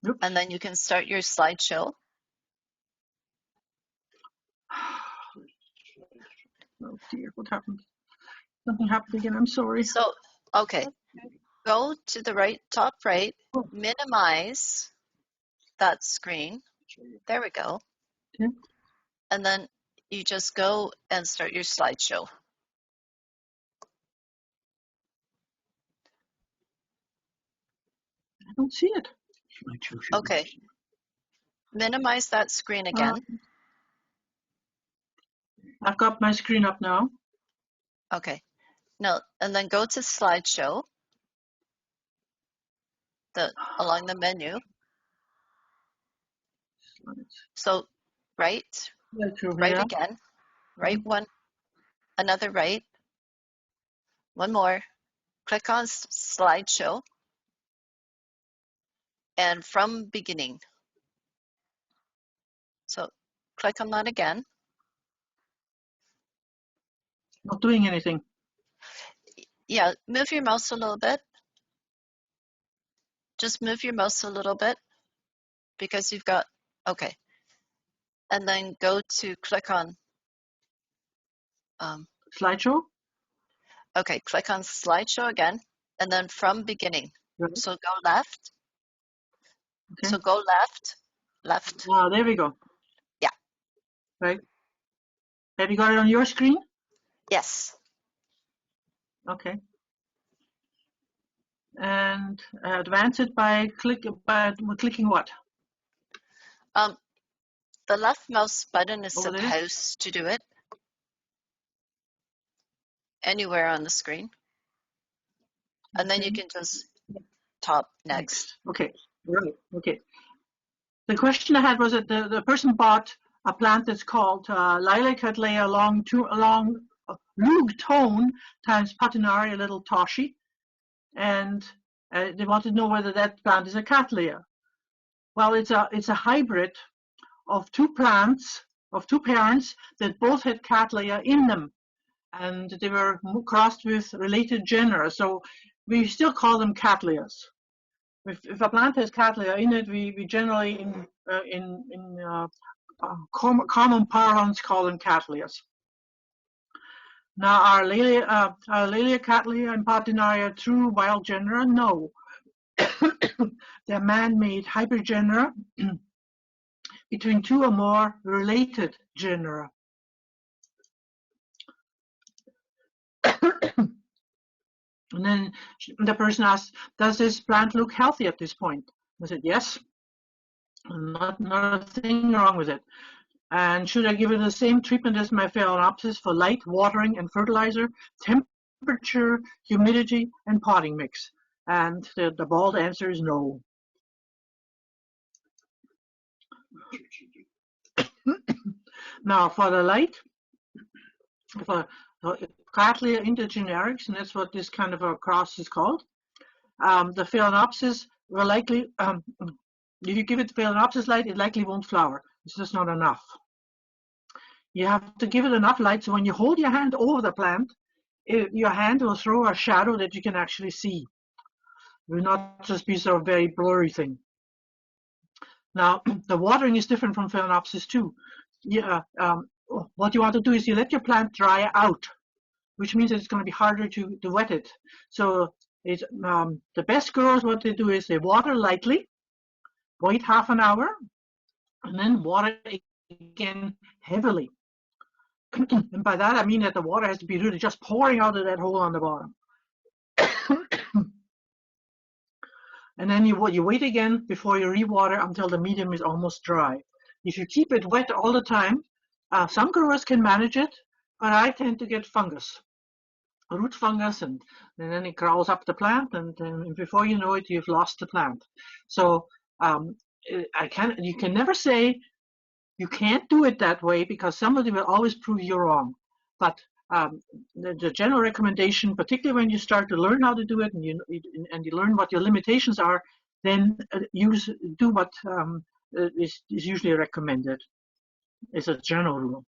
Oops. And then you can start your slideshow. Oh dear, what happened? Something happened again, I'm sorry. So, okay, go to the top right, minimize that screen. There we go. Okay. And then you just go and start your slideshow. I don't see it. Okay. Minimize that screen again. I've got my screen up now. Okay. Now, and then go to slideshow along the menu. So right again, right one, another right, one more. Click on slideshow and from beginning. So click on that again. Not doing anything. Yeah, move your mouse a little bit. Just move your mouse a little bit because you've got, okay. And then go to click on slideshow. Okay, click on slideshow again, and then from beginning. Right. So go left. Okay. So go left. Ah, there we go. Yeah. Right. Have you got it on your screen? Yes. Okay. And advance it by clicking what? The left mouse button is Over there? supposed to do it. Anywhere on the screen. And then you can just top next. Okay, right, okay. The question I had was that the person bought a plant that's called Lilac Cattleya long Lug Tone times Patinaria Little Toshi. And they wanted to know whether that plant is a Cattleya. Well, it's a hybrid of two plants, of two parents that both had Cattleya in them. And they were crossed with related genera. So we still call them Cattleyas. If a plant has Cattleya in it, we generally in common parlance call them Cattleyas. Now, are Laelia, Cattleya, and Potinaria true wild genera? No. They're man-made hybrid genera between two or more related genera. And then the person asked, does this plant look healthy at this point? I said, yes, not a thing wrong with it. And should I give it the same treatment as my Phalaenopsis for light, watering, and fertilizer, temperature, humidity, and potting mix? And the bald answer is no. Now, for the light, for Cattleya intergenerics, and that's what this kind of a cross is called, the Phalaenopsis will likely, if you give it Phalaenopsis light, it likely won't flower. It's just not enough. You have to give it enough light so when you hold your hand over the plant, your hand will throw a shadow that you can actually see. It will not just be sort of very blurry thing. Now, the watering is different from Phalaenopsis too. What you want to do is you let your plant dry out, which means that it's going to be harder to wet it. So the best growers, what they do is they water lightly, wait half an hour, and then water again heavily. And by that I mean that the water has to be really just pouring out of that hole on the bottom. And then you wait again before you re-water until the medium is almost dry. If you keep it wet all the time, some growers can manage it, but I tend to get fungus, root fungus, and then it crawls up the plant, and before you know it, you've lost the plant. So you can never say you can't do it that way, because somebody will always prove you wrong. But the general recommendation, particularly when you start to learn how to do it and you learn what your limitations are, then do what is usually recommended. It's a general rule.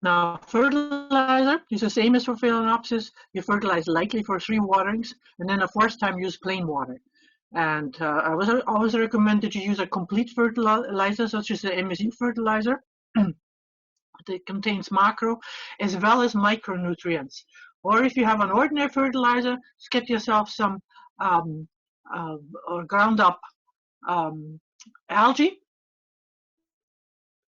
Now, fertilizer is the same as for Phalaenopsis. You fertilize lightly for 3 waterings, and then the fourth time use plain water. And I always recommend that you use a complete fertilizer, such as the MSE fertilizer. It contains macro as well as micronutrients. Or if you have an ordinary fertilizer, just get yourself some ground up algae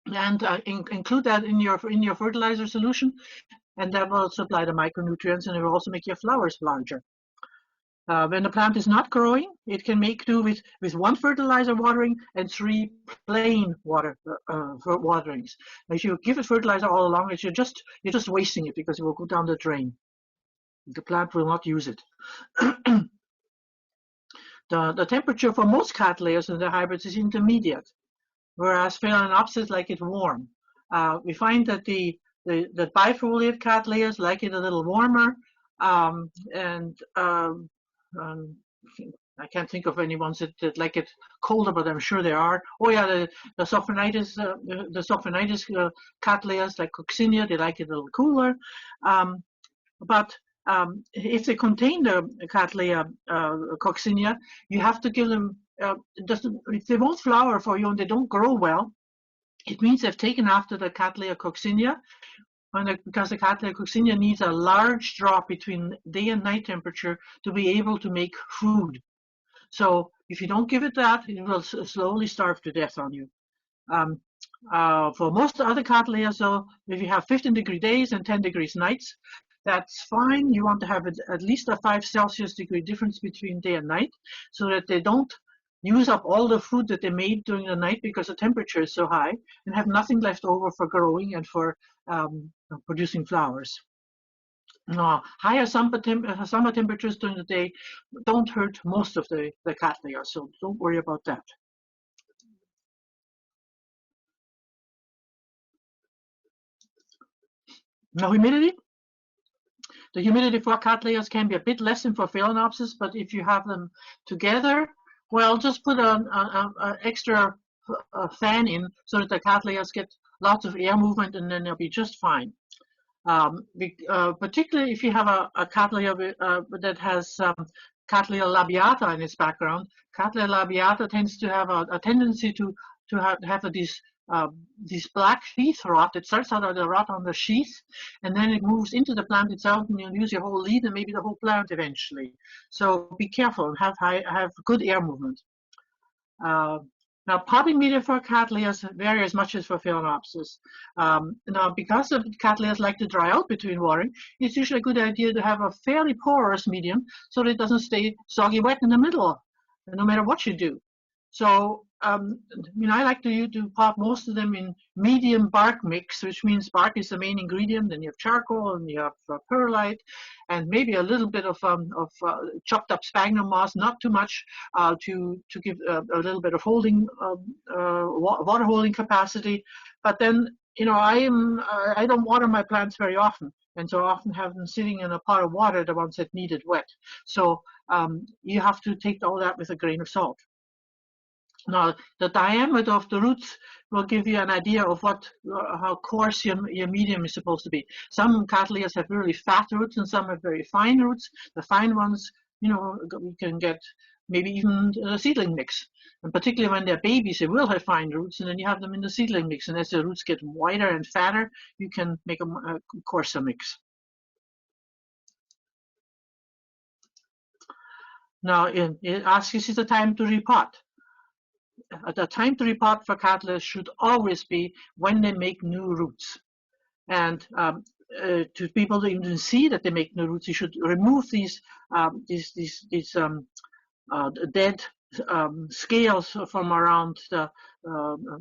and include that in your fertilizer solution, and that will supply the micronutrients, and it will also make your flowers larger. When the plant is not growing, it can make do with 1 fertilizer watering and 3 plain waterings. If you give it fertilizer all along, you're just wasting it, because it will go down the drain. The plant will not use it. The temperature for most Cattleyas and the hybrids is intermediate, whereas Phalaenopsis like it warm. We find that the bifoliate Cattleyas like it a little warmer, and I can't think of any ones that like it colder, but I'm sure there are. Oh yeah, the Sophonitis Cattleyas like Coccinia, they like it a little cooler. But if they contain the Cattleya Coccinia, you have to give them, if they won't flower for you and they don't grow well, it means they've taken after the Cattleya Coccinia, because the Cattleya Coccinia needs a large drop between day and night temperature to be able to make food. So if you don't give it that, it will slowly starve to death on you. For most other Cattleyas, so if you have 15-degree days and 10 degrees nights, that's fine. You want to have at least a 5 Celsius degree difference between day and night, so that they don't use up all the food that they made during the night because the temperature is so high, and have nothing left over for growing and for producing flowers. Now, higher summer temperatures during the day don't hurt most of the Cattleyas, so don't worry about that. Now, humidity. The humidity for Cattleyas can be a bit less than for Phalaenopsis, but if you have them together, well, just put an extra fan in so that the Cattleyas get lots of air movement, and then they'll be just fine. Particularly if you have a Cattleya that has Cattleya labiata in its background. Cattleya labiata tends to have a tendency to have these this black sheath rot. It starts out as a rot on the sheath, and then it moves into the plant itself, and you'll lose your whole lead and maybe the whole plant eventually. So be careful and have good air movement. Now, potting media for cattleyas vary as much as for phalaenopsis. Now, because the cattleyas like to dry out between watering, it's usually a good idea to have a fairly porous medium so that it doesn't stay soggy wet in the middle, no matter what you do. So, I like to pot most of them in medium bark mix, which means bark is the main ingredient. Then you have charcoal and you have perlite, and maybe a little bit of chopped up sphagnum moss, not too much, to give a little bit of holding water holding capacity. But then, I don't water my plants very often, and so I often have them sitting in a pot of water, the ones that needed wet. So you have to take all that with a grain of salt. Now, the diameter of the roots will give you an idea of how coarse your medium is supposed to be. Some cattleyas have really fat roots and some have very fine roots. The fine ones, we can get maybe even a seedling mix. And particularly when they're babies, they will have fine roots, and then you have them in the seedling mix. And as the roots get wider and fatter, you can make a coarser mix. Now, it asks, is it the time to repot? The time to repot for cattleyas should always be when they make new roots. And to be able to even see that they make new roots, you should remove these dead scales from around the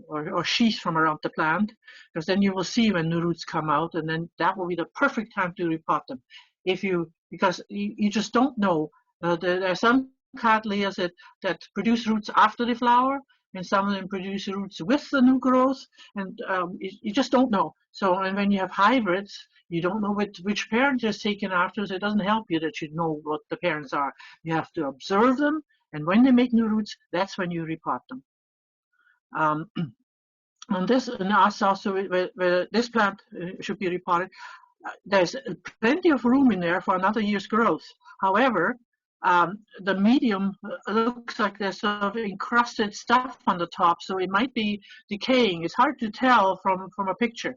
or sheaths from around the plant, because then you will see when new roots come out, and then that will be the perfect time to repot them. Because you just don't know. There are some cattleyas that produce roots after the flower, and some of them produce roots with the new growth, and you just don't know. So, and when you have hybrids, you don't know which parent is taken after, so it doesn't help you that you know what the parents are. You have to observe them, and when they make new roots, that's when you repot them. And asks also whether this plant should be repotted. There's plenty of room in there for another year's growth. However, the medium looks like there's sort of encrusted stuff on the top, so it might be decaying. It's hard to tell from a picture.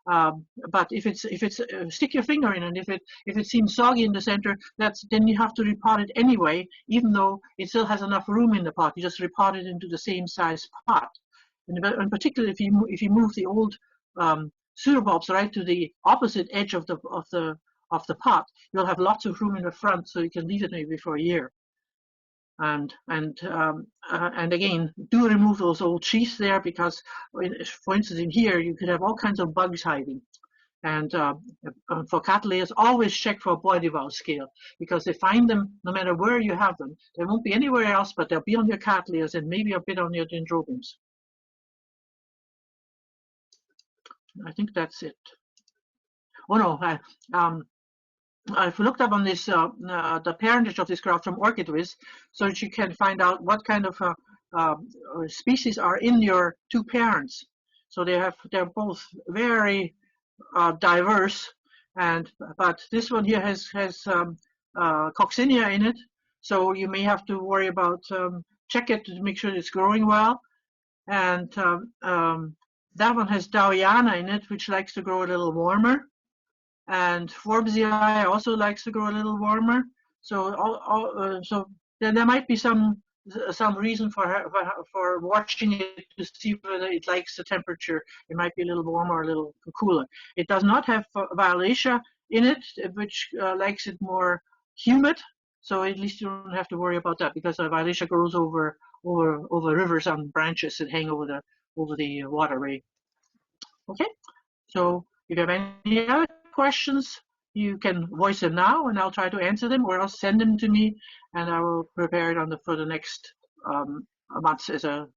But if it's stick your finger in, and if it seems soggy in the center, then you have to repot it anyway, even though it still has enough room in the pot. You just repot it into the same size pot. And particularly if you move the old pseudobulbs right to the opposite edge of the pot, you'll have lots of room in the front, so you can leave it maybe for a year. And again, do remove those old sheaths there, because, for instance, in here you could have all kinds of bugs hiding. And for cattleyas, always check for a bois scale, because they find them no matter where you have them. They won't be anywhere else, but they'll be on your cattleyas and maybe a bit on your dendrobiums. I think that's it. Oh no, I've looked up on this the parentage of this graph from OrchidWiz, so that you can find out what kind of species are in your two parents. So they're both very diverse, but this one here has coccinia in it, so you may have to worry about check it to make sure it's growing well. And that one has Dowiana in it, which likes to grow a little warmer. And Forbesii also likes to grow a little warmer. So so then there might be some reason for watching it to see whether it likes the temperature. It might be a little warmer or a little cooler. It does not have Violacia in it, which likes it more humid. So at least you don't have to worry about that, because Violacia grows over rivers on branches that hang over the waterway. Okay, so if you have any other questions, you can voice them now, and I'll try to answer them, or else send them to me, and I will prepare it for the next months as a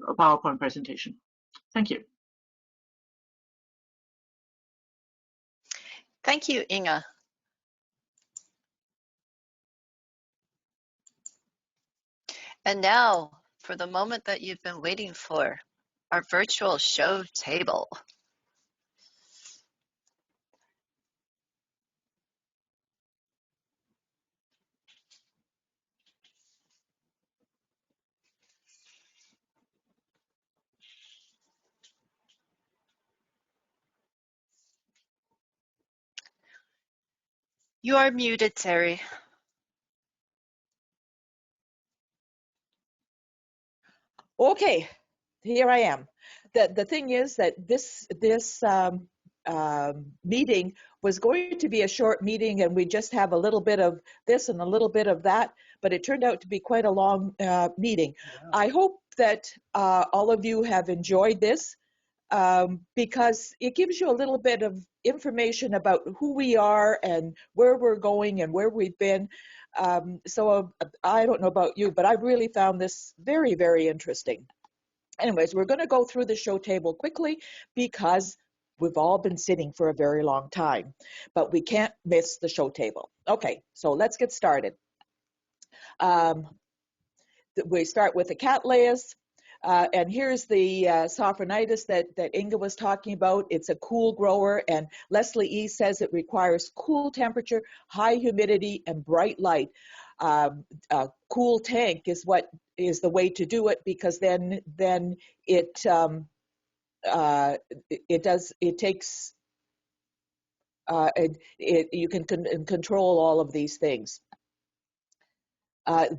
PowerPoint presentation. Thank you. Thank you, Inga. And now for the moment that you've been waiting for, our virtual show table. You are muted, Terry. Okay, here I am. The thing is that this meeting was going to be a short meeting, and we just have a little bit of this and a little bit of that, but it turned out to be quite a long meeting. Yeah. I hope that all of you have enjoyed this, because it gives you a little bit of information about who we are and where we're going and where we've been. So I don't know about you, but I really found this very, very interesting. Anyways, we're going to go through the show table quickly because we've all been sitting for a very long time, but we can't miss the show table. Okay, so let's get started. We start with the Cattleyas. And here's the Sophronitis that Inga was talking about. It's a cool grower, and Leslie E. says it requires cool temperature, high humidity, and bright light. A cool tank is what is the way to do it, because then it takes you can control all of these things.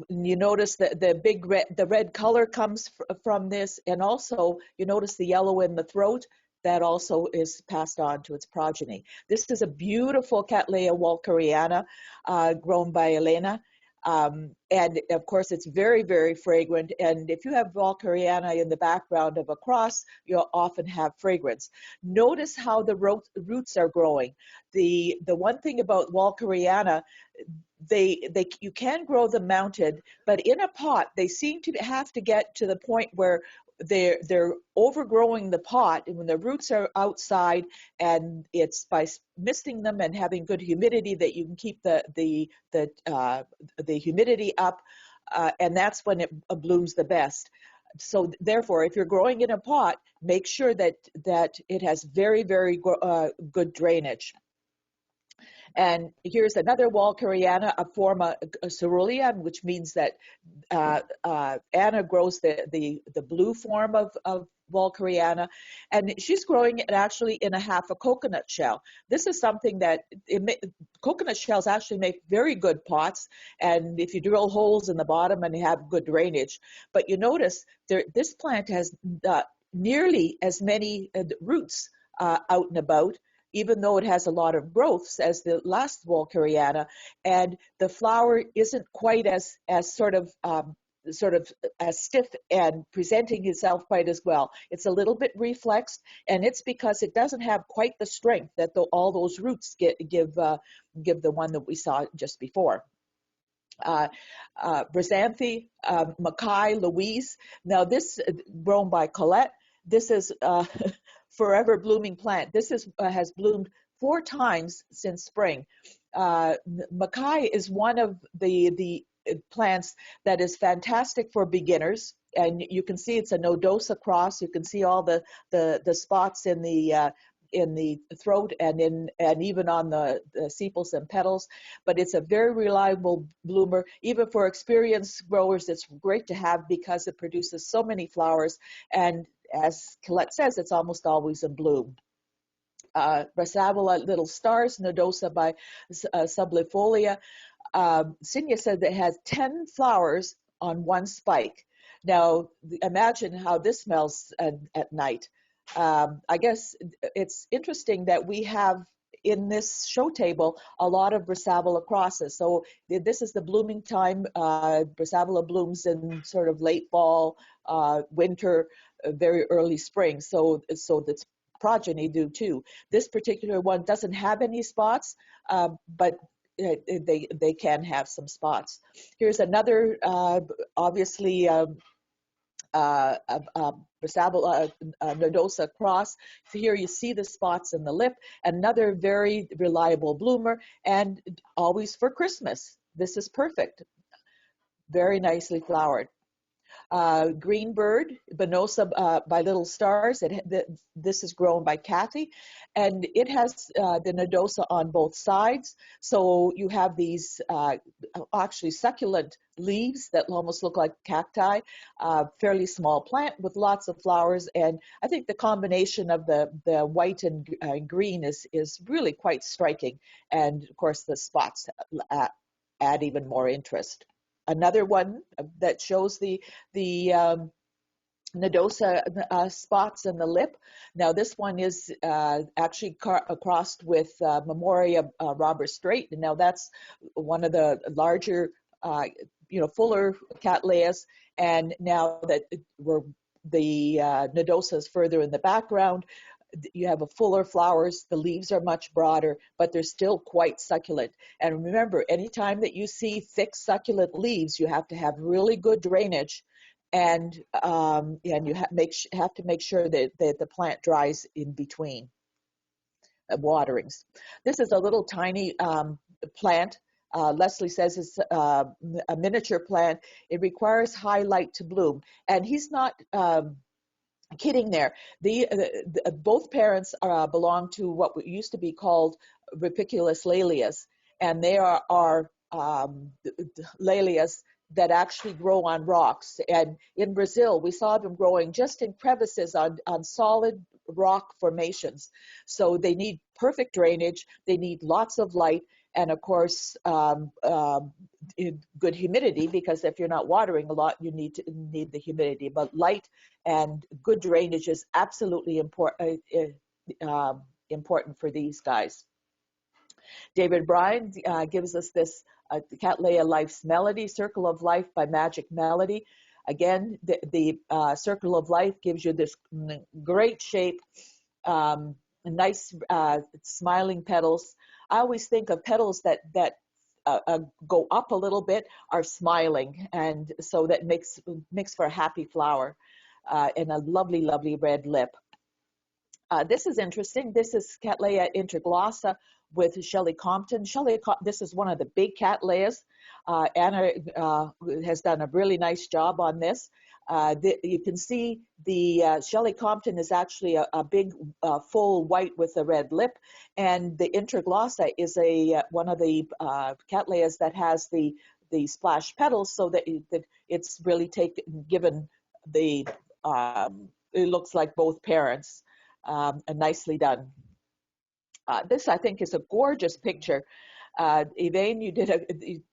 You notice that the red color comes from this, and also you notice the yellow in the throat. That also is passed on to its progeny. This is a beautiful Cattleya walkeriana grown by Elena. And of course, it's very, very fragrant. And if you have walkeriana in the background of a cross, you'll often have fragrance. Notice how the roots are growing. The one thing about walkeriana, you can grow them mounted, but in a pot, they seem to have to get to the point where they're overgrowing the pot, and when the roots are outside, and it's by misting them and having good humidity that you can keep the humidity up, and that's when it blooms the best. So therefore, if you're growing in a pot, make sure that it has very, very good drainage. And here's another walkeriana, a forma ceruleum, which means that Anna grows the blue form of walkeriana, and she's growing it actually in a half a coconut shell. This is something that coconut shells actually make very good pots, and if you drill holes in the bottom and have good drainage. But you notice this plant has nearly as many roots out and about, even though it has a lot of growths as the last walkeriana, and the flower isn't quite as sort of as stiff and presenting itself quite as well. It's a little bit reflexed, and it's because it doesn't have quite the strength that all those roots give the one that we saw just before. Brysanthi, Mackay, Louise. Now this grown by Colette. This is forever blooming plant. This has bloomed 4 times since spring. Mackay is one of the plants that is fantastic for beginners, and you can see it's a nodosa cross. You can see all the spots in the throat and even on the sepals and petals, but it's a very reliable bloomer. Even for experienced growers, it's great to have because it produces so many flowers, and as Colette says, it's almost always in bloom. Brassavola Little Stars, nodosa by sublifolia. Sinya said that it has 10 flowers on one spike. Now, imagine how this smells at night. I guess it's interesting that we have in this show table a lot of Brassavola crosses. So this is the blooming time. Brassavola blooms in sort of late fall, winter, very early spring. So that's progeny do too. This particular one doesn't have any spots, but they can have some spots. Here's another, obviously, Brassavola nodosa cross. So here you see the spots in the lip. Another very reliable bloomer, and always for Christmas. This is perfect. Very nicely flowered. Greenbird, Benosa by Little Stars. This is grown by Kathy, and it has the nodosa on both sides. So you have these actually succulent leaves that almost look like cacti, fairly small plant with lots of flowers. And I think the combination of the white and green is really quite striking. And of course the spots add even more interest. Another one that shows the nodosa spots in the lip. Now this one is actually crossed with Memoria Robert Strait, and now that's one of the larger, fuller cattleyas. And now that the nodosa is further in the background, you have a fuller flowers, the leaves are much broader, but they're still quite succulent. And remember, anytime that you see thick succulent leaves, you have to have really good drainage, and you have to make sure that the plant dries in between waterings. This is a little tiny plant. Leslie says it's a miniature plant. It requires high light to bloom, and he's not kidding there. Both parents belong to what used to be called Rapiculus lalias, and they are lalias that actually grow on rocks. And in Brazil, we saw them growing just in crevices on solid rock formations. So they need perfect drainage, they need lots of light, and of course good humidity, because if you're not watering a lot, you need the humidity. But light and good drainage is absolutely important for these guys. David Bryan gives us this Cattleya Life's Melody, Circle of Life by Magic Melody. Again, the Circle of Life gives you this great shape, nice smiling petals. I always think of petals that go up a little bit are smiling, and so that makes for a happy flower and a lovely, lovely red lip. This is interesting. This is Cattleya interglossa with Shelley Compton. This is one of the big Cattleyas. Anna has done a really nice job on this. You can see the Shelley Compton is actually a big, full white with a red lip, and the interglossa is one of the Cattleyas that has the splash petals, so that it's really given the it looks like both parents. And nicely done. This, I think, is a gorgeous picture. Elaine,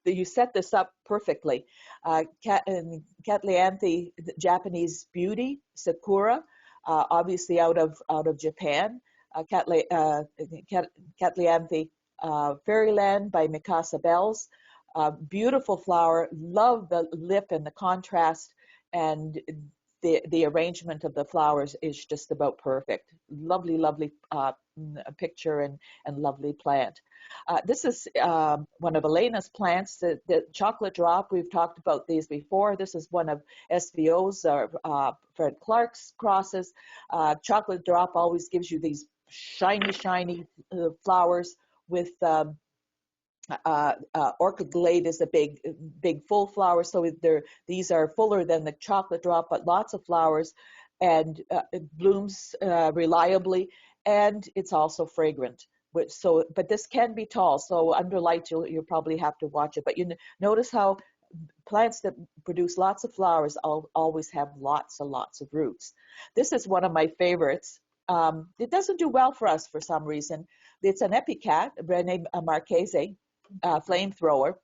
you set this up perfectly. Cattleyanthi, Japanese Beauty, Sakura, obviously out of Japan. Cattleyanthi Fairyland by Mikasa Bells. Beautiful flower. Love the lip and the contrast, and the arrangement of the flowers is just about perfect. Lovely, lovely picture and lovely plant. This is one of Elena's plants, the chocolate drop. We've talked about these before. This is one of SVO's, Fred Clark's crosses. Chocolate drop always gives you these shiny, shiny flowers with Orchid Glade is a big full flower, so these are fuller than the chocolate drop, but lots of flowers, and it blooms reliably, and it's also fragrant. But this can be tall, so under light you'll probably have to watch it. But you notice how plants that produce lots of flowers always have lots and lots of roots. This is one of my favorites. It doesn't do well for us for some reason. It's an epicat, Rene Marchese. Flamethrower.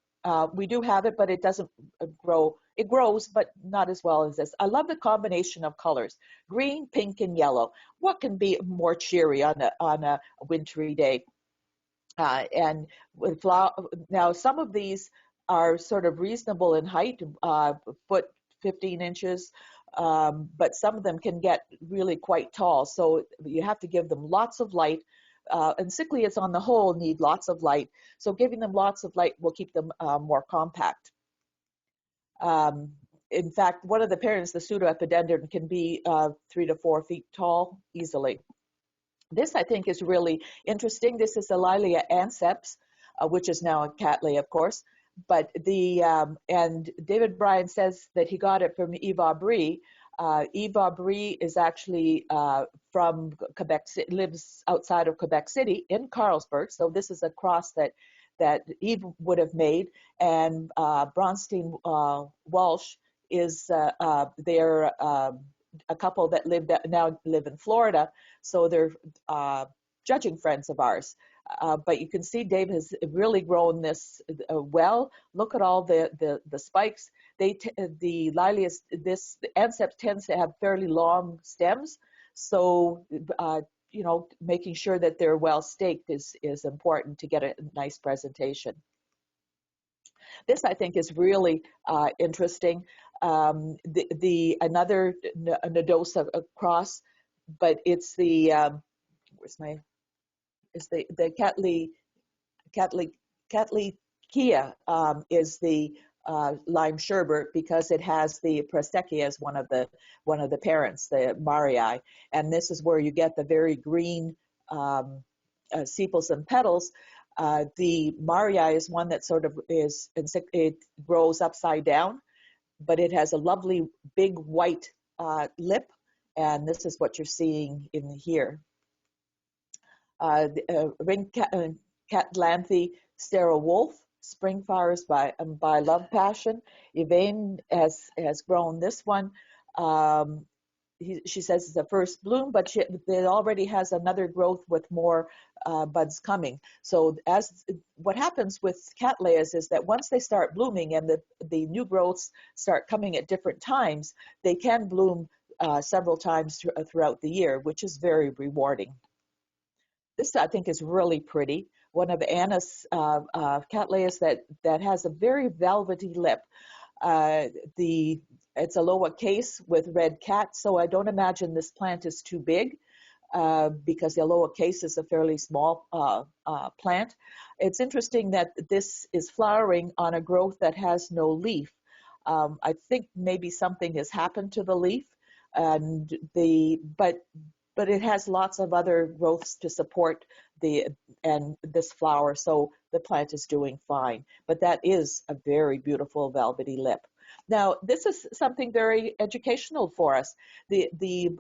We do have it, but it doesn't grow. It grows, but not as well as this. I love the combination of colors, green, pink, and yellow. What can be more cheery on a wintry day? And with now, some of these are sort of reasonable in height, foot 15 inches, but some of them can get really quite tall. So you have to give them lots of light. And cichlids on the whole need lots of light, so giving them lots of light will keep them more compact. In fact, one of the parents, the pseudoepidendron, can be 3 to 4 feet tall easily. This, I think, is really interesting. This is Lilia anceps, which is now a Cattleya, of course. But and David Bryan says that he got it from Yves Aubry. Yves Aubry is actually from Quebec, lives outside of Quebec City in Carlsberg. So this is a cross that Yves would have made. And Bronstein Walsh is they're a couple that now live in Florida. So they're judging friends of ours. But you can see Dave has really grown this well. Look at all the spikes. The Lilius, this Anceps tends to have fairly long stems, so you know, making sure that they're well staked is important to get a nice presentation. This, I think, is really interesting. Another nodosa cross, but it's the Cattleya is the lime sherbet because it has the Prestechia as one of the parents, the Marii, and this is where you get the very green sepals and petals. The Marii is one that sort of it grows upside down, but it has a lovely big white lip, and this is what you're seeing in here. Ring Catlanthe Sterile Wolf, spring flowers by Love Passion. Yvain has grown this one. She says it's the first bloom, but it already has another growth with more buds coming. So what happens with Cattleyas is that once they start blooming and the new growths start coming at different times, they can bloom several times throughout the year, which is very rewarding. This, I think, is really pretty. One of Anna's Cattleyas that has a very velvety lip. It's a Loa case with red cat, so I don't imagine this plant is too big because the Loa case is a fairly small plant. It's interesting that this is flowering on a growth that has no leaf. I think maybe something has happened to the leaf, and but it has lots of other growths to support this flower, so the plant is doing fine. But that is a very beautiful velvety lip. Now, this is something very educational for us. The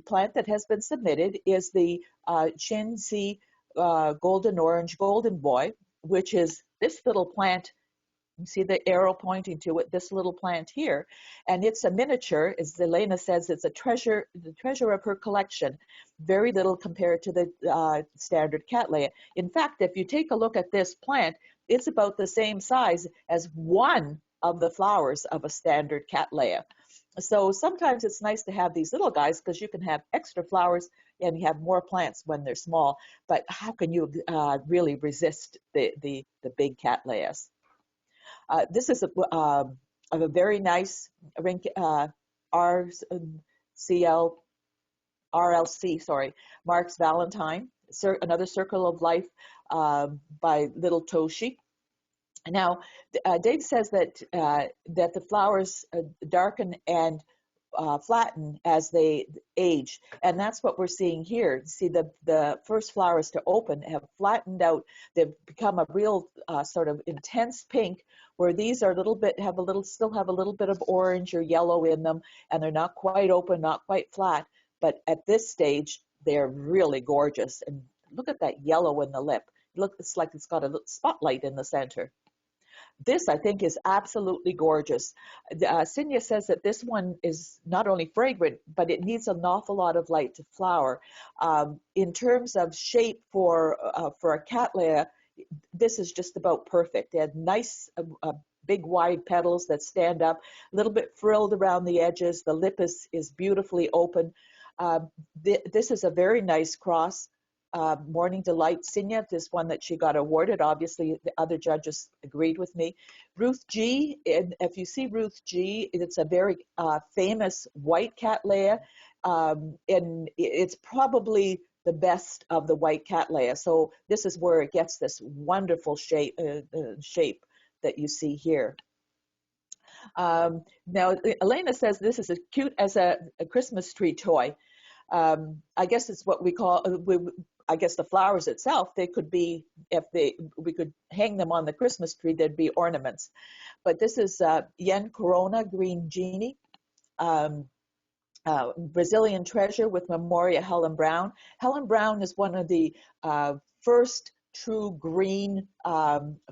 plant that has been submitted is the Chin-Si Golden Orange Golden Boy, which is this little plant. You see the arrow pointing to it, this little plant here. And it's a miniature, as Elena says, it's a treasure, the treasure of her collection. Very little compared to the standard Cattleya. In fact, if you take a look at this plant, it's about the same size as one of the flowers of a standard Cattleya. So sometimes it's nice to have these little guys because you can have extra flowers and you have more plants when they're small. But how can you really resist the big Cattleyas? This is a very nice RLC, Mark's Valentine, another Circle of Life by Little Toshi. Now, Dave says that the flowers darken and flatten as they age, and that's what we're seeing here. See, the first flowers to open have flattened out. They've become a real sort of intense pink, where these are still have a little bit of orange or yellow in them, and they're not quite open, not quite flat. But at this stage, they're really gorgeous. And look at that yellow in the lip. It's like it's got a little spotlight in the center. This, I think, is absolutely gorgeous. Sinya says that this one is not only fragrant, but it needs an awful lot of light to flower. In terms of shape for a Cattleya, this is just about perfect. It had nice, big, wide petals that stand up, a little bit frilled around the edges. The lip is beautifully open. This is a very nice cross. Morning Delight Sinya, this one that she got awarded. Obviously, the other judges agreed with me. Ruth G, and if you see Ruth G, it's a very famous white Cattleya, and it's probably the best of the white Cattleya. So this is where it gets this wonderful shape that you see here. Now, Elena says this is as cute as a Christmas tree toy. I guess it's what we call, I guess the flowers itself, they could be, we could hang them on the Christmas tree, they'd be ornaments. But this is Yen Corona Green Genie, Brazilian Treasure with Memoria Helen Brown. Helen Brown is one of the first true green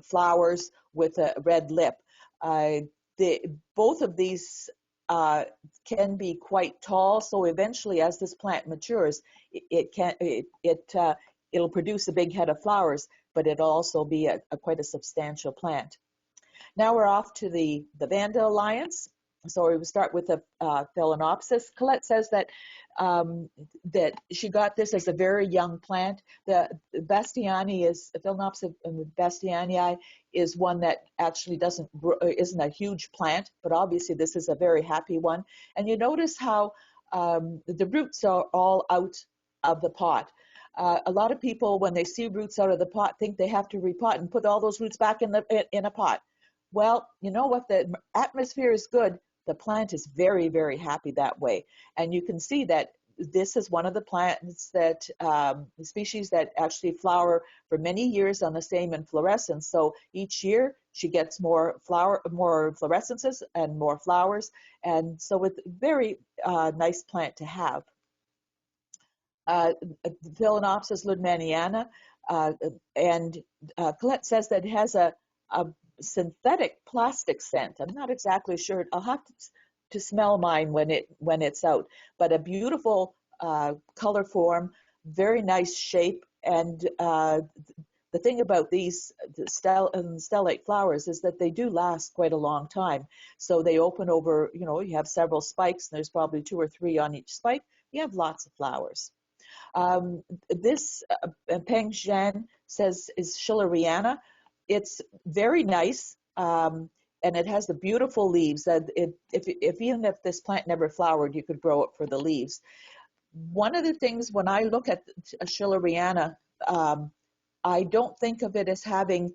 flowers with a red lip. Both of these can be quite tall, so eventually as this plant matures, it'll produce a big head of flowers, but it'll also be quite a substantial plant. Now we're off to the Vanda Alliance. So we will start with the Phalaenopsis. Colette says that that she got this as a very young plant. The Bastiani is Phalaenopsis bastianii is one that actually isn't a huge plant, but obviously this is a very happy one. And you notice how the roots are all out of the pot. A lot of people, when they see roots out of the pot, think they have to repot and put all those roots back in a pot. Well, you know what? The atmosphere is good. The plant is very, very happy that way. And you can see that this is one of the plants that, the species that actually flower for many years on the same inflorescence. So each year she gets more fluorescences and more flowers. And so it's a very nice plant to have. Phalaenopsis ludmaniana, and Colette says that it has a synthetic plastic scent. I'm not exactly sure. I'll have to smell mine when it's out. But a beautiful color form, very nice shape, and the thing about these stellate flowers is that they do last quite a long time. So they open over, you have several spikes, and there's probably 2 or 3 on each spike. You have lots of flowers. This Peng Zhan says is Schilleriana. It's very nice, and it has the beautiful leaves. Even if this plant never flowered, you could grow it for the leaves. One of the things when I look at a Schilleriana, I don't think of it as having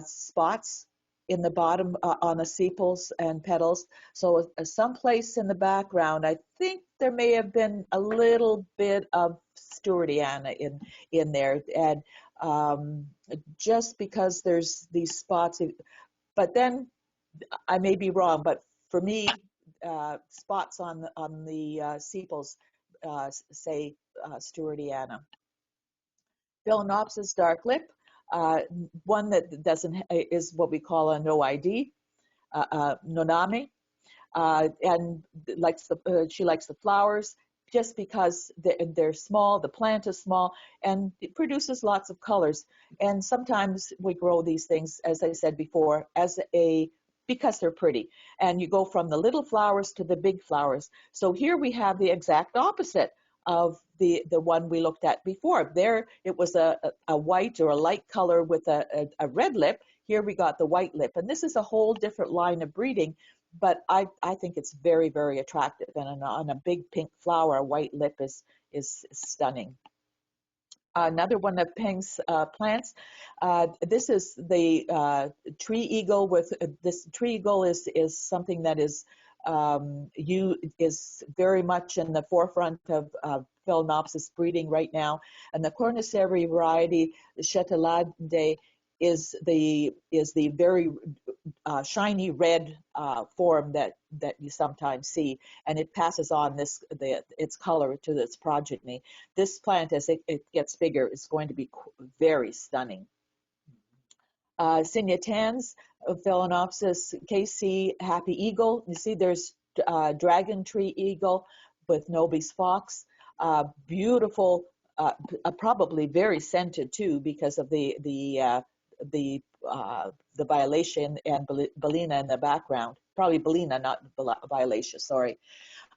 spots in the bottom on the sepals and petals. So someplace in the background, I think there may have been a little bit of Stewartiana in there, and just because there's these spots, but then I may be wrong, but for me, spots on the sepals say Stewartiana. Phalaenopsis dark lip, one that is what we call a no ID, Nonami, and she likes the flowers just because they're small, the plant is small, and it produces lots of colors. And sometimes we grow these things, as I said before, because they're pretty. And you go from the little flowers to the big flowers. So here we have the exact opposite of the one we looked at before. There it was a white or a light color with a red lip. Here we got the white lip. And this is a whole different line of breeding, but I think it's very, very attractive. And on a big pink flower, a white lip is stunning. Another one of Peng's plants. This is the tree eagle. This tree eagle is something that is very much in the forefront of Phalaenopsis breeding right now. And the Corniceri variety, the Chetelade, is the very shiny red form that you sometimes see, and it passes on its color to its progeny. This plant, as it gets bigger, is going to be very stunning. Signatans, Phalaenopsis KC Happy Eagle. You see there's Dragon Tree Eagle with Nobis Fox. Beautiful, probably very scented too because of the violation and Bellina in the background. Probably Bellina, not violation, sorry.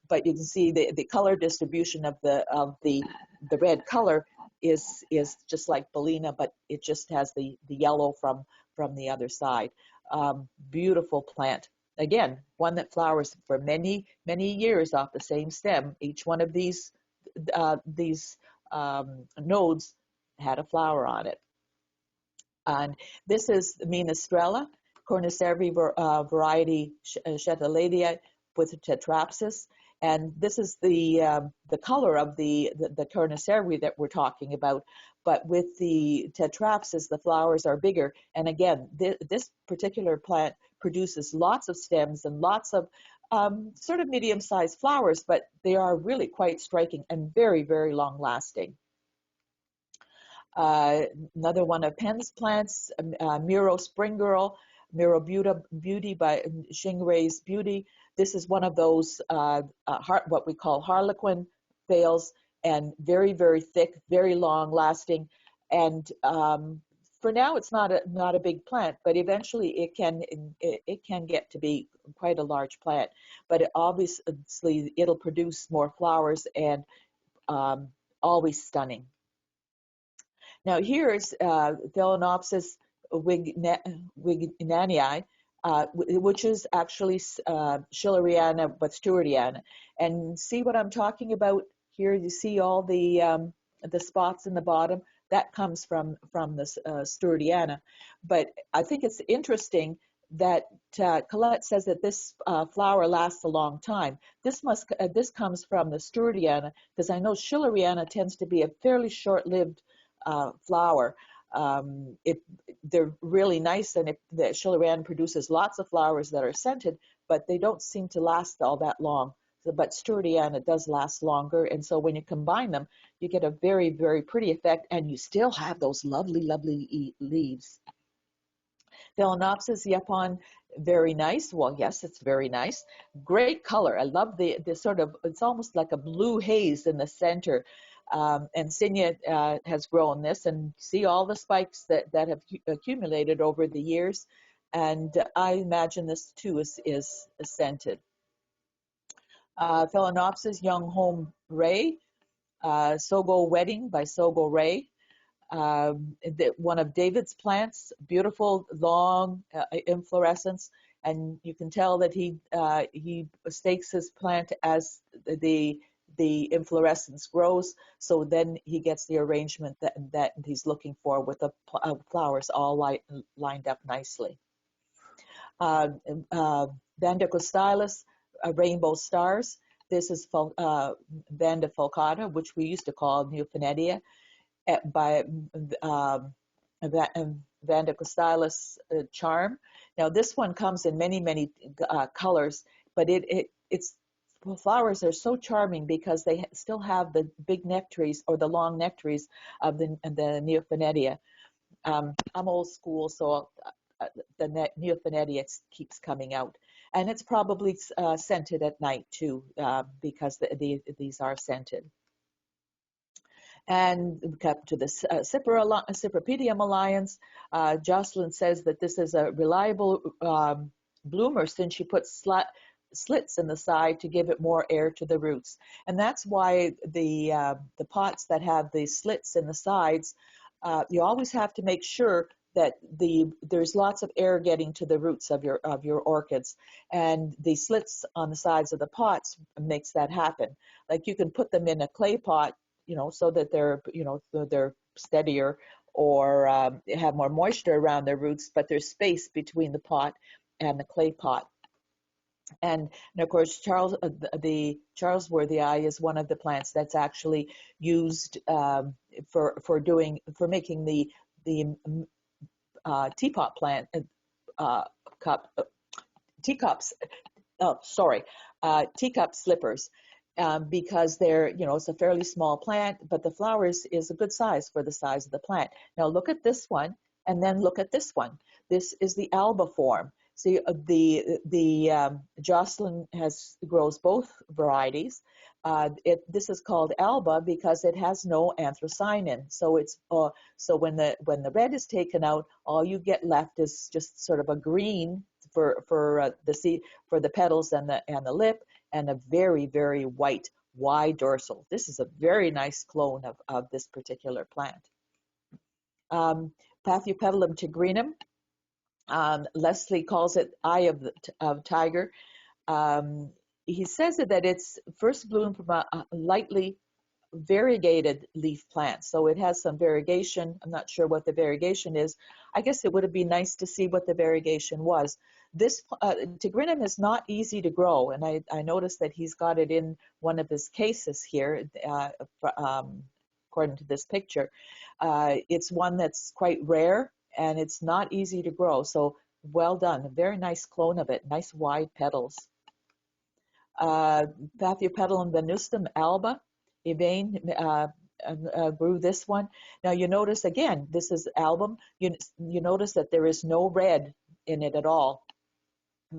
But you can see the color distribution of the red color is just like Bellina, but it just has the yellow from the other side. Beautiful plant. Again, one that flowers for many, many years off the same stem. Each one of these nodes had a flower on it. And this is Menestrella, Corniceri variety Chetelade with tetrapsis. And this is the color of the Carniceria that we're talking about. But with the Tetrapsis, the flowers are bigger. And again, this particular plant produces lots of stems and lots of sort of medium-sized flowers, but they are really quite striking and very, very long-lasting. Another one of Penn's plants, Miro Spring Girl, Miro Beauty by Xingray's Beauty. This is one of those what we call harlequin veils, and very, very thick, very long lasting. And for now, it's not a big plant, but eventually it can get to be quite a large plant. But obviously it'll produce more flowers and always stunning. Now here's Phalaenopsis wignanii, which is actually Schilleriana but Stewartiana. And see what I'm talking about here? You see all the spots in the bottom? That comes from the Stewartiana. But I think it's interesting that Colette says that this flower lasts a long time. This comes from the Stewartiana, because I know Schilleriana tends to be a fairly short-lived flower. They're really nice, and the Schilleriana produces lots of flowers that are scented, but they don't seem to last all that long. But Stewartiana does last longer, and so when you combine them, you get a very, very pretty effect, and you still have those lovely, lovely leaves. Phalaenopsis Yapon, very nice. Well, yes, it's very nice. Great color. I love the sort of, it's almost like a blue haze in the center. And Sinya has grown this, and see all the spikes that have accumulated over the years. And I imagine this too is scented. Phalaenopsis Young Home Ray, Sogo Wedding by Sogo Ray. One of David's plants, beautiful long inflorescence, and you can tell that he stakes his plant as the inflorescence grows, so then he gets the arrangement that he's looking for, with the flowers all lined up nicely. Vandicostylus, Rainbow Stars. This is Vanda fulcata, which we used to call Neophonetia, by Vandicostylus Charm. Now this one comes in many colors, but its flowers are so charming because they still have the big nectaries, or the long nectaries of the Neophonetia. I'm old school, so the Neophonetia keeps coming out, and it's probably scented at night too, because these are scented. And up to the Cypripedium Alliance, Jocelyn says that this is a reliable bloomer, since she puts slits in the side to give it more air to the roots. And that's why the pots that have the slits in the sides, you always have to make sure that there's lots of air getting to the roots of your orchids, and the slits on the sides of the pots makes that happen. Like you can put them in a clay pot, so that they're steadier, or have more moisture around their roots, but there's space between the pot and the clay pot. And of course, the Charlesworthy eye is one of the plants that's actually used for making the teapot plant teacup slippers. Because they're, it's a fairly small plant, but the flowers is a good size for the size of the plant. Now look at this one, and then look at this one. This is the alba form. See, Jocelyn grows both varieties. This is called alba because it has no anthocyanin. So it's so when the red is taken out, all you get left is just sort of a green for the seed, for the petals and the lip, and a very, very white, wide dorsal. This is a very nice clone of this particular plant. Paphiopedilum tigrinum. Leslie calls it eye of tiger. He says that it's first bloomed from a lightly variegated leaf plants. So it has some variegation. I'm not sure what the variegation is. I guess it would be nice to see what the variegation was. This Tigrinum is not easy to grow, and I noticed that he's got it in one of his cases here, according to this picture. It's one that's quite rare, and it's not easy to grow. So well done. A very nice clone of it. Nice wide petals. Paphiopedilum venustum alba. Yvain grew this one. Now you notice again, this is album. You notice that there is no red in it at all.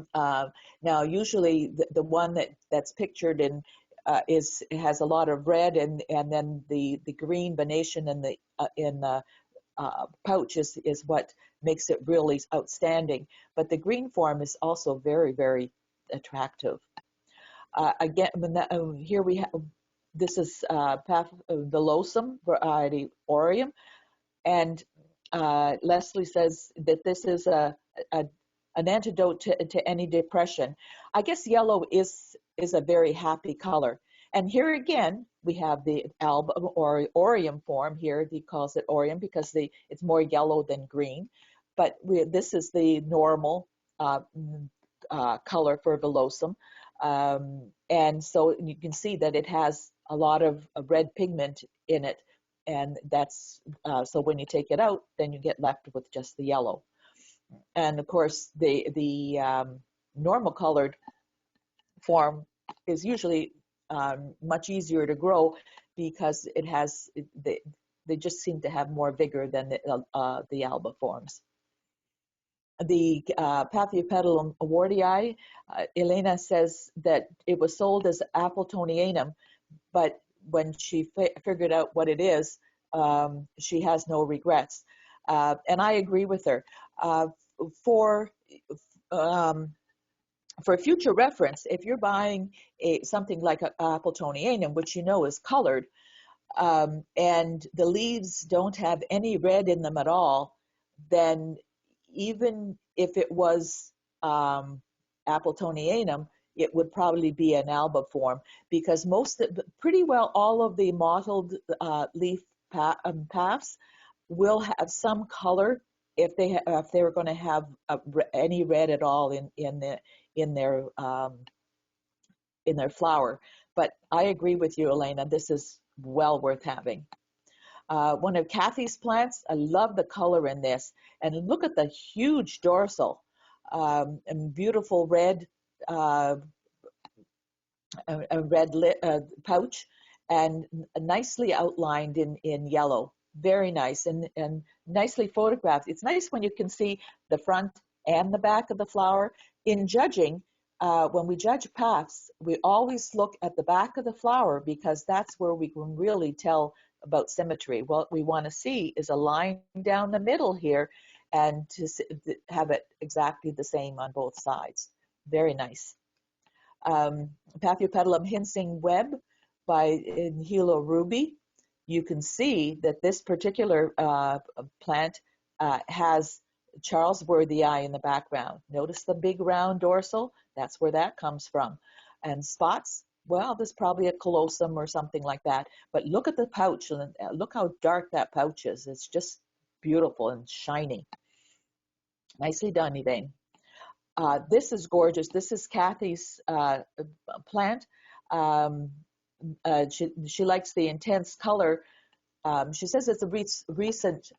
Now usually the one that's pictured in has a lot of red, and then the green venation in the pouch is what makes it really outstanding. But the green form is also very, very attractive. Again, here we have. This is Villosum variety Orium, and Leslie says that this is an antidote to any depression. I guess yellow is a very happy color. And here again, we have the album or Orium form here. He calls it Orium because it's more yellow than green. But this is the normal color for Villosum. And so you can see that it has a lot of red pigment in it, and that's so when you take it out, then you get left with just the yellow. And of course, the normal colored form is usually much easier to grow because they just seem to have more vigor than the alba forms. The Paphiopedilum awardii, Elena says that it was sold as Appletonianum, but when she figured out what it is, she has no regrets. And I agree with her. For future reference, if you're buying something like an Appletonianum, which you know is colored, and the leaves don't have any red in them at all, then even if it was Appletonianum, it would probably be an alba form, because pretty well all of the mottled leaf paths will have some color if they were going to have any red at all in their flower. But I agree with you, Elena. This is well worth having. One of Kathy's plants, I love the color in this. And look at the huge dorsal and beautiful red pouch, and nicely outlined in yellow. Very nice and nicely photographed. It's nice when you can see the front and the back of the flower. In judging, when we judge paths, we always look at the back of the flower because that's where we can really tell about symmetry. What we want to see is a line down the middle here and to have it exactly the same on both sides. Very nice. Paphiopedilum hinsing web by Hilo Ruby. You can see that this particular plant has Charles Worthii in the background. Notice the big round dorsal? That's where that comes from. And spots, well, there's probably a callosum or something like that. But look at the pouch, and look how dark that pouch is. It's just beautiful and shiny. Nicely done, Yvain. This is gorgeous. This is Kathy's plant. She likes the intense color. She says it's a recent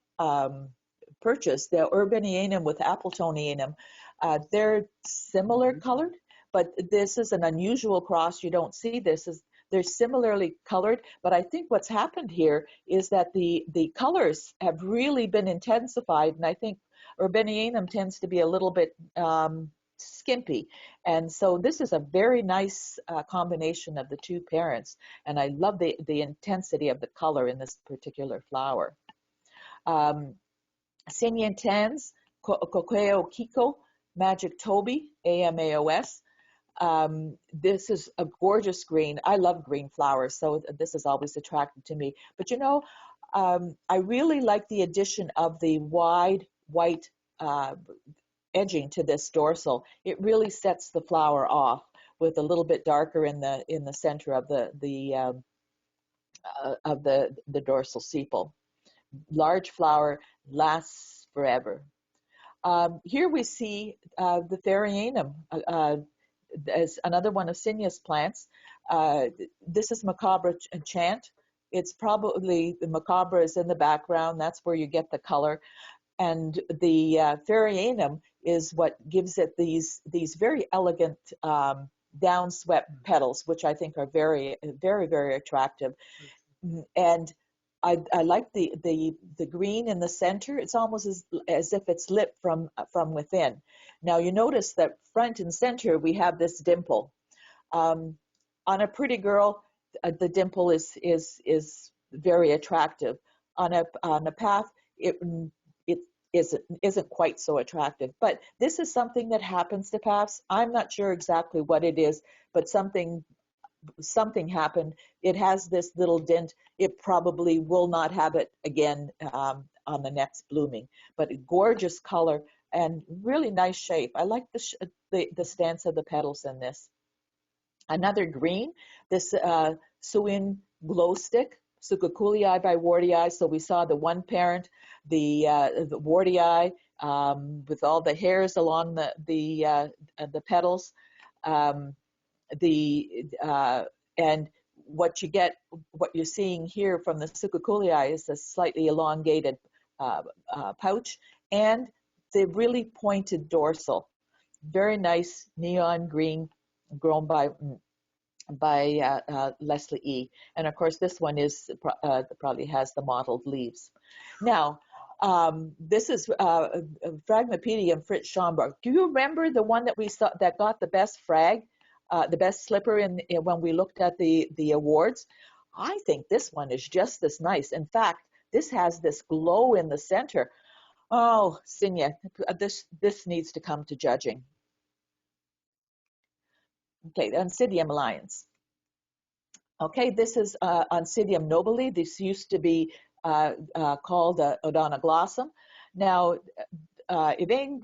purchase, the Urbanianum with Appletonianum. They're similar colored, but this is an unusual cross. You don't see this. They're similarly colored, but I think what's happened here is that the colors have really been intensified, and I think Urbanianum tends to be a little bit skimpy. And so this is a very nice combination of the two parents, and I love the intensity of the color in this particular flower. Siniantans, Coqueo Kiko, Magic Toby, AMAOS. This is a gorgeous green. I love green flowers, so this is always attractive to me. But you know, I really like the addition of the wide white edging to this dorsal. It really sets the flower off with a little bit darker in the center of the of the dorsal sepal. Large flower, lasts forever. Here we see the Therianum as another one of Cynia's plants. This is Macabre Chant. It's probably, the Macabre is in the background. That's where you get the color. And the Therianum is what gives it these very elegant downswept petals, which I think are very, very, very attractive. And I like the green in the center. It's almost as if it's lit from within. Now you notice that front and center we have this dimple. On a pretty girl, the dimple is very attractive. On a path, it isn't quite so attractive. But this is something that happens to paths. I'm not sure exactly what it is, but something happened. It has this little dent. It probably will not have it again on the next blooming. But a gorgeous color and really nice shape. I like the stance of the petals in this. Another green, this Suin glow stick, Sucaculii by Wardii. So we saw the one parent, the Wardii, with all the hairs along the petals. And what you're seeing here from the Sucaculii is a slightly elongated pouch and the really pointed dorsal. Very nice neon green, grown by Leslie E. And of course, this one probably has the mottled leaves. Now, this is Phragmipedium Fritz Schomburg. Do you remember the one that we saw that got the best frag? The best slipper when we looked at the awards? I think this one is just as nice. In fact, this has this glow in the center. Oh, Cynia, this needs to come to judging. Okay, the Oncidium Alliance. Okay, this is Oncidium nobile. This used to be called Odontoglossum. Now, Elaine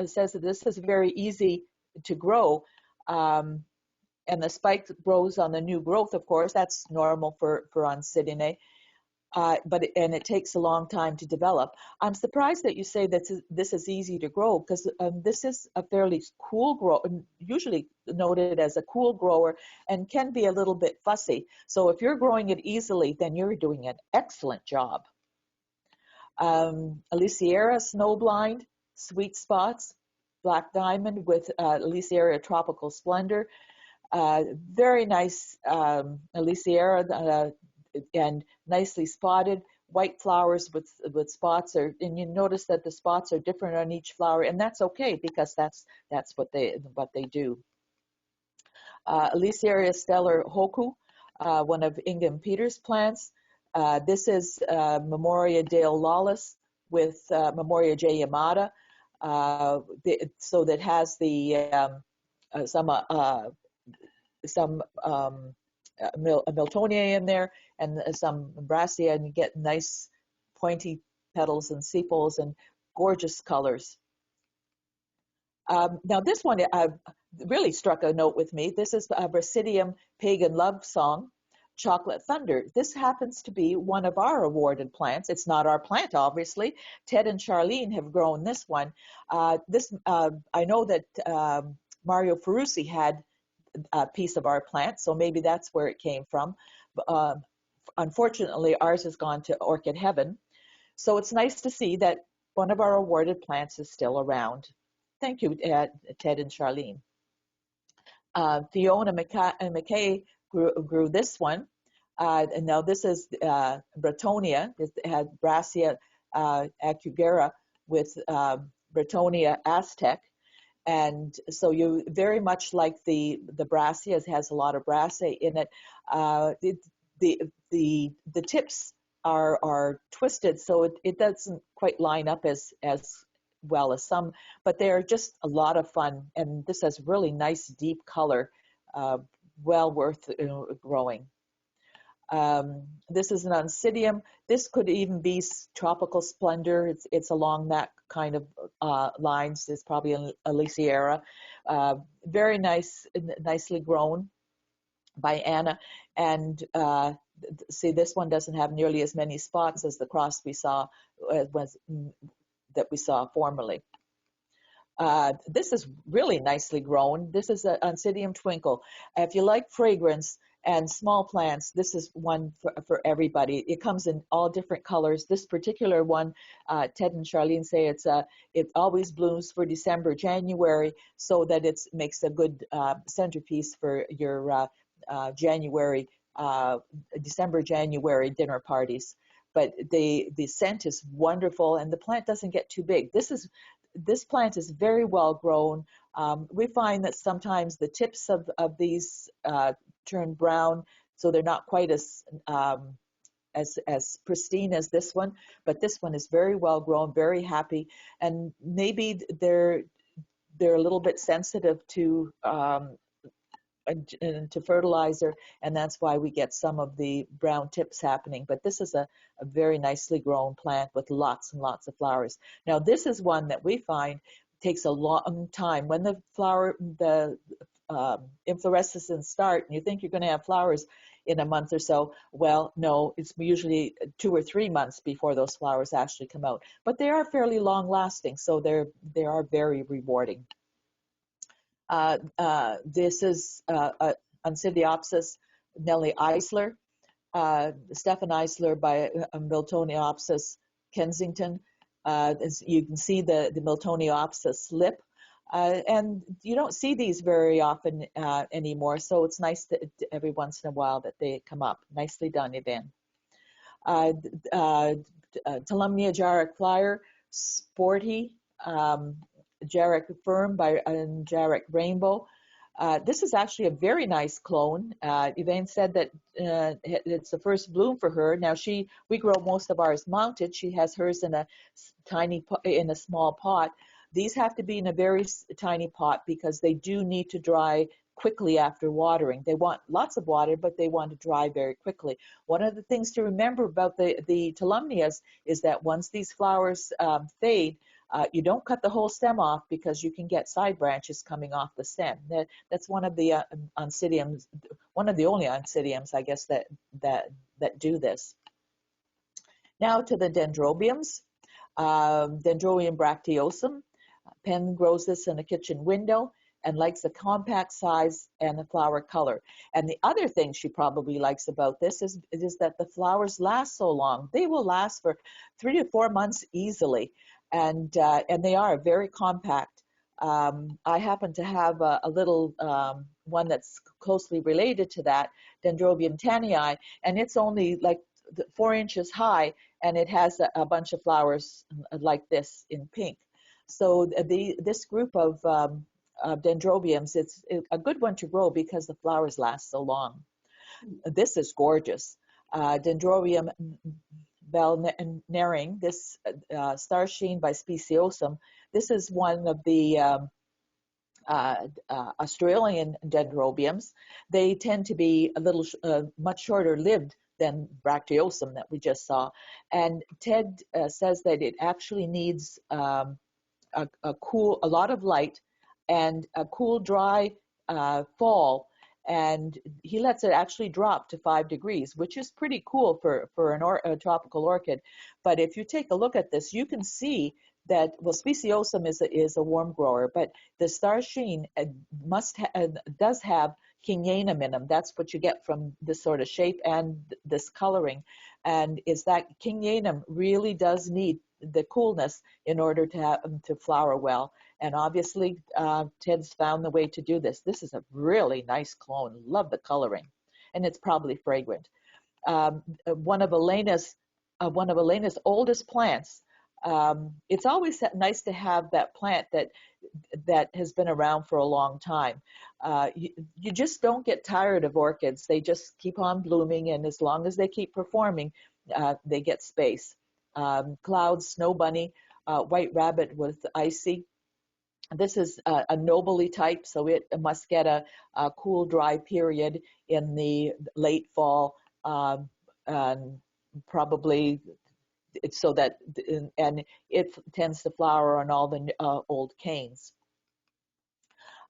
says that this is very easy to grow. And the spike grows on the new growth, of course. That's normal for Oncidiae, but it takes a long time to develop. I'm surprised that you say that this is easy to grow, because this is a fairly cool grow, usually noted as a cool grower, and can be a little bit fussy. So if you're growing it easily, then you're doing an excellent job. Aliciera Snowblind, Sweet Spots, Black Diamond with Aliciera Tropical Splendor. Very nice Aliciera and nicely spotted. White flowers with spots, and you notice that the spots are different on each flower, and that's okay because that's what they do. Aliciera Stellar Hoku, one of Ingham Peters' plants. This is Memoria Dale Lawless with Memoria J. Yamada. So that has the some Miltonia in there and some Brassia, and you get nice pointy petals and sepals and gorgeous colors. Now this one really struck a note with me. This is Brasidium Pagan Love Song, Chocolate Thunder. This happens to be one of our awarded plants. It's not our plant, obviously. Ted and Charlene have grown this one. I know that Mario Ferrucci had a piece of our plant, so maybe that's where it came from. Unfortunately, ours has gone to Orchid Heaven. So it's nice to see that one of our awarded plants is still around. Thank you, Ted and Charlene. Fiona McKay grew this one. And now this is Bretonia. It had Brassia acugera with Bretonia aztec. And so you very much like the Brassia. It has a lot of Brassia in it. The tips are twisted, so it doesn't quite line up as well as some, but they're just a lot of fun. And this has really nice deep color, well worth growing. This is an Oncidium. This could even be Tropical Splendor. It's along that kind of lines. It's probably an Aliciera. Very nice, nicely grown by Anna. And see, this one doesn't have nearly as many spots as the cross we saw that we saw formerly. This is really nicely grown. This is an Oncidium Twinkle. If you like fragrance and small plants, this is one for everybody. It comes in all different colors. This particular one, Ted and Charlene say it always blooms for December, January, so that it makes a good centerpiece for your December, January dinner parties. But the scent is wonderful, and the plant doesn't get too big. This plant is very well grown. We find that sometimes the tips of these turn brown, so they're not quite as pristine as this one. But this one is very well grown, very happy, and maybe they're a little bit sensitive to fertilizer, and that's why we get some of the brown tips happening. But this is a very nicely grown plant with lots and lots of flowers. Now this is one that we find takes a long time. When the inflorescences start and you think you're going to have flowers in a month or so, well, no, it's usually 2 or 3 months before those flowers actually come out. But they are fairly long lasting, so they are very rewarding. This is Oncidiopsis Nellie Eisler, Stefan Eisler by Miltoniopsis Kensington. As you can see the Miltoniopsis lip, and you don't see these very often anymore, so it's nice that every once in a while that they come up. Nicely done, Yvonne. Tolumnia Jarrett Flyer, Sporty, Jarrett Firm by Jarrett Rainbow. This is actually a very nice clone. Yvonne said that it's the first bloom for her. Now we grow most of ours mounted. She has hers in a small pot. These have to be in a very tiny pot because they do need to dry quickly after watering. They want lots of water, but they want to dry very quickly. One of the things to remember about the Tolumnias is that once these flowers fade, you don't cut the whole stem off because you can get side branches coming off the stem. That's one of the Oncidiums, one of the only Oncidiums, I guess, that do this. Now to the Dendrobiums. Dendrobium bracteosum. Penn grows this in a kitchen window and likes the compact size and the flower color. And the other thing she probably likes about this is that the flowers last so long. They will last for 3 to 4 months easily. And they are very compact. I happen to have a little one that's closely related to that, Dendrobium tannii, and it's only like 4 inches high, and it has a bunch of flowers like this in pink. So this group of Dendrobiums, it's a good one to grow because the flowers last so long. This is gorgeous. Dendrobium Belnering, this Star Sheen by Speciosum. This is one of the Australian Dendrobiums. They tend to be a little much shorter lived than Bracteosum that we just saw. And Ted says that it actually needs a lot of light and a cool, dry fall. And he lets it actually drop to 5 degrees, which is pretty cool for a tropical orchid. But if you take a look at this, you can see that, well, Speciosum is a warm grower, but the Star Sheen does have Kingianum in them. That's what you get from this sort of shape and this coloring. And is that Kingianum really does need the coolness in order to flower well. And obviously, Ted's found the way to do this. This is a really nice clone. Love the coloring, and it's probably fragrant. One of Elena's oldest plants. It's always nice to have that plant that has been around for a long time. You just don't get tired of orchids. They just keep on blooming, and as long as they keep performing, they get space. Cloud Snow Bunny, White Rabbit with Icy. This is a nobly type, so it must get a cool, dry period in the late fall, and probably so that, and it tends to flower on all the old canes.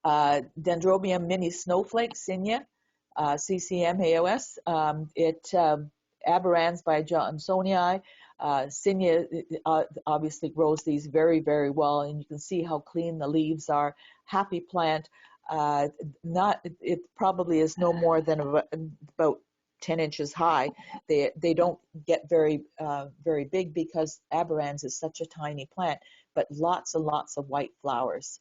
Dendrobium mini snowflake, Cynia, CCM Aos. It Aberrans by Johnsonii. Cynia obviously grows these very, very well, and you can see how clean the leaves are. Happy plant. It probably is no more than about 10 inches high. They don't get very very big because Aberrans is such a tiny plant, but lots and lots of white flowers.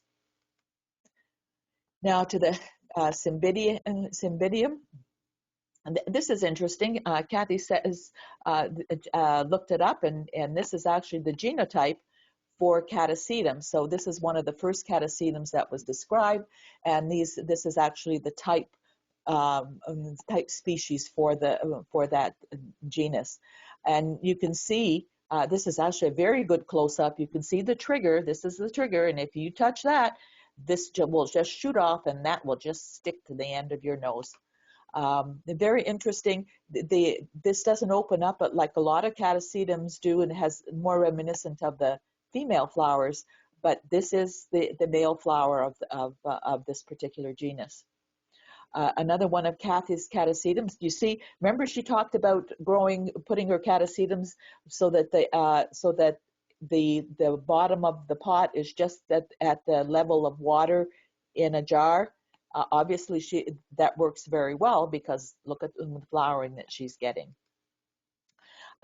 Now to the Cymbidium. And this is interesting. Kathy says looked it up, and this is actually the genotype for Catasetum. So this is one of the first Catasetums that was described, and this is actually the type species for that genus. And you can see this is actually a very good close-up. You can see the trigger. This is the trigger, and if you touch that, this will just shoot off, and that will just stick to the end of your nose. Very interesting. This doesn't open up, but like a lot of Catasetums do, and has more reminiscent of the female flowers. But this is the male flower of this particular genus. Another one of Kathy's Catasetums. You see, remember she talked about putting her Catasetums so that the bottom of the pot is just at the level of water in a jar. Obviously, that works very well because look at the flowering that she's getting.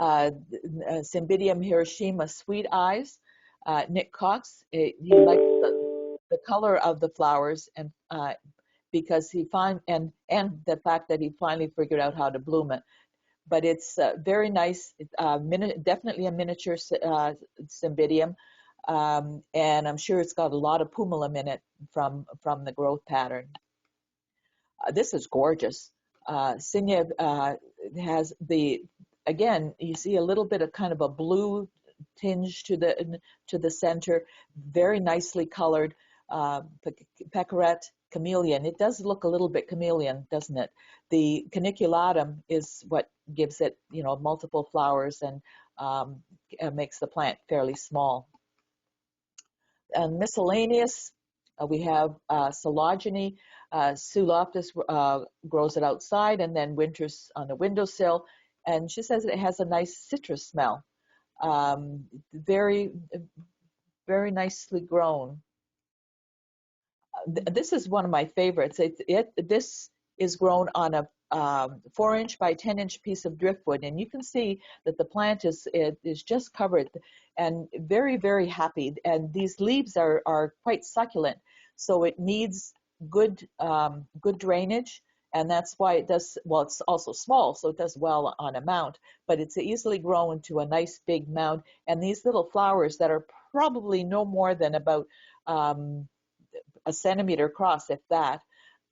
Cymbidium Hiroshima Sweet Eyes. Nick Cox, he likes the color of the flowers and because he and the fact that he finally figured out how to bloom it. But it's very nice, definitely a miniature Cymbidium. And I'm sure it's got a lot of pumilum in it from the growth pattern. This is gorgeous. Cynia has again, you see a little bit of kind of a blue tinge to the center, very nicely colored. Pecorette chameleon. It does look a little bit chameleon, doesn't it? The caniculatum is what gives it, multiple flowers and makes the plant fairly small. And miscellaneous, we have Sologeny. Sue Loftus grows it outside and then winters on the windowsill. And she says it has a nice citrus smell. Very, very nicely grown. This is one of my favorites. This is grown on a 4-inch by 10-inch piece of driftwood, and you can see that the plant is just covered and very, very happy. And these leaves are quite succulent, so it needs good drainage, and that's why it does well. It's also small, so it does well on a mound, but it's easily grown to a nice big mound. And these little flowers that are probably no more than about a centimeter across, if that.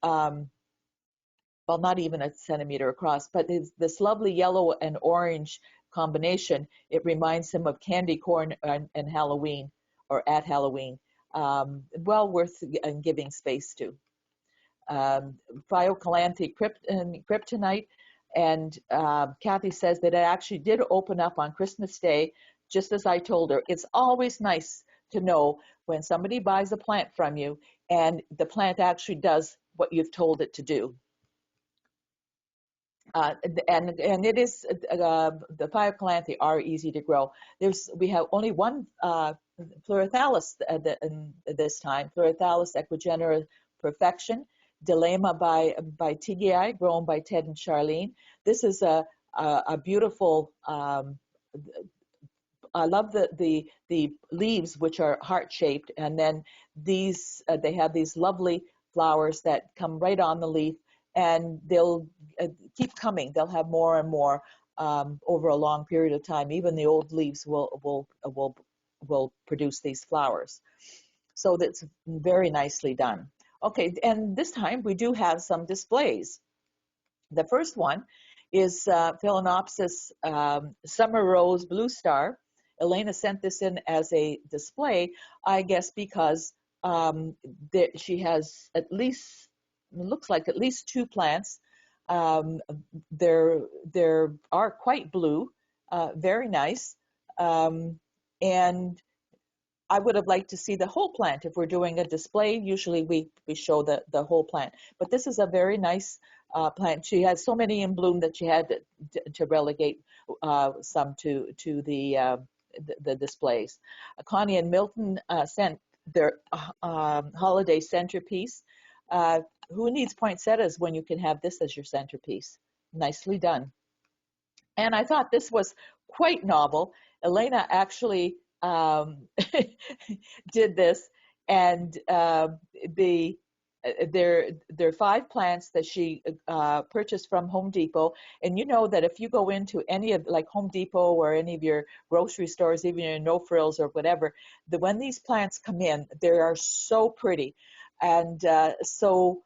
Well, not even a centimeter across, but this lovely yellow and orange combination. It reminds him of candy corn and Halloween, or at Halloween. Well worth giving space to. Phyocalanthe kryptonite, and Kathy says that it actually did open up on Christmas Day, just as I told her. It's always nice to know when somebody buys a plant from you and the plant actually does what you've told it to do. And it is the Phyocalanthe are easy to grow. We have only one Pleurothallus this time, Pleurothallus equigenera perfection, Dilema by Tigii, grown by Ted and Charlene. This is a beautiful. I love the leaves, which are heart shaped, and then these they have these lovely flowers that come right on the leaf, and they'll keep coming. They'll have more and more over a long period of time. Even the old leaves will produce these flowers. So that's very nicely done. Okay, and this time we do have some displays. The first one is Phalaenopsis Summer Rose Blue Star. Elena sent this in as a display, I guess, because she has at least, it looks like at least 2 plants. There are quite blue, very nice, and I would have liked to see the whole plant. If we're doing a display, usually we show the whole plant. But this is a very nice plant. She has so many in bloom that she had to relegate some to the displays. Connie and Milton sent their holiday centerpiece. Who needs poinsettias when you can have this as your centerpiece? Nicely done. And I thought this was quite novel. Elena actually did this, and there are 5 plants that she purchased from Home Depot. And you know that if you go into any of, like Home Depot or any of your grocery stores, even your No Frills or whatever, when these plants come in, they are so pretty. And so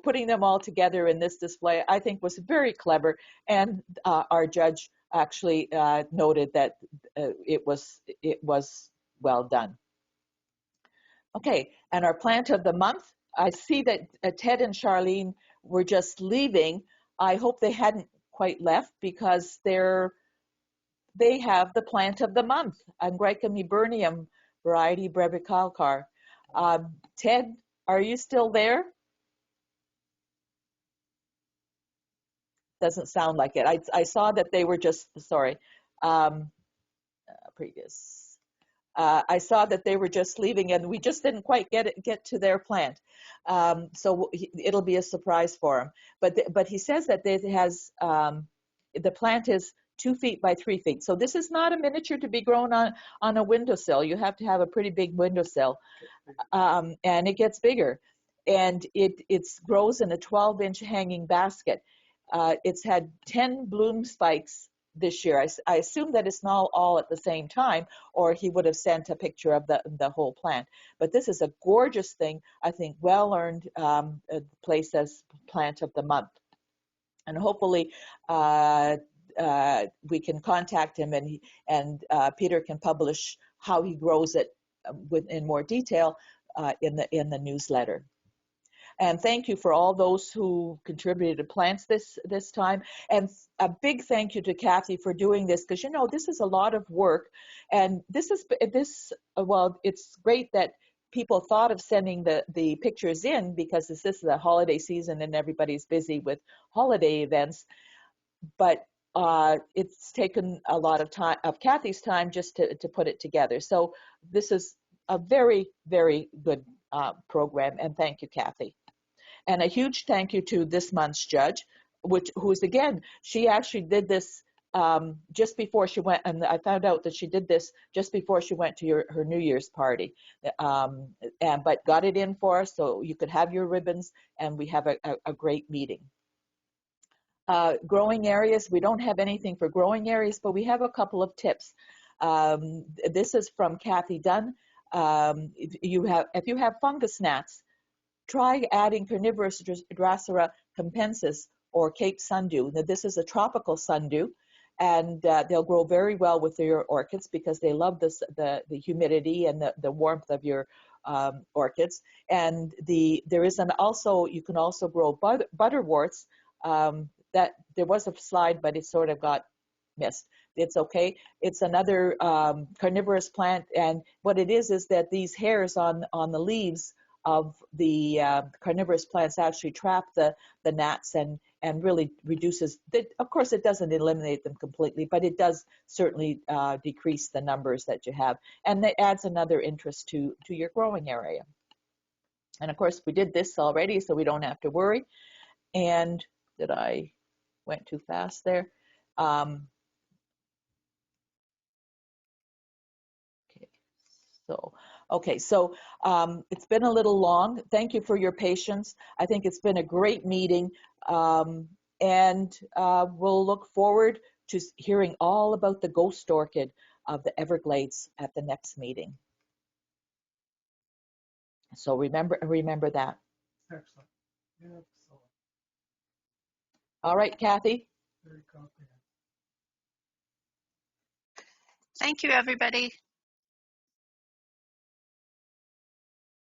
putting them all together in this display, I think, was very clever. And our judge actually noted that it was well done. Okay, and our plant of the month, I see that Ted and Charlene were just leaving. I hope they hadn't quite left, because they have the plant of the month, Angraecum eburneum variety brevicalcar. Ted, are you still there? Doesn't sound like it. I saw that they were just, sorry, previous. I saw that they were just leaving, and we just didn't quite get to their plant. So it'll be a surprise for him. But he says that it has, the plant is 2 feet by 3 feet. So this is not a miniature to be grown on a windowsill. You have to have a pretty big windowsill, and it gets bigger. And it grows in a 12-inch hanging basket. It's had 10 bloom spikes this year. I assume that it's not all at the same time, or he would have sent a picture of the whole plant. But this is a gorgeous thing. I think well earned place as plant of the month. And hopefully we can contact him, and Peter can publish how he grows it in more detail in the newsletter. And thank you for all those who contributed plants this time. And a big thank you to Kathy for doing this, because, you know, this is a lot of work. And well, it's great that people thought of sending the pictures in, because this is the holiday season and everybody's busy with holiday events. But it's taken a lot of time, of Kathy's time, just to put it together. So this is a very, very good program, and thank you, Kathy. And a huge thank you to this month's judge, who's again, she actually did this just before she went, and I found out that she did this just before she went to her New Year's party, but got it in for us so you could have your ribbons, and we have a great meeting. Growing areas, we don't have anything for growing areas, but we have a couple of tips. This is from Kathy Dunn. If you have fungus gnats, try adding carnivorous Drosera compensis or Cape sundew. Now, this is a tropical sundew, and they'll grow very well with your orchids because they love the humidity and the warmth of your orchids. And there is you can also grow butterworts. That there was a slide, but it sort of got missed. It's okay. It's another carnivorous plant, and what it is that these hairs on the leaves of the carnivorous plants actually trap the gnats and really reduces. Of course, it doesn't eliminate them completely, but it does certainly decrease the numbers that you have, and that adds another interest to your growing area. And of course, we did this already, so we don't have to worry. And did I went too fast there? So it's been a little long. Thank you for your patience. I think it's been a great meeting, and we'll look forward to hearing all about the ghost orchid of the Everglades at the next meeting. So remember that. Excellent. Excellent. All right, Kathy. Very comprehensive. Thank you, everybody.